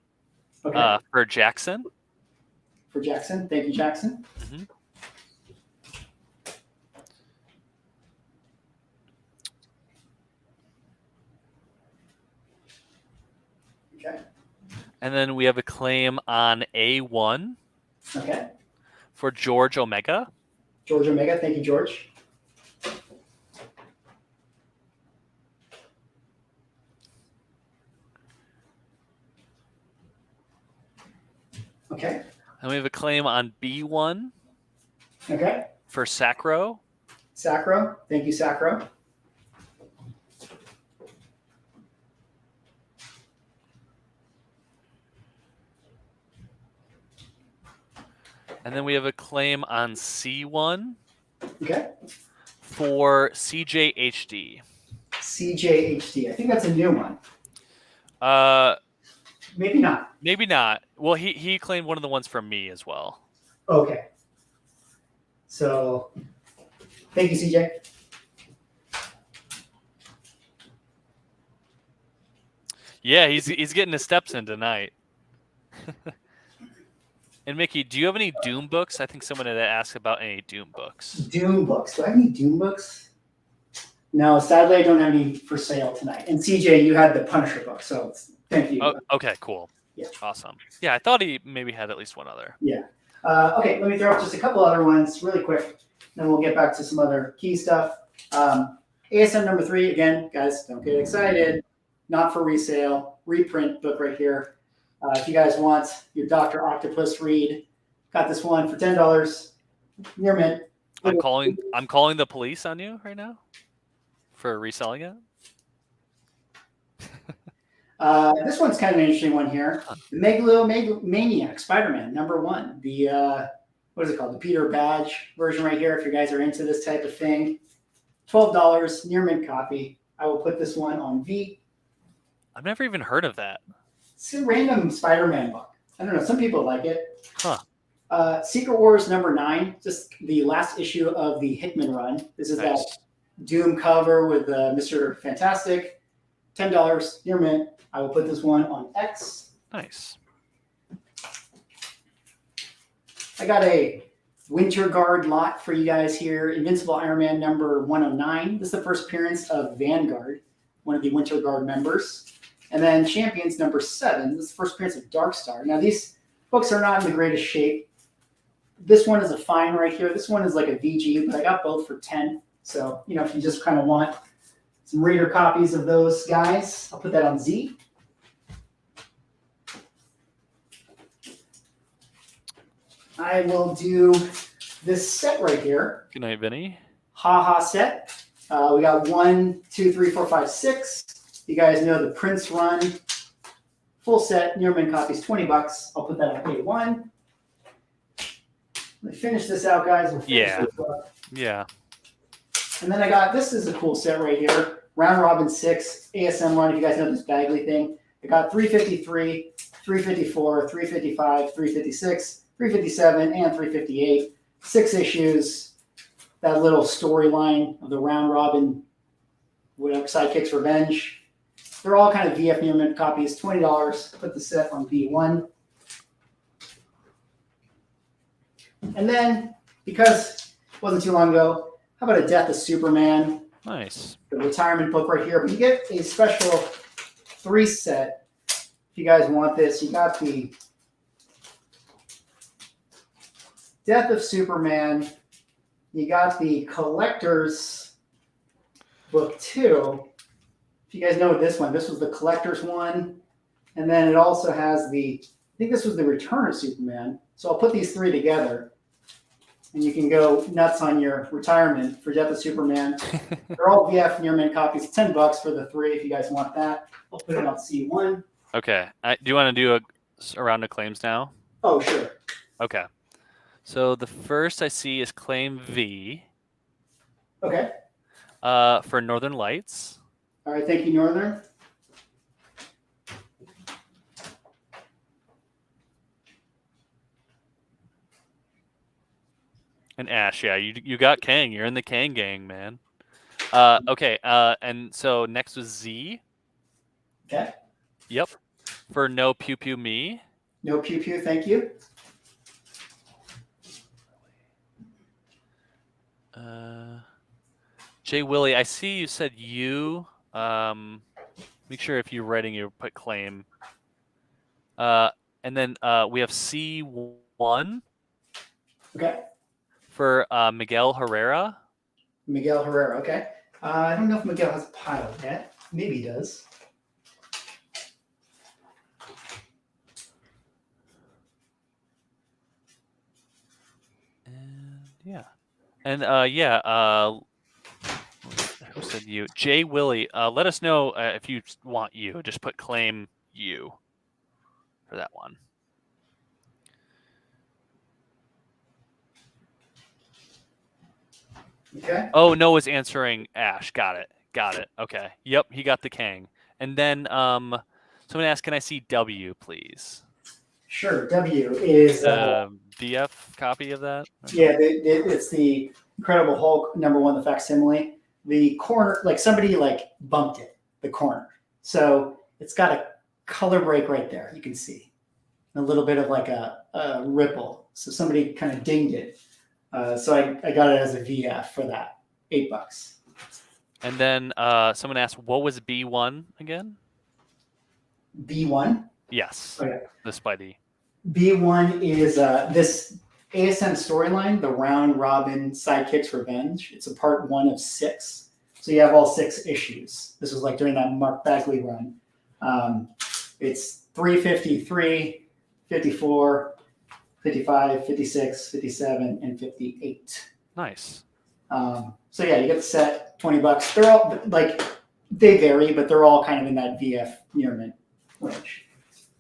for Jackson. For Jackson. Thank you, Jackson. Mm-hmm. Okay. And then we have a claim on A1. Okay. For George Omega. George Omega. Thank you, George. Okay. And we have a claim on B1. Okay. For Sacro. Sacro. Thank you, Sacro. And then we have a claim on C1. Okay. For CJHD. CJHD. I think that's a new one. Maybe not. Maybe not. Well, he claimed one of the ones from me as well. Okay. So, thank you, CJ. Yeah, he's getting his steps in tonight. And Mickey, do you have any Doom books? I think someone had asked about any Doom books. Doom books. Do I have any Doom books? No, sadly, I don't have any for sale tonight. And CJ, you had the Punisher book, so thank you. Oh, okay, cool. Yeah. Awesome. Yeah, I thought he maybe had at least one other. Yeah. Okay, let me throw up just a couple other ones really quick, then we'll get back to some other key stuff. ASM #3, again, guys, don't get excited. Not for resale. reprint book right here. If you guys want your Dr. Octopus read, got this one for $10. Near mint. I'm calling the police on you right now for reselling it. This one's kind of an interesting one here. The Megalomaniac Spider-Man #1. The what is it called? The Peter Badge version right here. If you guys are into this type of thing, $12 near mint copy. I will put this one on V. I've never even heard of that. It's a random Spider-Man book. I don't know. Some people like it. Huh. Secret Wars #9. Just the last issue of the Hickman run. This is Nice. that Doom cover with Mr. Fantastic. $10 near mint. I will put this one on X. Nice. I got a Winter Guard lot for you guys here. Invincible Iron Man #109. This is the first appearance of Vanguard, one of the Winter Guard members. And then Champions #7. This is the first appearance of Darkstar. Now, these books are not in the greatest shape. This one is a fine right here. This one is like a VG, but I got both for 10. So, you know, if you just kind of want some reader copies of those guys, I'll put that on Z. I will do this set right here. Good night, Vinny. Ha set. We got 1, 2, 3, 4, 5, 6. You guys know the Prince run. Full set, near mint copies, $20. I'll put that on A1. Let me finish this out, guys. We'll finish Yeah. this up. Yeah. And then I got, this is a cool set right here. Round Robin 6, ASM run, if you guys know this Bagley thing. I got 353, 354, 355, 356, 357, and 358. 6 issues. That little storyline of the Round Robin, whatever, Sidekick's Revenge. They're all kind of VF near mint copies, $20. Put the set on B1. And then, because it wasn't too long ago, how about a Death of Superman? Nice. The retirement book right here. But you get a special 3 set. If you guys want this, you got the Death of Superman. You got the Collector's book 2. If you guys know this one, this was the Collector's one. And then it also has the, I think this was the Return of Superman. So I'll put these 3 together. And you can go nuts on your retirement for Death of Superman. They're all VF near mint copies. $10 for the 3 if you guys want that. I'll put it on C1. Okay. Do you want to do a round of claims now? Oh, sure. Okay. So the first I see is claim V. Okay. For Northern Lights. All right. Thank you, Northern. And Ash, yeah, you got Kang. You're in the Kang gang, man. Okay. And so next was Z. Okay. Yep. For No Pew Pew Me. No pew pew. Thank you. Jay Willie, I see you said you. Make sure if you're writing, you put claim. And then we have C1 Okay. for Miguel Herrera. Miguel Herrera. Okay. I don't know if Miguel has a pile yet. Maybe he does. And yeah. And who said you? Jay Willie. Let us know if you want you. Just put claim you for that one. Okay. Oh, Noah's answering Ash. Got it. Okay. Yep, he got the Kang. And then someone asked, can I see W, please? Sure. W is VF copy of that? yeah. It's the Incredible Hulk #1, the facsimile. The corner, like somebody like bumped it, the corner. So it's got a color break right there. You can see a little bit of like a ripple. So somebody kind of dinged it. So I got it as a VF for that. $8. And then someone asked, what was B1 again? B1. Yes. Okay. The Spidey. B1 is this ASM storyline, the Round Robin Sidekick's Revenge. It's a part 1 of 6. So you have all 6 issues. This was like during that Mark Bagley run. It's 353, 54, 55, 56, 57, and 58. Nice. So yeah, you get the set, $20. They're all like, they vary, but they're all kind of in that VF near mint range.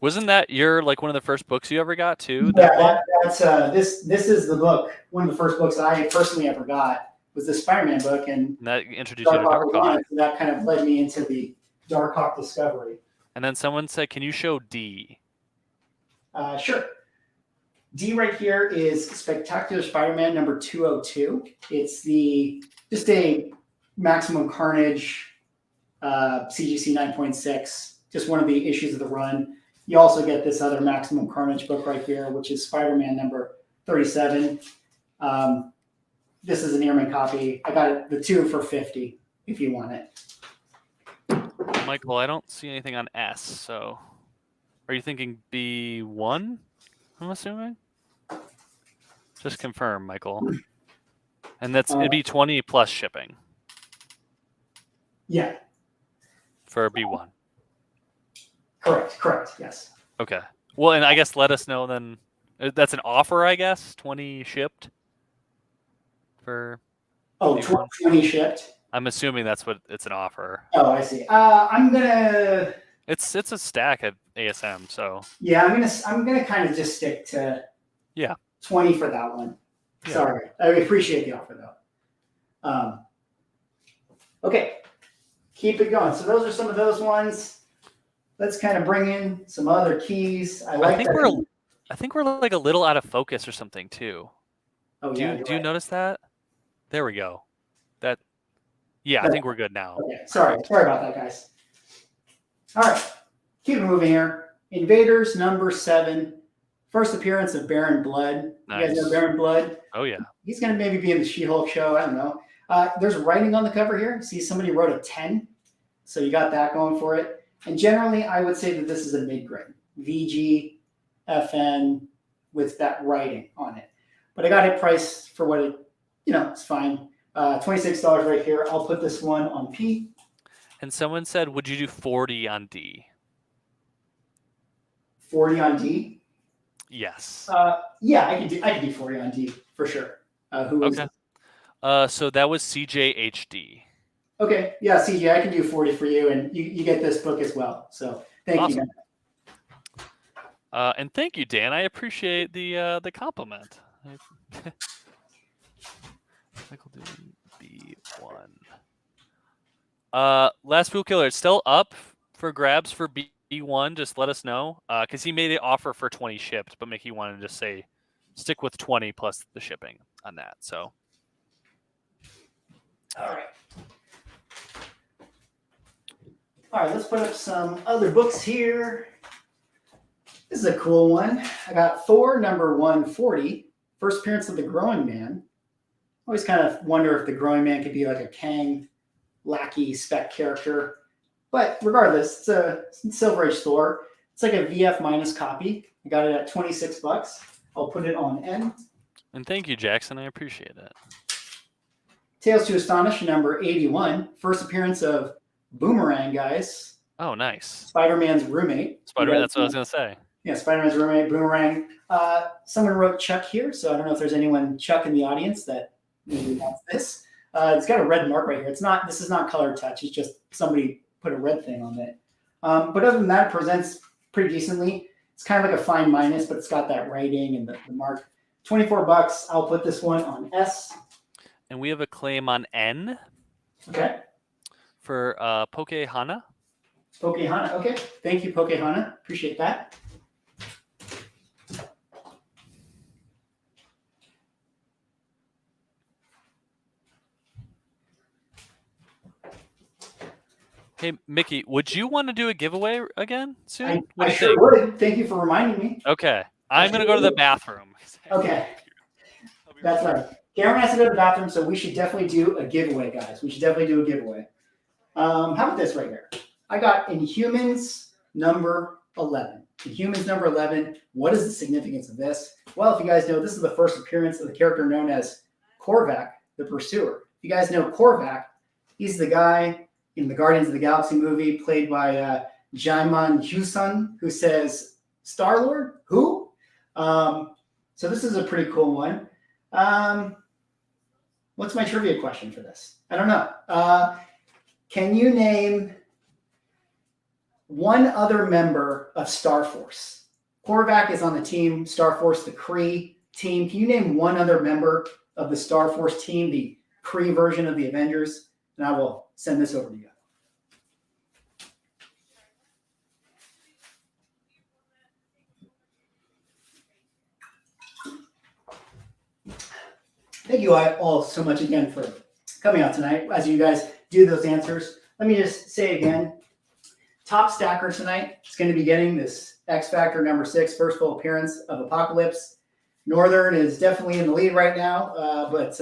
Wasn't that like one of the first books you ever got too? Yeah, that's this is the book. One of the first books I personally ever got was the Spider-Man book, and that introduced you to Darkhawk was on Darkhawk. it, so that kind of led me into the Darkhawk discovery. And then someone said, "Can you show D?" Sure. D right here is Spectacular Spider-Man number 202. It's just a Maximum Carnage CGC 9.6, just one of the issues of the run. You also get this other Maximum Carnage book right here, which is Spider-Man number 37. This is an Ehrman copy. I got it, the two for $50 if you want it. Michael, I don't see anything on S. So, are you thinking B1? I'm assuming. Just confirm, Michael. And it'd be 20 plus shipping. Yeah. For B1. Correct. Yes. Okay. Well, and I guess let us know then. That's an offer, I guess. 20 shipped. For. Oh, 20 shipped. I'm assuming that's what it's an offer. Oh, I see. I'm gonna. It's a stack at ASM, so. Yeah, I'm gonna kind of just stick to. Yeah. 20 for that one. Yeah. Sorry, I appreciate the offer though. Okay, keep it going. So those are some of those ones. Let's kind of bring in some other keys. I think we're like a little out of focus or something too. Oh, do you notice that? There we go. I think we're good now. Okay, sorry about that, guys. All right, keep it moving here. Invaders number 7. First appearance of Baron Blood. Nice. You guys know Baron Blood? Oh yeah. He's going to maybe be in the She-Hulk show. I don't know. There's writing on the cover here. See, somebody wrote a 10, so you got that going for it. And generally, I would say that this is a mid-grade. VG, FN, with that writing on it. But I got it priced for what it, it's fine. $26 right here. I'll put this one on P. And someone said, would you do 40 on D? 40 on D? Yes. Yeah, I could do 40 on D for sure. Who was okay. So that was CJHD. Okay. Yeah, CJ, I can do 40 for you, and you get this book as well. So thank you. And thank you, Dan. I appreciate the compliment. Michael doing B1. Last Fool Killer, it's still up for grabs for B1. Just let us know. Because he made an offer for 20 shipped, but Mickey wanted to just say stick with 20 plus the shipping on that. So. All right. All right, let's put up some other books here. This is a cool one. I got Thor number 140, first appearance of the Growing Man. Always kind of wonder if the Growing Man could be like a Kang lackey spec character. But regardless, it's a Silver Age Thor. It's like a VF minus copy. I got it at $26. I'll put it on N. And thank you, Jackson. I appreciate it. Tales to Astonish number 81, first appearance of Boomerang, guys. Oh, nice. Spider-Man's roommate. Spider-Man, that's what I was going to say. Yeah, Spider-Man's roommate, Boomerang. Someone wrote Chuck here, so I don't know if there's anyone Chuck in the audience that maybe wants this. It's got a red mark right here. This is not color touch. It's just somebody put a red thing on it. But other than that, it presents pretty decently. It's kind of like a fine minus, but it's got that writing and the mark. $24. I'll put this one on S. And we have a claim on N. Okay. For Pokehana. Pokehana. Okay. Thank you, Pokehana. Appreciate that. Hey, Mickey, would you want to do a giveaway again soon? I sure would. Thank you for reminding me. Okay. I'm going to go to the bathroom. Okay. That's right. Cameron has to go to the bathroom, so we should definitely do a giveaway, guys. We should definitely do a giveaway. How about this right here? I got Inhumans number 11. Inhumans number 11. What is the significance of this? Well, if you guys know, this is the first appearance of the character known as Korvac, the Pursuer. If you guys know Korvac, he's the guy in the Guardians of the Galaxy movie played by Jaiman Husun, who says, Star-Lord? Who? So this is a pretty cool one. What's my trivia question for this? I don't know. Can you name one other member of Star Force? Korvac is on the team, Star Force, the Kree team. Can you name one other member of the Star Force team, the Kree version of the Avengers? And I will send this over to you. Thank you all so much again for coming out tonight. As you guys do those answers, let me just say again, top stacker tonight is going to be getting this X Factor number 6 first full appearance of Apocalypse. Northern is definitely in the lead right now, but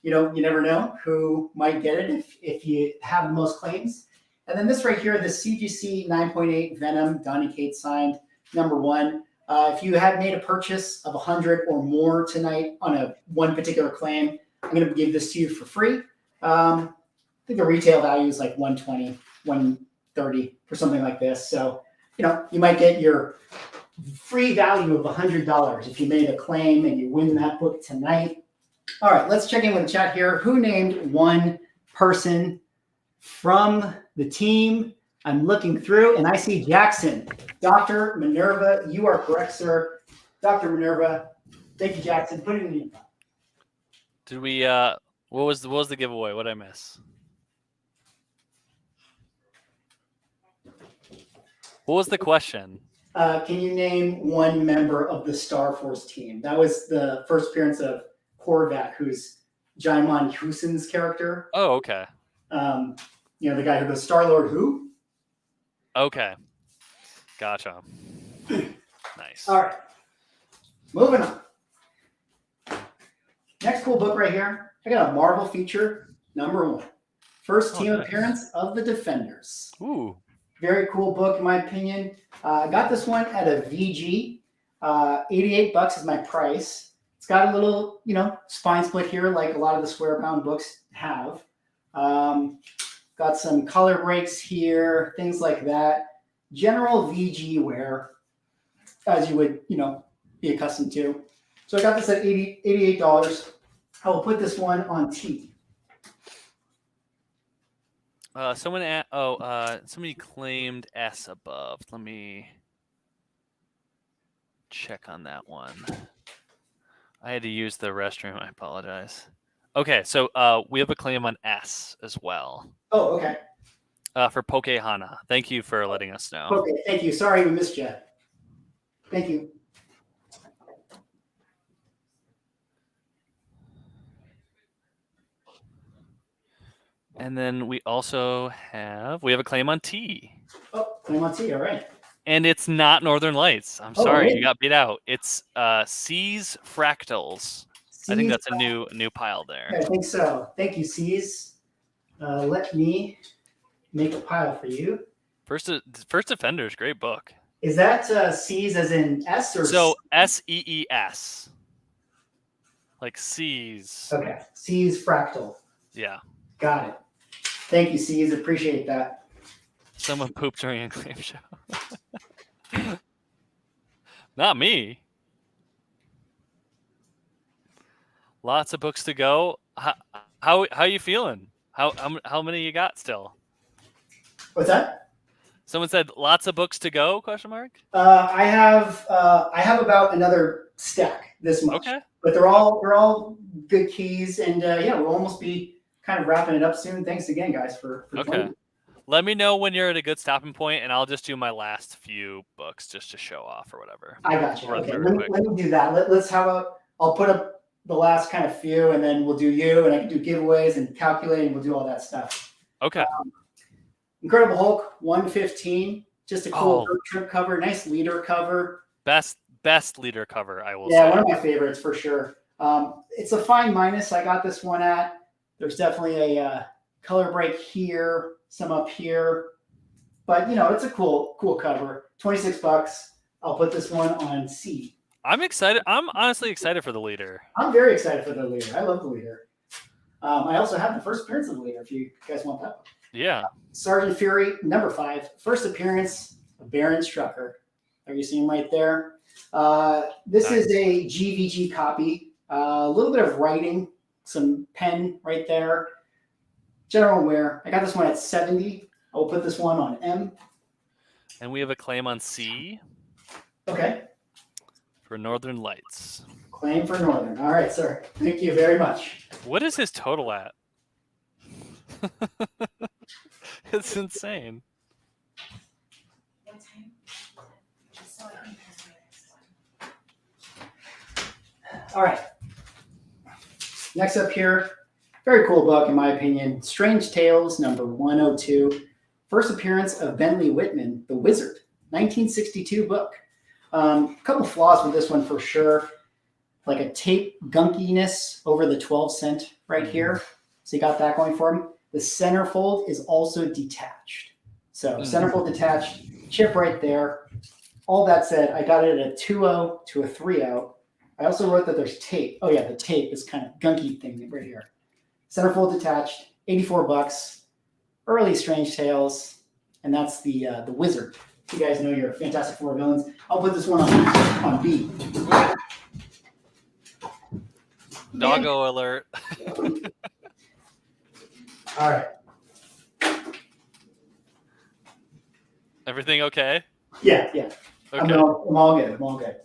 you never know who might get it if you have the most claims. And then this right here, the CGC 9.8 Venom, Donny Cates signed, number 1. If you had made a purchase of 100 or more tonight on one particular claim, I'm going to give this to you for free. I think the retail value is like 120, 130 for something like this. So, you might get your free value of $100 if you made a claim and you win that book tonight. All right, let's check in with the chat here. Who named one person from the team? I'm looking through, and I see Jackson. Dr. Minerva, you are correct, sir. Dr. Minerva, thank you, Jackson. Put it in the info. Did we? What was the giveaway? What did I miss? What was the question? Can you name one member of the Star Force team? That was the first appearance of Korvac, who's Jaiman Husun's character. Oh, okay. The guy who goes, Star-Lord who? Okay. Gotcha. Nice. All right. Moving on. Next cool book right here. I got a Marvel feature, number 1. First team appearance of the Defenders. Ooh. Very cool book, in my opinion. I got this one at a VG. $88 is my price. It's got a little, spine split here, like a lot of the square-bound books have. Got some color breaks here, things like that. General VG wear, as you would, be accustomed to. So I got this at $88. I will put this one on T. Somebody claimed S above. Let me check on that one. I had to use the restroom. I apologize. Okay, so we have a claim on S as well. Oh, okay. For Pokehana. Thank you for letting us know. Okay, thank you. Sorry we missed you. Thank you. And then we also have a claim on T. Oh, claim on T, all right. And it's not Northern Lights. I'm sorry, really? you got beat out. It's C's Fractals. I think that's a new pile there. I think so. Thank you, C's. Let me make a pile for you. First Defenders, great book. Is that C's as in S or so SEES? Like C's. Okay, C's Fractal. Yeah. Got it. Thank you, C's. Appreciate that. Someone pooped during a claim show. Not me. Lots of books to go. How you feeling? How many you got still? What's that? Someone said lots of books to go? ? I have about another stack this much. Okay. But they're all good keys, and we'll almost be kind of wrapping it up soon. Thanks again, guys, for Okay. joining. Let me know when you're at a good stopping point, and I'll just do my last few books just to show off or whatever. I got you. Okay, Let let me do that. Let's I'll put up the last kind of few, and then we'll do you, and I can do giveaways and calculate, and we'll do all that stuff. Okay. Incredible Hulk 115, just a cool trip cover, nice leader cover. Best leader cover, I will say. Yeah, one of my favorites for sure. It's a fine minus. I got this one at. There's definitely a color break here, some up here, but it's a cool cover. $26. I'll put this one on C. I'm excited. I'm honestly excited for the leader. I'm very excited for the leader. I love the leader. I also have the first appearance of the leader if you guys want that one. Yeah. Sergeant Fury, number 5, first appearance of Baron Strucker. Are you seeing right there? This is a GVG copy. A little bit of writing, some pen right there. General wear. I got this one at 70. I will put this one on M. And we have a claim on C. Okay. For Northern Lights. Claim for Northern. All right, sir. Thank you very much. What is his total at? It's insane. All right. Next up here, very cool book in my opinion. Strange Tales, number 102. First appearance of Bentley Whitman, The Wizard, 1962 book. A couple flaws with this one for sure. Like a tape gunkiness over the 12 cent right here. So you got that going for him. The centerfold is also detached. So centerfold detached, chip right there. All that said, I got it at a 2.0 to a 3.0. I also wrote that there's tape. Oh yeah, the tape is kind of gunky thing right here. Centerfold detached, $84. Early Strange Tales, and that's the Wizard. You guys know your Fantastic Four villains. I'll put this one on B. Doggo alert. All right. Everything okay? Yeah. Okay. I'm all good.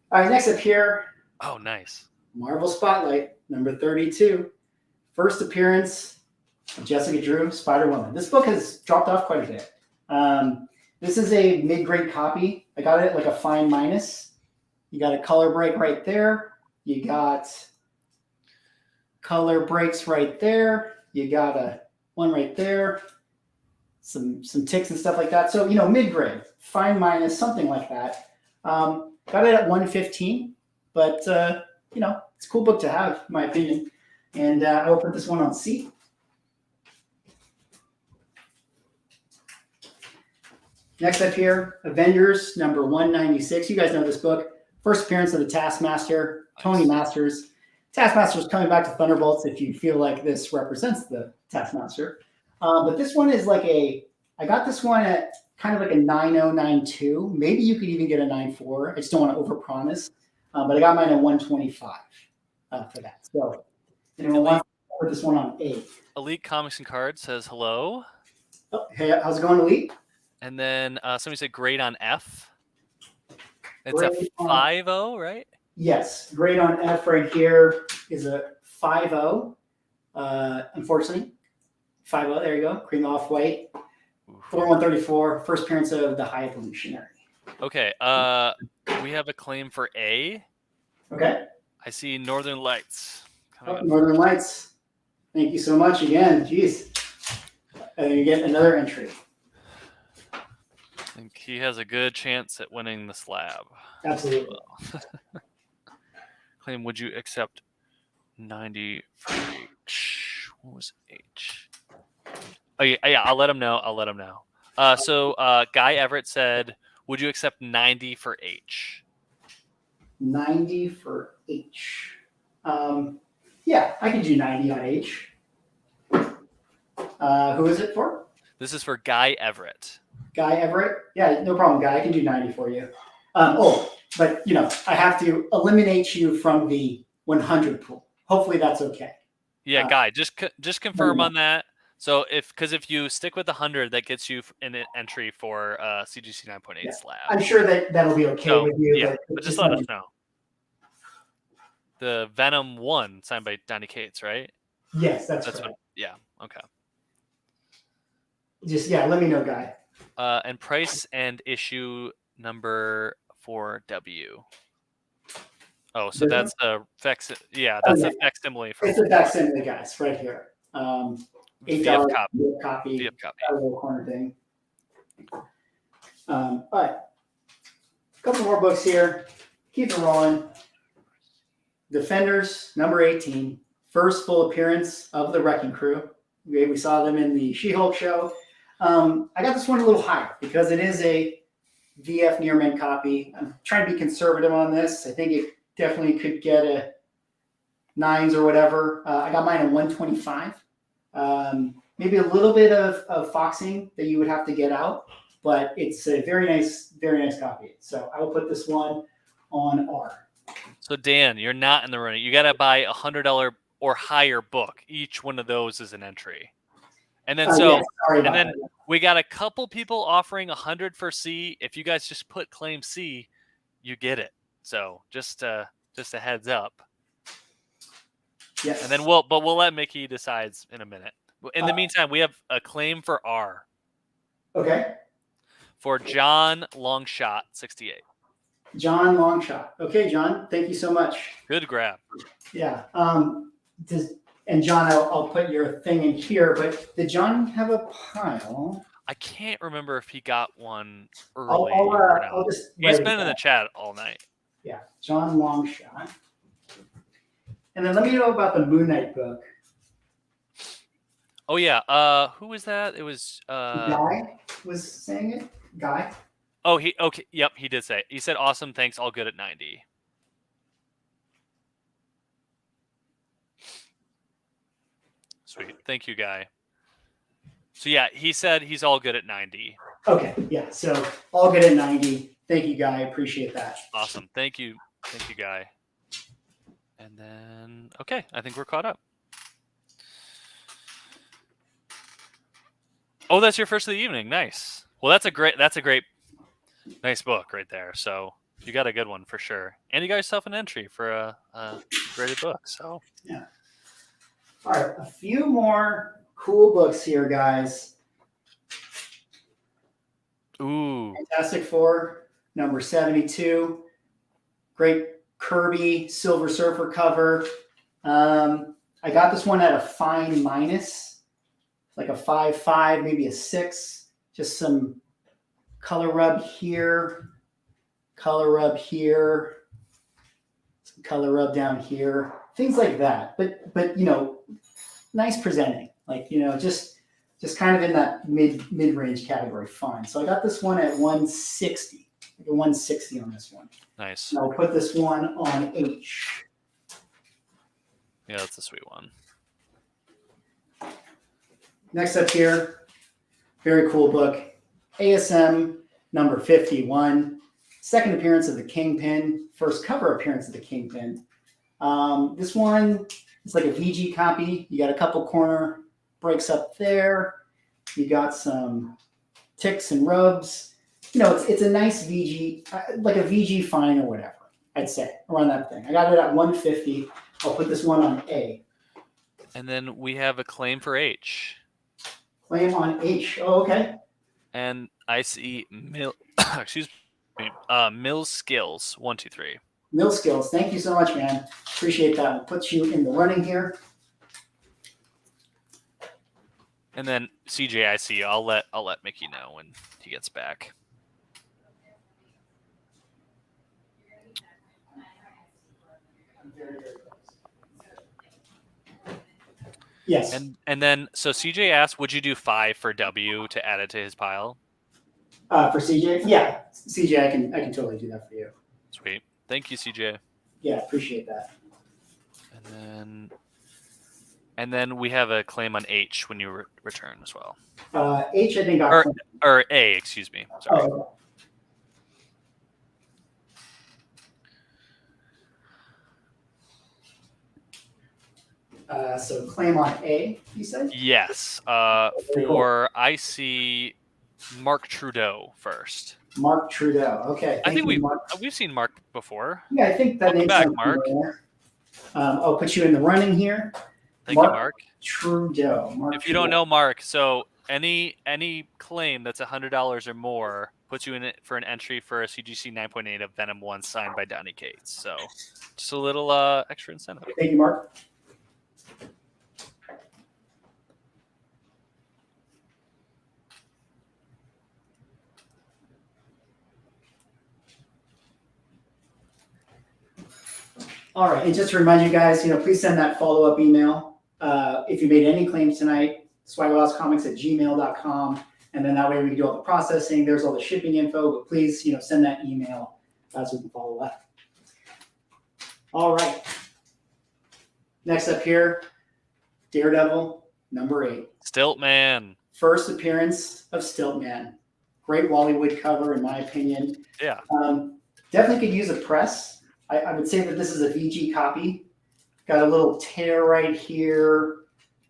All right, next up here. Oh, nice. Marvel Spotlight, number 32. First appearance of Jessica Drew, Spider-Woman. This book has dropped off quite a bit. This is a mid-grade copy. I got it like a fine minus. You got a color break right there. You got color breaks right there. You got one right there. Some ticks and stuff like that. So, mid-grade, fine minus, something like that. Got it at 115, but, it's a cool book to have, in my opinion. And I will put this one on C. Next up here, Avengers, number 196. You guys know this book. First appearance of the Taskmaster, Tony Masters. Taskmaster's coming back to Thunderbolts if you feel like this represents the Taskmaster. But this one is I got this one at kind of like a 9092. Maybe you could even get a 94. I just don't want to overpromise. But I got mine at 125 for that. So, anyone want to put this one on A? Elite Comics and Cards says hello. Oh, hey, how's it going, Elite? And then somebody said grade on F. It's Grade a 5.0, right? Yes, grade on F right here is a 5.0. Unfortunately, 5.0. There you go. Cream off white. 4134. First appearance of the High Evolutionary. Okay. We have a claim for A. Okay. I see Northern Lights. Northern Lights. Thank you so much again. Jeez. And you get another entry. I think he has a good chance at winning the slab. Absolutely. Claim, would you accept 90 for H? What was H? Oh, yeah, I'll let him know. So Guy Everett said, would you accept 90 for H? 90 for H. Yeah, I can do 90 on H. Who is it for? This is for Guy Everett. Guy Everett? Yeah, no problem, Guy. I can do 90 for you. But, I have to eliminate you from the 100 pool. Hopefully that's okay. Yeah, Guy, just confirm on that. So if you stick with 100, that gets you an entry for CGC 9.8 slab. I'm sure that'll be okay with you. Yeah, but just let us know. The Venom 1 signed by Donny Cates, right? Yes, that's right. Yeah, okay. Just, let me know, Guy. And price and issue number 4W. Oh, so that's a facsimile. It's a facsimile, guys, right here. $8 VF copy. VF copy. That little corner thing. All right. A couple more books here. Keep it rolling. Defenders, number 18. First full appearance of the Wrecking Crew. We saw them in the She-Hulk show. I got this one a little higher because it is a VF Nearman copy. I'm trying to be conservative on this. I think it definitely could get a 9s or whatever. I got mine at 125. maybe a little bit of foxing that you would have to get out, but it's a very nice copy. So I will put this one on R. So Dan, you're not in the running. You got to buy $100 or higher book. Each one of those is an entry. And then Yeah, sorry about that. we got a couple people offering 100 for C. If you guys just put claim C, you get it. So just a heads up. Yes. And then we'll let Mickey decides in a minute. In the meantime, we have a claim for R. Okay. For John Longshot 68. John Longshot. Okay, John. Thank you so much. Good grab. Yeah. And John, I'll put your thing in here. But did John have a pile? I can't remember if he got one early. I'll just. He's been in the chat all night. Yeah, John Longshot. And then let me know about the Moon Knight book. Oh yeah. Who was that? It was Guy was saying it. Guy. Oh, okay. Yep, he did say it. He said, "Awesome, thanks. All good at 90." Sweet. Thank you, Guy. So yeah, he said he's all good at 90. Okay. Yeah. So all good at 90. Thank you, Guy. Appreciate that. Awesome. Thank you, Guy. And then okay, I think we're caught up. Oh, that's your first of the evening. Nice. Well, that's a great nice book right there. So you got a good one for sure. And you got yourself an entry for a graded book. So yeah. All right, a few more cool books here, guys. ooh, Fantastic Four, number 72. Great Kirby Silver Surfer cover. I got this one at a fine minus, like a 5.5, maybe a 6. Just some color rub here, color rub here, some color rub down here, things like that. But you know, nice presenting, like, you know, just kind of in that mid-range category. Fine. So I got this one at 160, like a 160 on this one. nice. And I'll put this one on H. Yeah, that's a sweet one. Next up here, very cool book, ASM number 51, second appearance of the Kingpin, first cover appearance of the Kingpin. This one is like a VG copy. You got a couple corner breaks up there. You got some ticks and rubs. You know, it's a nice VG, like a VG fine or whatever, I'd say, around that thing. I got it at 150. I'll put this one on A. And then we have a claim for H. Claim on H. Oh, okay. And I see excuse me, Mill Skills 123. Mill Skills. Thank you so much, man. Appreciate that. We'll put you in the running here. And then CJ, I see. I'll let Mickey know when he gets back. Yes. And then so CJ asked, would you do 5 for W to add it to his pile? For CJ, yeah, CJ, I can totally do that for you. Sweet. Thank you, CJ. Yeah, appreciate that. And then we have a claim on H when you return as well. H, I think got or A, excuse me. Sorry. Oh, okay. So claim on A, you said? Yes. For I see Mark Trudeau first. Mark Trudeau. Okay. I think Mark. we've seen Mark before. Yeah, I think that name's back, Mark. I'll put you in the running here. Thank you, Mark. Trudeau. If you don't know Mark, so any claim that's $100 or more puts you in it for an entry for a CGC 9.8 of Venom 1 signed by Donny Cates. So just a little extra incentive. Thank you, Mark. All right, and just to remind you guys, please send that follow-up email if you made any claims tonight, swaggerlostcomics@gmail.com, and then that way we can do all the processing. There's all the shipping info, but please, send that email so we can follow up. All right. Next up here, Daredevil number 8. Stiltman. First appearance of Stiltman. Great Wallywood cover, in my opinion. Yeah. Definitely could use a press. I would say that this is a VG copy. Got a little tear right here.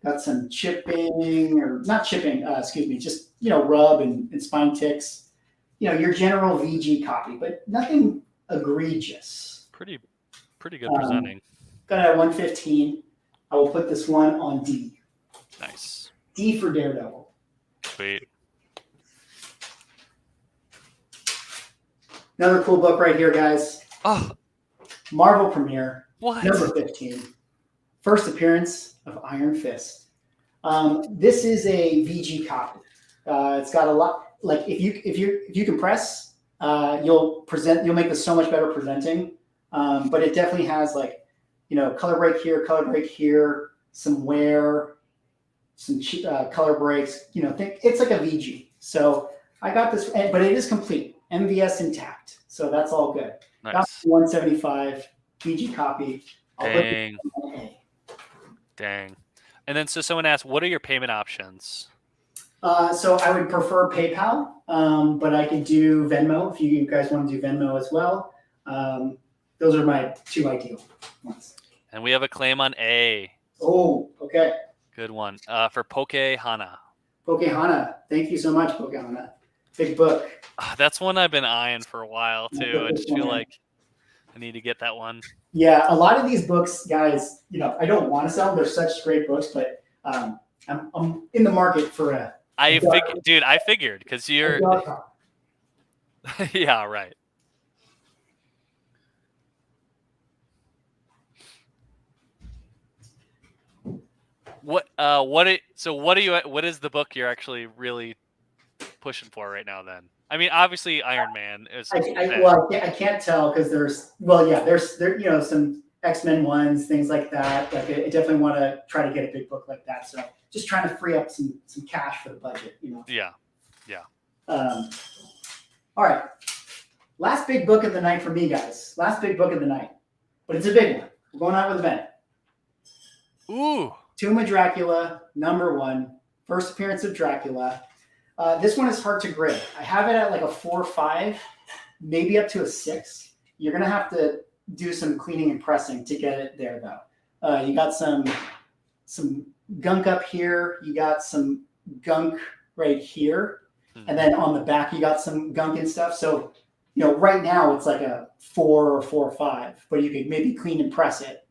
Got some chipping, or not chipping, excuse me, just, rub and spine ticks. Your general VG copy, but nothing egregious. Pretty good presenting. Got it at 115. I will put this one on D. Nice. D for Daredevil. Sweet. Another cool book right here, guys. Oh. Marvel Premiere. What? Number 15. First appearance of Iron Fist. This is a VG copy. It's got a lot. Like if you compress, you'll make this so much better presenting. But it definitely has color break here, some wear, some color breaks. It's like a VG. So I got this, but it is complete. MVS intact. So that's all good. Nice. Got 175 VG copy. Dang. Dang. And then so someone asked, what are your payment options? So I would prefer PayPal, but I could do Venmo if you guys want to do Venmo as well. Those are my 2 ideal ones. And we have a claim on A. Oh, okay. Good one. For Poke Hana. Poke Hana. Thank you so much, Poke Hana. Big book. That's one I've been eyeing for a while too. I just feel like I need to get that one. Yeah, a lot of these books, guys, I don't want to sell them. They're such great books, but I'm in the market for a. I figured because you're. Yeah, right. What is the book you're actually really pushing for right now then? I mean, obviously Iron Man is. I can't tell because there's some X-Men ones, things like that. Like I definitely want to try to get a big book like that. So just trying to free up some cash for the budget, Yeah. All right. Last big book of the night for me, guys. Last big book of the night, but it's a big one. We're going out with a bang. Ooh. Tomb of Dracula, number 1. First appearance of Dracula. This one is hard to grade. I have it at like a 4 or 5, maybe up to a 6. You're going to have to do some cleaning and pressing to get it there, though. You got some gunk up here. You got some gunk right here. And then on the back, you got some gunk and stuff. So, right now it's like a 4 or 4 or 5, but you could maybe clean and press it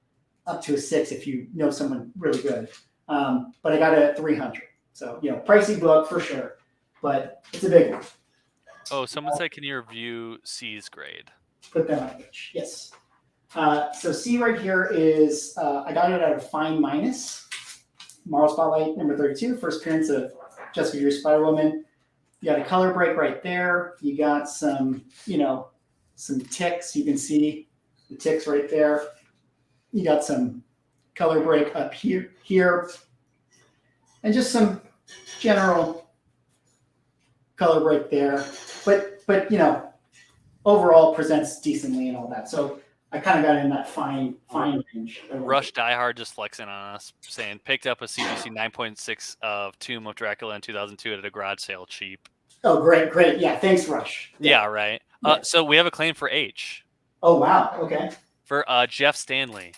up to a 6 if you know someone really good. But I got it at 300. So, pricey book for sure. But it's a big one. Oh, someone said, can you review C's grade? Put that on page. Yes. So C right here is, I got it at a fine minus. Marvel Spotlight, number 32. First appearance of Jessica Drew Spider-Woman. You got a color break right there. You got some, some ticks. You can see the ticks right there. You got some color break up here, and just some general color break there, but overall presents decently and all that. So I kind of got in that fine range. Rush Diehard just flexing on us, saying picked up a CGC 9.6 of Tomb of Dracula in 2002 at a garage sale cheap. Oh, great. Yeah, thanks, Rush. Yeah, right. Yeah. So we have a claim for H. Oh, wow. Okay. For Jeff Stanley.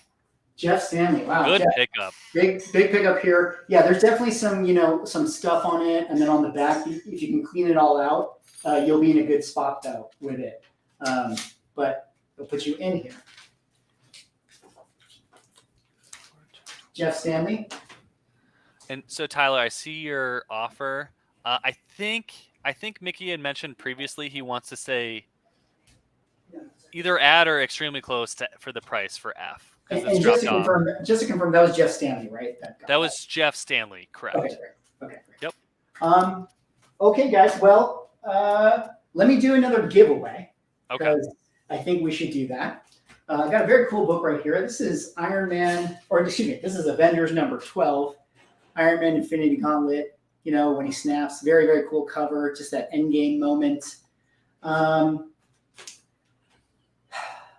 Jeff Stanley. Wow. Good Jeff. pickup. Big pickup here. Yeah, there's definitely some stuff on it, and then on the back, if you can clean it all out, you'll be in a good spot though with it. But they'll put you in here. Jeff Stanley. And so Tyler, I see your offer. I think Mickey had mentioned previously he wants to say either at or extremely close for the price for F. And just to confirm, that was Jeff Stanley, right? That was Jeff Stanley, correct? Okay, great. Yep. Okay, guys. Well, let me do another giveaway. Okay. I think we should do that. I got a very cool book right here. This is this is Avengers number 12, Iron Man Infinity Gauntlet. When he snaps, very, very cool cover. Just that endgame moment.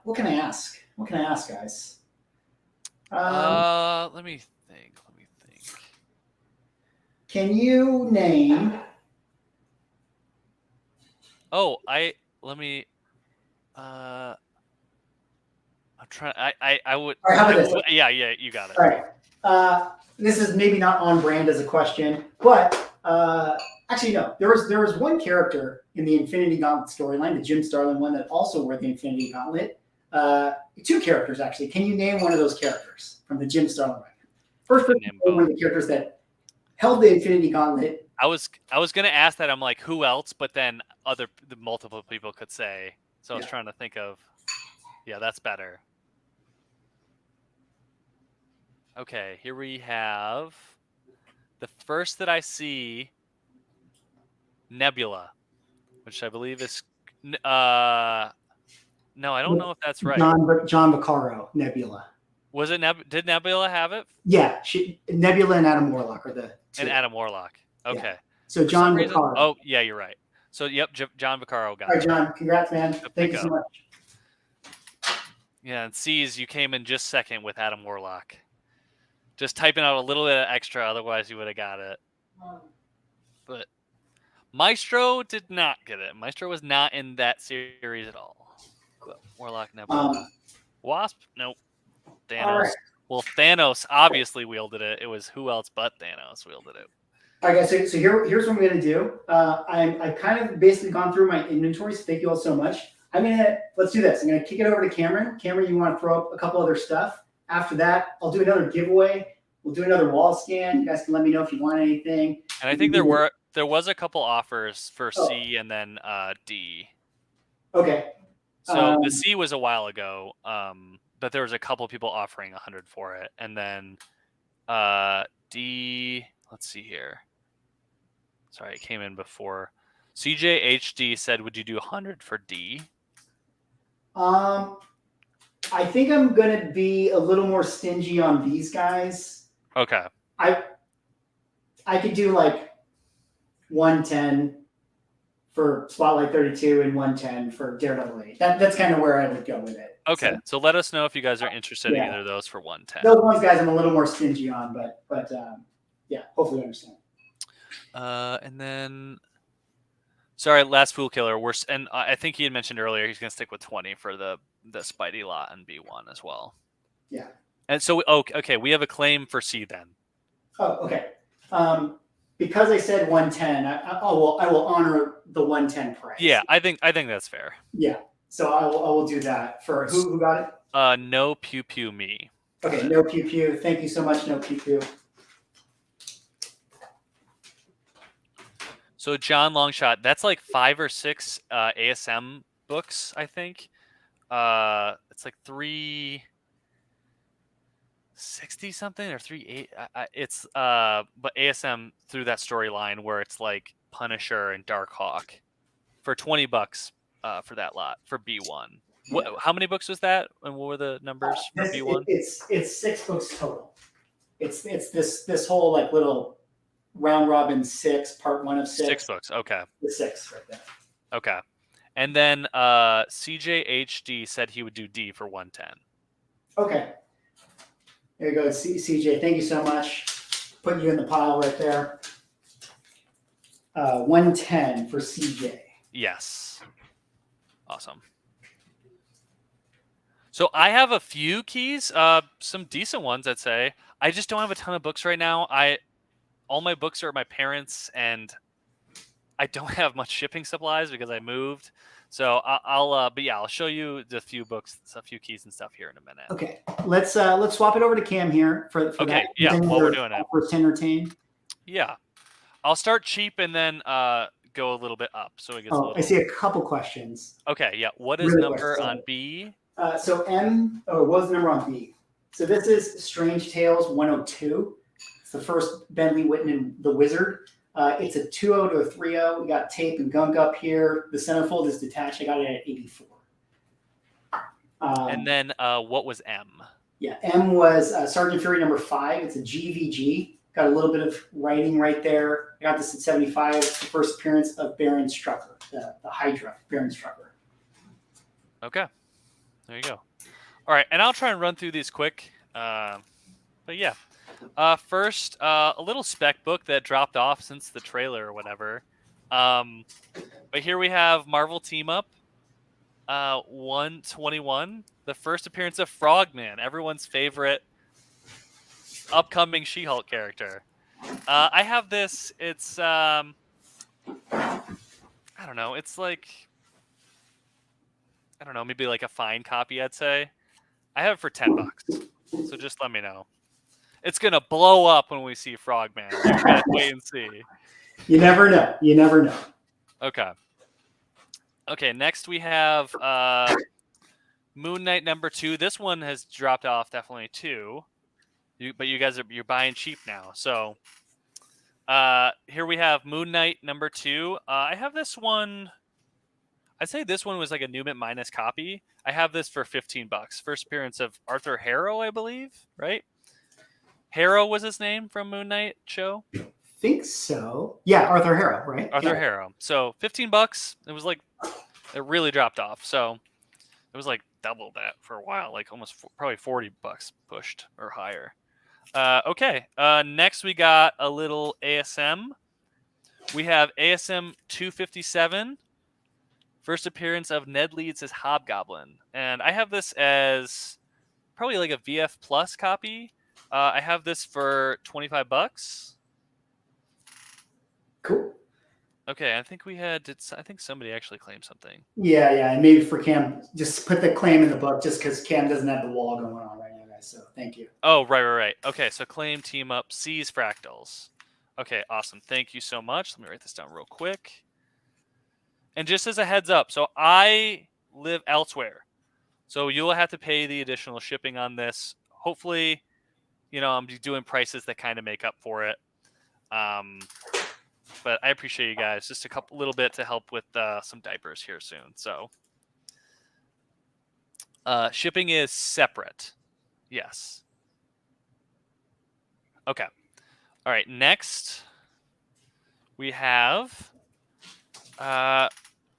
What can I ask? Guys? Let me think. Can you name? Oh, let me. I'm trying. I would. All right, how about this? Yeah, you got it. All right. This is maybe not on brand as a question, but actually no. There was one character in the Infinity Gauntlet storyline, the Jim Starlin one, that also wore the Infinity Gauntlet. Two characters actually. Can you name one of those characters from the Jim Starlin run? First person, one of the characters that held the Infinity Gauntlet. I was gonna ask that. I'm like, who else? But then the multiple people could say. So I was trying to think of. Yeah, that's better. Okay, here we have the first that I see, Nebula, which I believe is no, I don't know if that's right. John Vaccaro, Nebula. Was it did Nebula have it? Yeah, Nebula and Adam Warlock are the two. And Adam Warlock. Okay. Yeah. So John Vaccaro. Oh, yeah, you're right. So yep, John Vaccaro got it. All right, John, congrats, man. Thank you so much. Yeah, and C's, you came in just second with Adam Warlock. Just typing out a little bit of extra, otherwise you would have got it. But Maestro did not get it. Maestro was not in that series at all. But Warlock, Nebula. Wasp? Nope. Thanos. Right. Well, Thanos obviously wielded it. It was who else but Thanos wielded it. All right, guys. So here's what I'm going to do. I've kind of basically gone through my inventory, so thank you all so much. Let's do this. I'm going to kick it over to Cameron. Cameron, you want to throw up a couple other stuff? After that, I'll do another giveaway. We'll do another wall scan. You guys can let me know if you want anything. And I think there was a couple offers for C and then D. Okay. So the C was a while ago, but there was a couple people offering 100 for it, and then D. Let's see here. Sorry, it came in before. CJHD said, "Would you do 100 for D?" I think I'm gonna be a little more stingy on these guys. Okay. I could do like 110 for Spotlight 32 and 110 for Daredevil 8. That's kind of where I would go with it. Okay, so let us know if you guys are interested in either of those for 110. Those ones, guys, I'm a little more stingy on, but yeah, hopefully you understand. And then, sorry, last Fool Killer. And I think he had mentioned earlier he's gonna stick with 20 for the Spidey lot and B1 as well. Yeah. And so, okay, we have a claim for C then. Oh, okay. Because I said 110, I will honor the 110 price. Yeah, I think that's fair. Yeah. So I will do that for who got it? No Pew Pew me. Okay, no Pew Pew. Thank you so much, no Pew Pew. So John Longshot, that's like 5 or 6 ASM books, I think. It's like 360 something or 38. It's but ASM through that storyline where it's like Punisher and Darkhawk for $20 for that lot for B1. Yeah. How many books was that, and what were the numbers for B1? It's 6 books total. It's this whole like little round robin 6, part 1 of 6. 6 books. Okay. The 6 right there. Okay. And then CJHD said he would do D for 110. Okay. There you go, CJ. Thank you so much. Putting you in the pile right there. 110 for CJ. Yes. Awesome. So I have a few keys, some decent ones, I'd say. I just don't have a ton of books right now. All my books are at my parents', and I don't have much shipping supplies because I moved. So I'll show you the few books, a few keys and stuff here in a minute. Okay, let's swap it over to Cam here for okay, that. Yeah, while we're doing it. First entertain. Yeah, I'll start cheap and then go a little bit up. So it gets. I see a couple questions. Okay, yeah. What is really number on B? So what was the number on B? So this is Strange Tales 102. It's the first Bentley Whitten and the Wizard. It's a 2-0 to a 3-0. We got tape and gunk up here. The centerfold is detached. I got it at 84. And then what was M? Yeah, M was Sergeant Fury number 5. It's a GVG. Got a little bit of writing right there. I got this at 75. It's the first appearance of Baron Strucker, the Hydra, Baron Strucker. Okay. There you go. All right, and I'll try and run through these quick. But But yeah. First, a little spec book that dropped off since the trailer or whatever. But here we have Marvel Team Up 121, the first appearance of Frogman, everyone's favorite upcoming She-Hulk character. I have this. It's I don't know. It's like, I don't know, maybe like a fine copy, I'd say. I have it for $10, so just let me know. It's gonna blow up when we see Frogman. You guys wait and see. You never know. You never know. Okay. Okay. Next we have Moon Knight #2. This one has dropped off definitely too. But you guys you're buying cheap now. So here we have Moon Knight #2. I have this one. I'd say this one was like a Newman minus copy. I have this for $15. First appearance of Arthur Harrow, I believe, right? Harrow was his name from Moon Knight show. Think so. Yeah, Arthur Harrow, right? Arthur yeah. Harrow. So $15. It was like, it really dropped off. So it was like double that for a while, like almost probably $40 pushed or higher. Okay. Next we got a little ASM. We have ASM 257. First appearance of Ned Leeds as Hobgoblin. And I have this as probably like a VF Plus copy. I have this for $25. Cool. Okay, I think we had. I think somebody actually claimed something. Yeah, and maybe for Cam, just put the claim in the book, just because Cam doesn't have the wall going on right now, guys. So thank you. Oh, right. Okay, so claim Team Up sees fractals. Okay, awesome. Thank you so much. Let me write this down real quick. And just as a heads up, so I live elsewhere, so you'll have to pay the additional shipping on this. Hopefully, I'm doing prices that kind of make up for it. But I appreciate you guys. Just a little bit to help with some diapers here soon. So shipping is separate. Yes. Okay. All right. Next, we have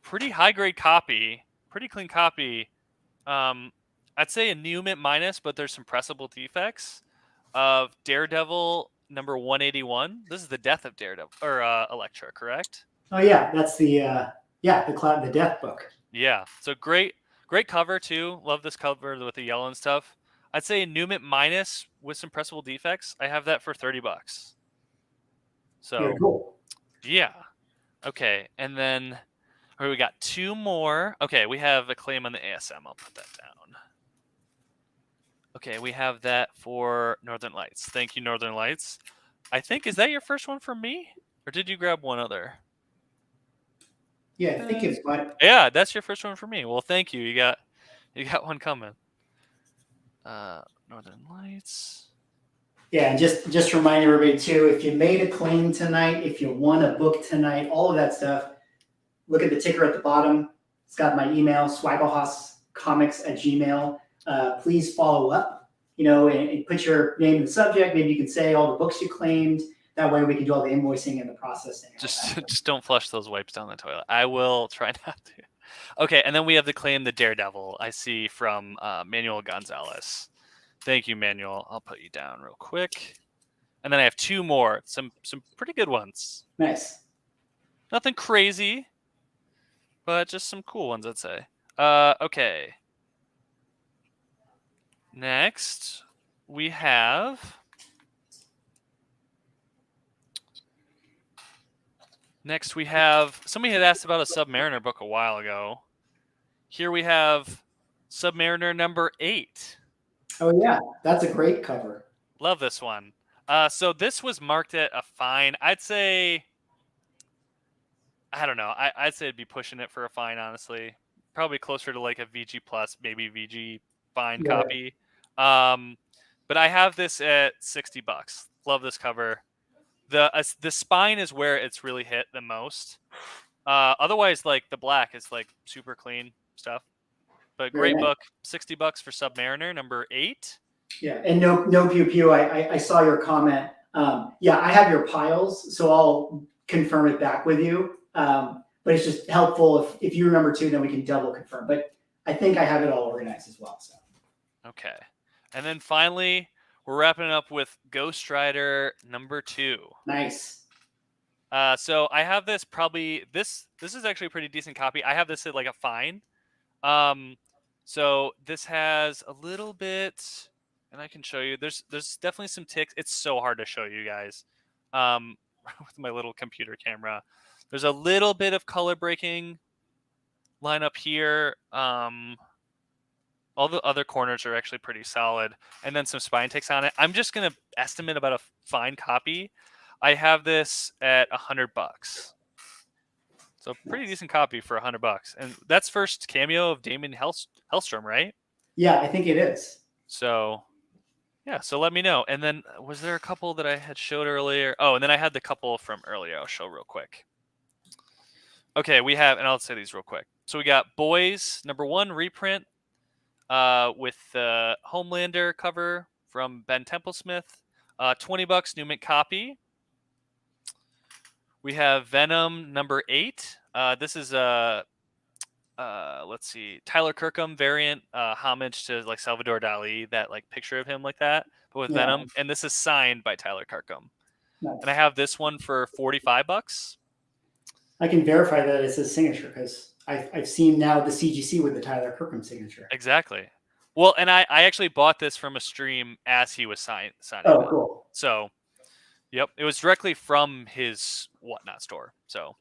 pretty high grade copy, pretty clean copy. I'd say a new mint minus, but there's some pressable defects of Daredevil #181. This is the death of Daredevil or Elektra, correct? Oh yeah, that's the death book. Yeah, so great cover too. Love this cover with the yellow and stuff. I'd say a new mint minus with some pressable defects. I have that for $30. So very cool. Yeah. Okay, and then we got two more. Okay, we have a claim on the ASM. I'll put that down. Okay, we have that for Northern Lights. Thank you, Northern Lights. I think, is that your first one from me? Or did you grab one other? Yeah, I think it's fine. Yeah, that's your first one for me. Well, thank you. You got one coming. Northern Lights. Yeah, and just remind everybody too, if you made a claim tonight, if you won a book tonight, all of that stuff, look at the ticker at the bottom. It's got my email, swagglehostcomics@gmail.com. Please follow up, and put your name in the subject. Maybe you can say all the books you claimed. That way we can do all the invoicing and the processing. Just don't flush those wipes down the toilet. I will try not to. Okay, and then we have the claim the Daredevil I see from Manuel Gonzalez. Thank you, Manuel. I'll put you down real quick. And then I have two more, some pretty good ones. Nice. Nothing crazy, but just some cool ones, I'd say. Okay. Next, we have somebody had asked about a Submariner book a while ago. Here we have Submariner #8. Oh yeah, that's a great cover. Love this one. So this was marked at a fine. I'd say, I don't know. I'd say it'd be pushing it for a fine, honestly. Probably closer to like a VG plus, maybe VG fine copy. But I have this at $60. Love this cover. The spine is where it's really hit the most. Otherwise, like the black is like super clean stuff. But great book, $60 for Submariner #8. Yeah, and no pew pew. I saw your comment. Yeah, I have your piles, so I'll confirm it back with you. But it's just helpful if you remember too, then we can double confirm. But I think I have it all organized as well. So okay, and then finally we're wrapping it up with Ghost Rider #2. Nice. So I have this this is actually a pretty decent copy. I have this at like a fine. So this has a little bit, and I can show you. There's definitely some ticks. It's so hard to show you guys, with my little computer camera. There's a little bit of color breaking line up here. All the other corners are actually pretty solid, and then some spine ticks on it. I'm just gonna estimate about a fine copy. I have this at $100. So pretty decent copy for $100, and that's first cameo of Damon Hellstrom, right? Yeah, I think it is. So, yeah. So let me know. And then was there a couple that I had showed earlier? Oh, and then I had the couple from earlier. I'll show real quick. Okay, we have, and I'll say these real quick. So we got Boys #1 reprint, with the Homelander cover from Ben Templesmith, $20 new mint copy. We have Venom #8. This is a let's see, Tyler Kirkham variant, homage to like Salvador Dali, that like picture of him like that, but with Venom. And this is signed by Tyler Kirkham. Nice. And I have this one for $45. I can verify that it's his signature because I've seen now the CGC with the Tyler Kirkham signature. Exactly. Well, and I actually bought this from a stream as he was signing. Oh, cool. So, yep, it was directly from his Whatnot store. So,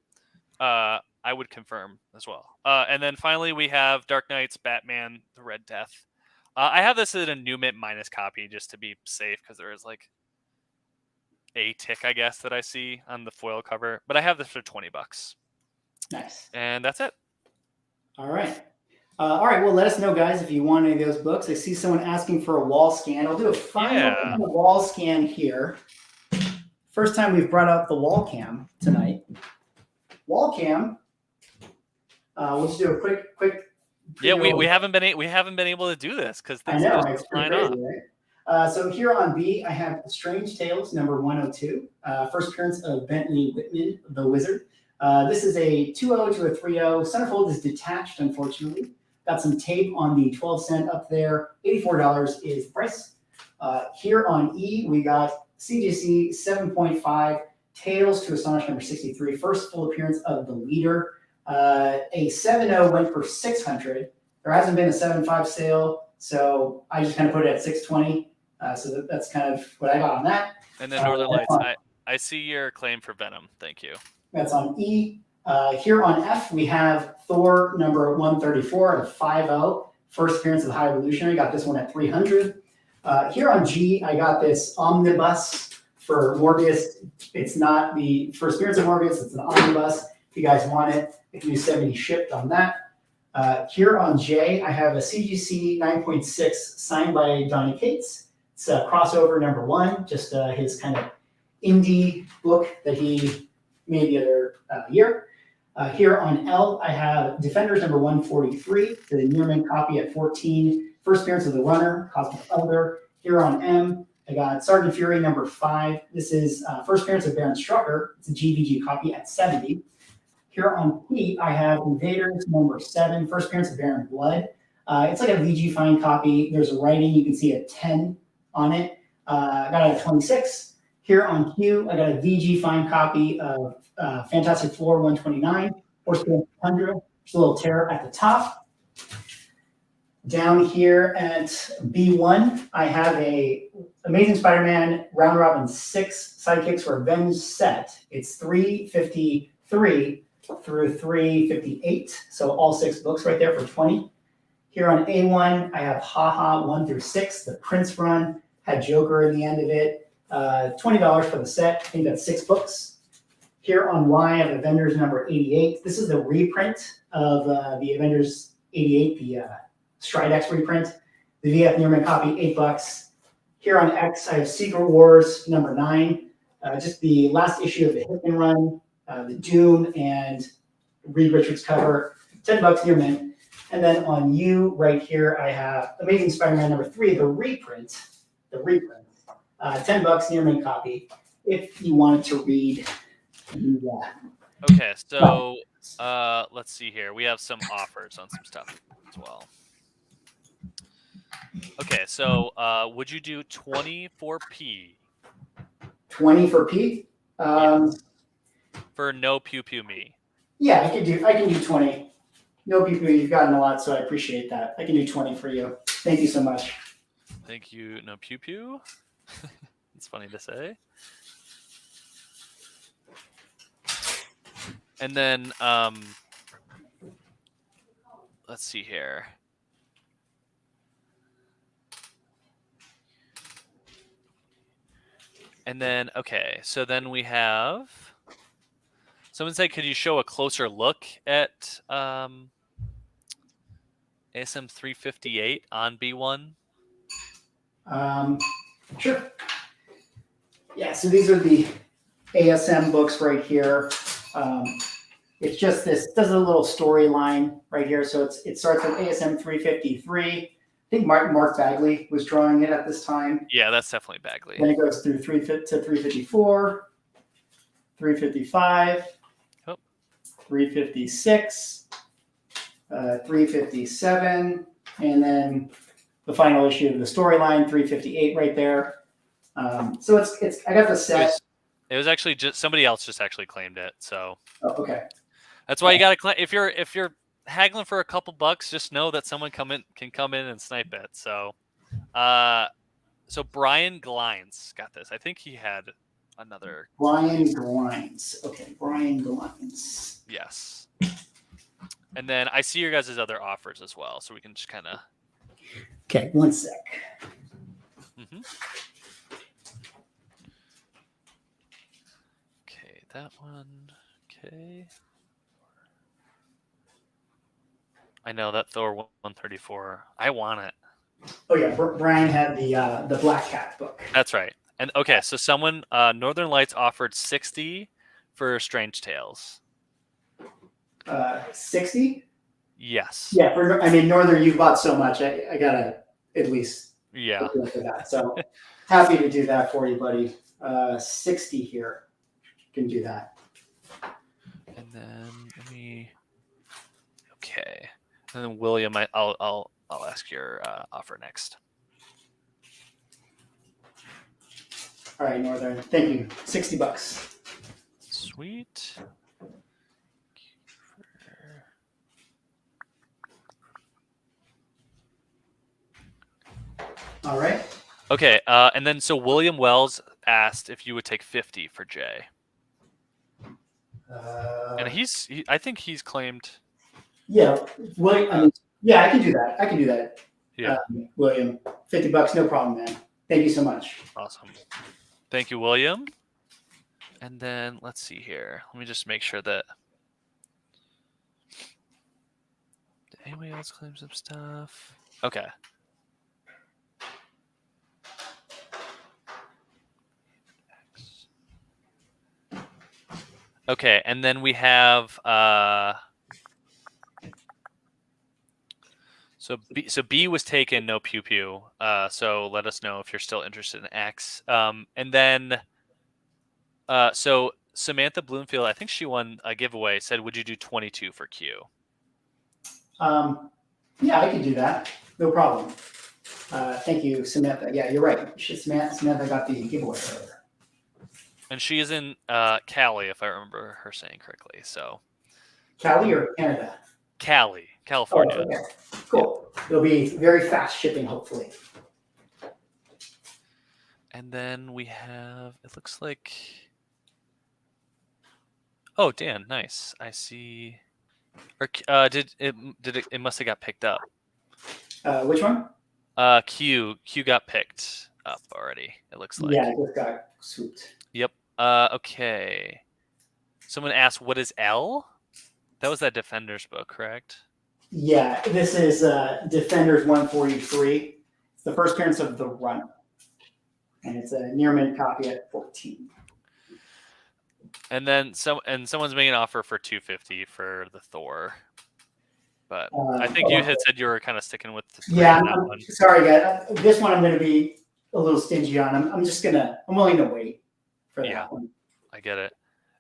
I would confirm as well. And then finally, we have Dark Knight's Batman: The Red Death. I have this at a new mint minus copy just to be safe because there is like a tick, I guess, that I see on the foil cover. But I have this for $20. Nice. And that's it. All right. All right. Well, let us know, guys, if you want any of those books. I see someone asking for a wall scan. I'll do a final wall scan here. First time we've brought up the wall cam tonight. Wall cam. We'll just do a quick. Yeah, we haven't been able to do this because I know it's pretty crazy, right? So here on B, I have Strange Tales #102, first appearance of Bentley Whitman, the Wizard. This is a 2.0 to a 3.0. Centerfold is detached, unfortunately. Got some tape on the 12 cent up there. $84 is the price. Here on E, we got CGC 7.5, Tales to Astonish #63, first full appearance of the leader. A 7.0 went for $600. There hasn't been a 7.5 sale, so I just kind of put it at $620. So that's kind of what I got on that. And then Northern Lights, I see your claim for Venom. Thank you. That's on E. Here on F, we have Thor #134 at a 5.0. First appearance of the High Evolutionary. Got this one at $300. Here on G, I got this omnibus for Morbius. It's not the first appearance of Morbius. It's an omnibus. If you guys want it, I can do 70 shipped on that. Here on J, I have a CGC 9.6 signed by Donny Cates. It's a crossover #1, just his kind of indie book that he made the other year. Here on L, I have Defenders #143, the near mint copy at 14. First appearance of the Runner, Cosmic Elder. Here on M, I got Sergeant Fury #5. This is first appearance of Baron Strucker. It's a GVG copy at 70. Here on P, I have Invaders #7, first appearance of Baron Blood. It's like a VG fine copy. There's a writing. You can see a 10 on it. I got it at 26. Here on Q, I got a VG fine copy of Fantastic Four 129, first appearance of Tundra. There's a little tear at the top. Down here at B1, I have a Amazing Spider-Man Round Robin 6 Sidekicks Revenge set. It's 353 through 358, so all 6 books right there for 20. Here on A1, I have Haha 1 through 6, the Prince run, had Joker in the end of it. $20 for the set. I think that's 6 books. Here on Y, I have Avengers #88. This is the reprint of the Avengers 88, the Stridex reprint. The VF Nearman copy, $8. Here on X, I have Secret Wars #9. Just the last issue of the Hickman run, the Doom and Reed Richards cover, $10 near mint. And then on U right here, I have Amazing Spider-Man #3, the reprint, $10 near mint copy. If you wanted to read that. Okay, so let's see here. We have some offers on some stuff as well. Okay, so would you do 20 for P? 20 for P. Yes. For no pew pew me. Yeah, I can do 20. No people, you've gotten a lot, so I appreciate that. I can do 20 for you. Thank you so much. Thank you, no pew pew. It's funny to say. And then let's see here. And then okay, so then we have someone said, could you show a closer look at ASM 358 on B1? Sure. Yeah, so these are the ASM books right here. It's just this does a little storyline right here. So it starts with ASM 353. I think Mark Bagley was drawing it at this time. Yeah, that's definitely Bagley. Then it goes through 354, 355, 356, 357, and then the final issue of the storyline, 358 right there. So it's I got the set. It was actually just somebody else just actually claimed it. So Okay. that's why you got to claim. If you're haggling for a couple bucks, just know that someone can come in and snipe it. So, so Brian Glines got this. I think he had another. Brian Glines. Okay, Brian Glines. Yes. And then I see your guys' other offers as well, so we can just kind of. Okay, one sec. Mm-hmm. Okay, that one. Okay. I know that Thor 134. I want it. Oh yeah, Brian had the Black Cat book. That's right. And okay, so someone Northern Lights offered 60 for Strange Tales. 60? Yes. Yeah, Northern, you've bought so much. I gotta at least Yeah. for that. So happy to do that for you, buddy. 60 here. Can do that. And then let me. Okay. And then William, I'll ask your offer next. All right, Northern. Thank you. $60. Sweet. All right. Okay, and then so William Wells asked if you would take 50 for Jay. And I think he's claimed. Yeah, yeah, I can do that. I can do that. Yeah. William, $50, no problem, man. Thank you so much. Awesome. Thank you, William. And then let's see here. Let me just make sure that. Did anybody else claim some stuff? Okay. Okay, and then we have so B was taken, no pew pew. So let us know if you're still interested in X. And then so Samantha Bloomfield, I think she won a giveaway, said, would you do 22 for Q? Yeah, I can do that. No problem. Thank you, Samantha. Yeah, you're right. Samantha got the giveaway earlier. And she is in Cali, if I remember her saying correctly. So Cali or Canada? Cali, California. Oh, okay. Cool. It'll be very fast shipping, hopefully. And then we have, it looks like, oh, Dan, nice. I see. Or it must have got picked up. Which one? Q got picked up already, it looks like. Yeah, it just got swooped. Yep. Okay. Someone asked, what is L? That was that Defenders book, correct? Yeah, this is Defenders 143. It's the first appearance of the Run. And it's a near mint copy at 14. And then someone's making an offer for 250 for the Thor. But I think you had said you were kind of sticking with yeah, that one. Sorry guys. This one I'm gonna be a little stingy on. I'm willing to wait for that one. I get it.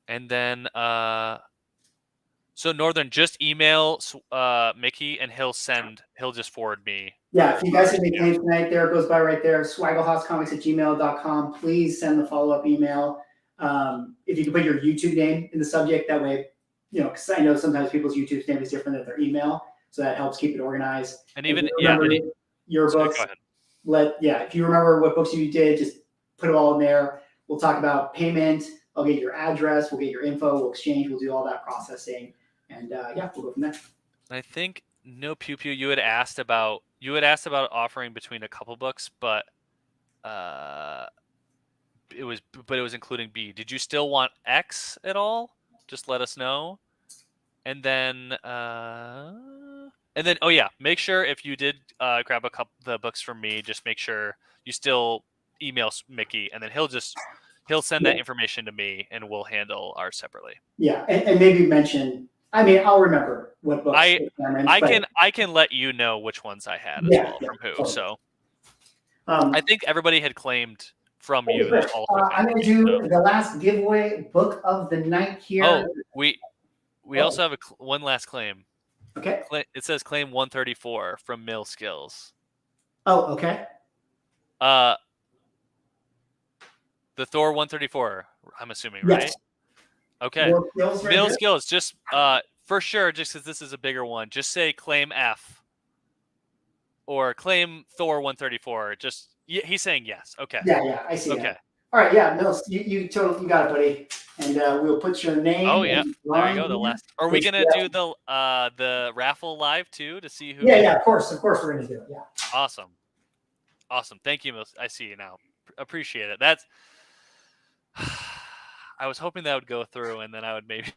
And then so Northern, just email Mickey and he'll just forward me Yeah, if you guys have any claims tonight, there it goes by right there. Swagglehosscomics@gmail.com. Please send the follow-up email. If you can put your YouTube name in the subject, that way, because I know sometimes people's YouTube name is different than their email, so that helps keep it organized. And even your sorry, books, go ahead. if you remember what books you did, just put it all in there. We'll talk about payment. I'll get your address. We'll get your info. We'll exchange. We'll do all that processing, and we'll go from there. I think no pew pew. You had asked about offering between a couple books, but it was including B. Did you still want X at all? Just let us know, and then oh yeah, make sure if you did grab the books from me, just make sure you still email Mickey, and then he'll send that information to me, and we'll handle ours separately. Yeah, and maybe mention. I mean, I'll remember what books. I can let you know which ones I had as well from who. Totally. So I think everybody had claimed from you. I'm going to do the last giveaway book of the night here. Oh, we also have one last claim. Okay. It says claim 134 from Mill Skills. Oh, okay. The Thor 134, I'm assuming, right? Yes. Okay. Mill Skills, just for sure, just because this is a bigger one, just say claim F or claim Thor 134. Just he's saying yes. Okay. Yeah, I see. Okay. That. All right, yeah, Mills, you got it, buddy. And we'll put your name. Oh yeah, there you go. The last. Are we gonna do the raffle live too to see who? Yeah, of course, we're gonna do it. Yeah. Awesome. Thank you, Mills. I see you now. Appreciate it. That's. I was hoping that would go through, and then I would maybe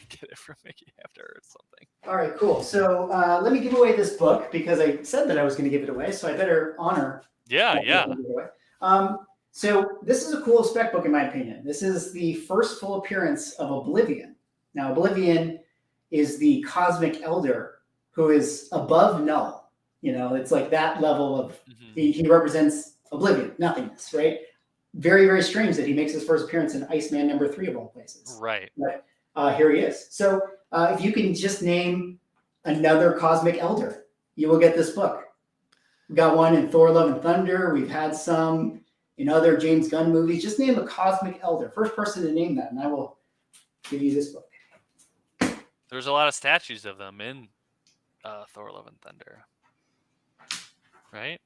get it from Mickey after or something. All right, cool. So let me give away this book because I said that I was going to give it away, so I better honor. Yeah. So this is a cool spec book in my opinion. This is the first full appearance of Oblivion. Now, Oblivion is the cosmic elder who is above null. It's like that level of he represents oblivion, nothingness, right? Very, very strange that he makes his first appearance in Iceman #3 of all places. Right. But here he is. So if you can just name another cosmic elder, you will get this book. We got one in Thor: Love and Thunder. We've had some in other James Gunn movies. Just name a cosmic elder. First person to name that, and I will give you this book. There's a lot of statues of them in Thor: Love and Thunder. Right?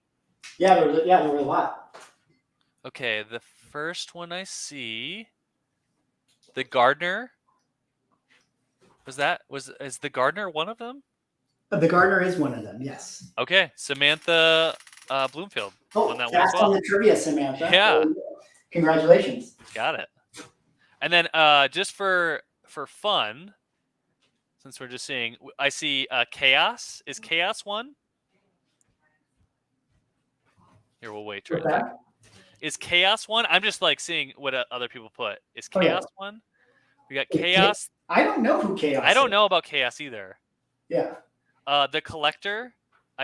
Yeah, there were a lot. Okay, the first one I see, the gardener. Is the gardener one of them? The gardener is one of them. Yes. Okay, Samantha Bloomfield. Oh, that's on the trivia, Samantha. Yeah. Congratulations. Got it. And then just for fun, since we're just seeing, I see Chaos. Is Chaos one? Here, we'll wait. Is Chaos one? I'm just seeing what other people put. Is Chaos one? We got Chaos. I don't know who Chaos is. I don't know about Chaos either. Yeah. The Collector.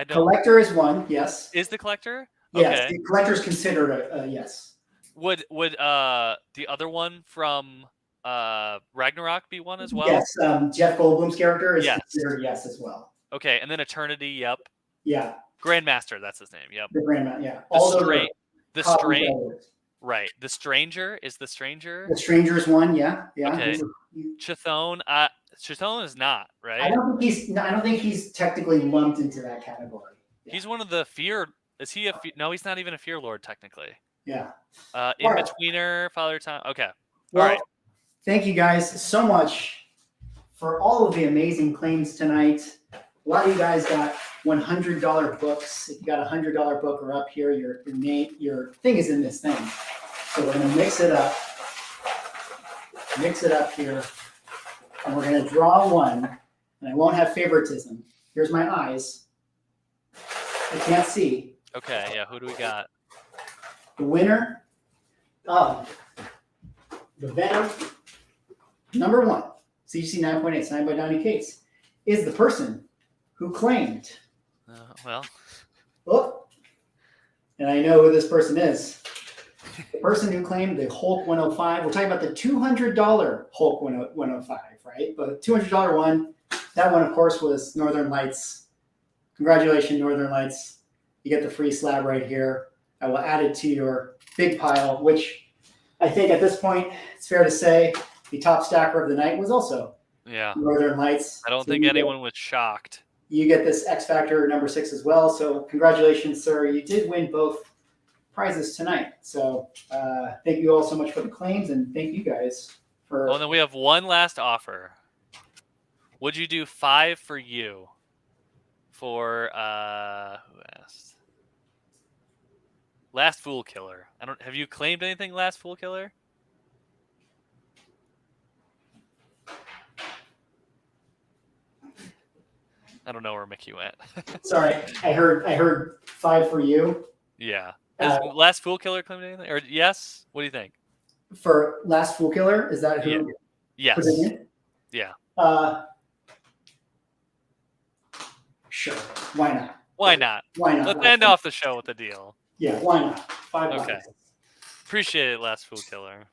Collector is one. Yes. Is the Collector? Yes. Okay. The Collector is considered a yes. Would the other one from Ragnarok be one as well? Yes. Jeff Goldblum's character is considered yes as well. Okay, and then Eternity. Yep. Yeah. Grandmaster. That's his name. Yep. The Grandmaster. Yeah. The Stranger. Right. The Stranger is the Stranger. The Stranger is one. Yeah. Yeah. Okay. Chthon. Chthon is not right. I don't think he's technically lumped into that category. Yeah. He's one of the fear. Is he a? No, he's not even a fear lord technically. Yeah. In-betweener, Father Time. Okay. Well, all right. Thank you guys so much for all of the amazing claims tonight. A lot of you guys got $100 books. If you got a $100 book or up here, your thing is in this thing. So we're gonna mix it up here, and we're gonna draw one. And I won't have favoritism. Here's my eyes. I can't see. Okay. Yeah. Who do we got? The winner of the Venom #1, CGC 9.8, signed by Donnie Cates, is the person who claimed. And I know who this person is. The person who claimed the Hulk 105. We're talking about the $200 Hulk 105, right? But the $200 one, that one, of course, was Northern Lights. Congratulations, Northern Lights. you get the free slab right here. I will add it to your big pile, which I think at this point, it's fair to say the top stacker of the night was also Northern Lights. I don't think anyone was shocked. You get this X Factor number 6 as well. So congratulations, sir. You did win both prizes tonight. So thank you all so much for the claims, and thank you guys for. Oh, and then we have one last offer. Would you do 5 for you? For who asked? Last Fool Killer. Have you claimed anything, Last Fool Killer? I don't know where Mickey went. Sorry, I heard 5 for you. Yeah. Has Last Fool Killer claimed anything? Or yes? What do you think? For Last Fool Killer, is that who? Yeah. Put it in? Yeah. Sure. Why not? Why not? Why not? Let's end off the show with a deal. Yeah, why not? $5. Okay. Appreciate it, Last Fool Killer.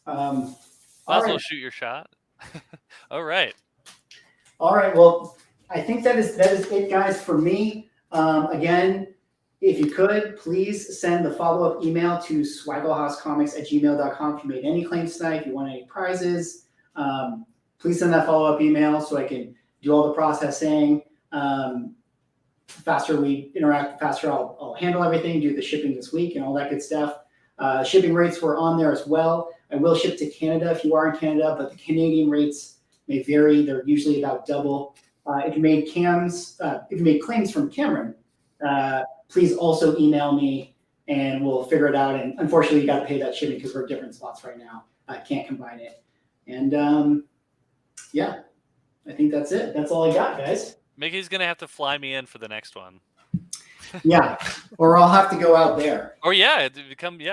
All Also, right. shoot your shot. All right. All right. Well, I think that is it, guys, for me. Again, if you could, please send the follow-up email to swagglehousecomics@gmail.com if you made any claims tonight, if you want any prizes. Please send that follow-up email so I can do all the processing. Faster we interact, faster I'll handle everything, do the shipping this week and all that good stuff. Shipping rates were on there as well. I will ship to Canada if you are in Canada, but the Canadian rates may vary. They're usually about double. If you made claims from Cameron, please also email me and we'll figure it out. And unfortunately, you got to pay that shipping because we're at different spots right now. I can't combine it. And yeah, I think that's it. That's all I got, guys. Mickey's gonna have to fly me in for the next one. Yeah, or I'll have to go out there. Or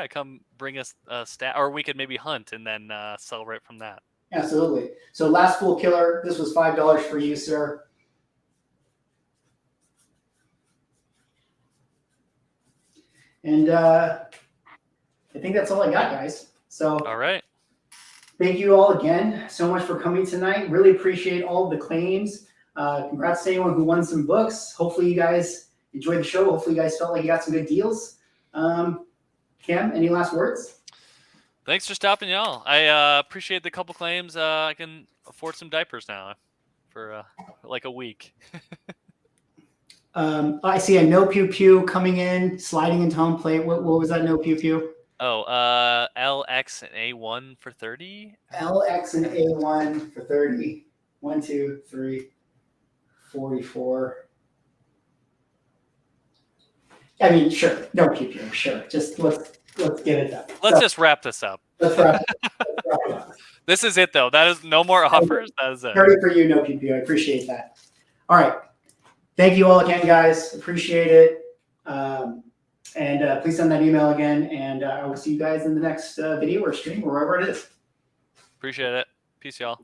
come bring us a stat, or we could maybe hunt and then celebrate from that. Absolutely. So Last Fool Killer, this was $5 for you, sir. And I think that's all I got, guys. So all right. Thank you all again so much for coming tonight. Really appreciate all of the claims. Congrats to anyone who won some books. Hopefully you guys enjoyed the show. Hopefully you guys felt like you got some good deals. Cam, any last words? Thanks for stopping, y'all. I appreciate the couple claims. I can afford some diapers now for like a week. I see a no pew pew coming in, sliding into home plate. What was that no pew pew? Oh, LX and A1 for 30. LX and A1 for 30. 1, 2, 3, 44. I mean, sure, no pew pew, sure. Just let's get it done. Let's just wrap this up. Let's wrap it up. This is it, though. That is no more offers. That is it. 30 for you, no pew pew. I appreciate that. All right. Thank you all again, guys. Appreciate it. And please send that email again. And I will see you guys in the next video or stream or wherever it is. Appreciate it. Peace, y'all.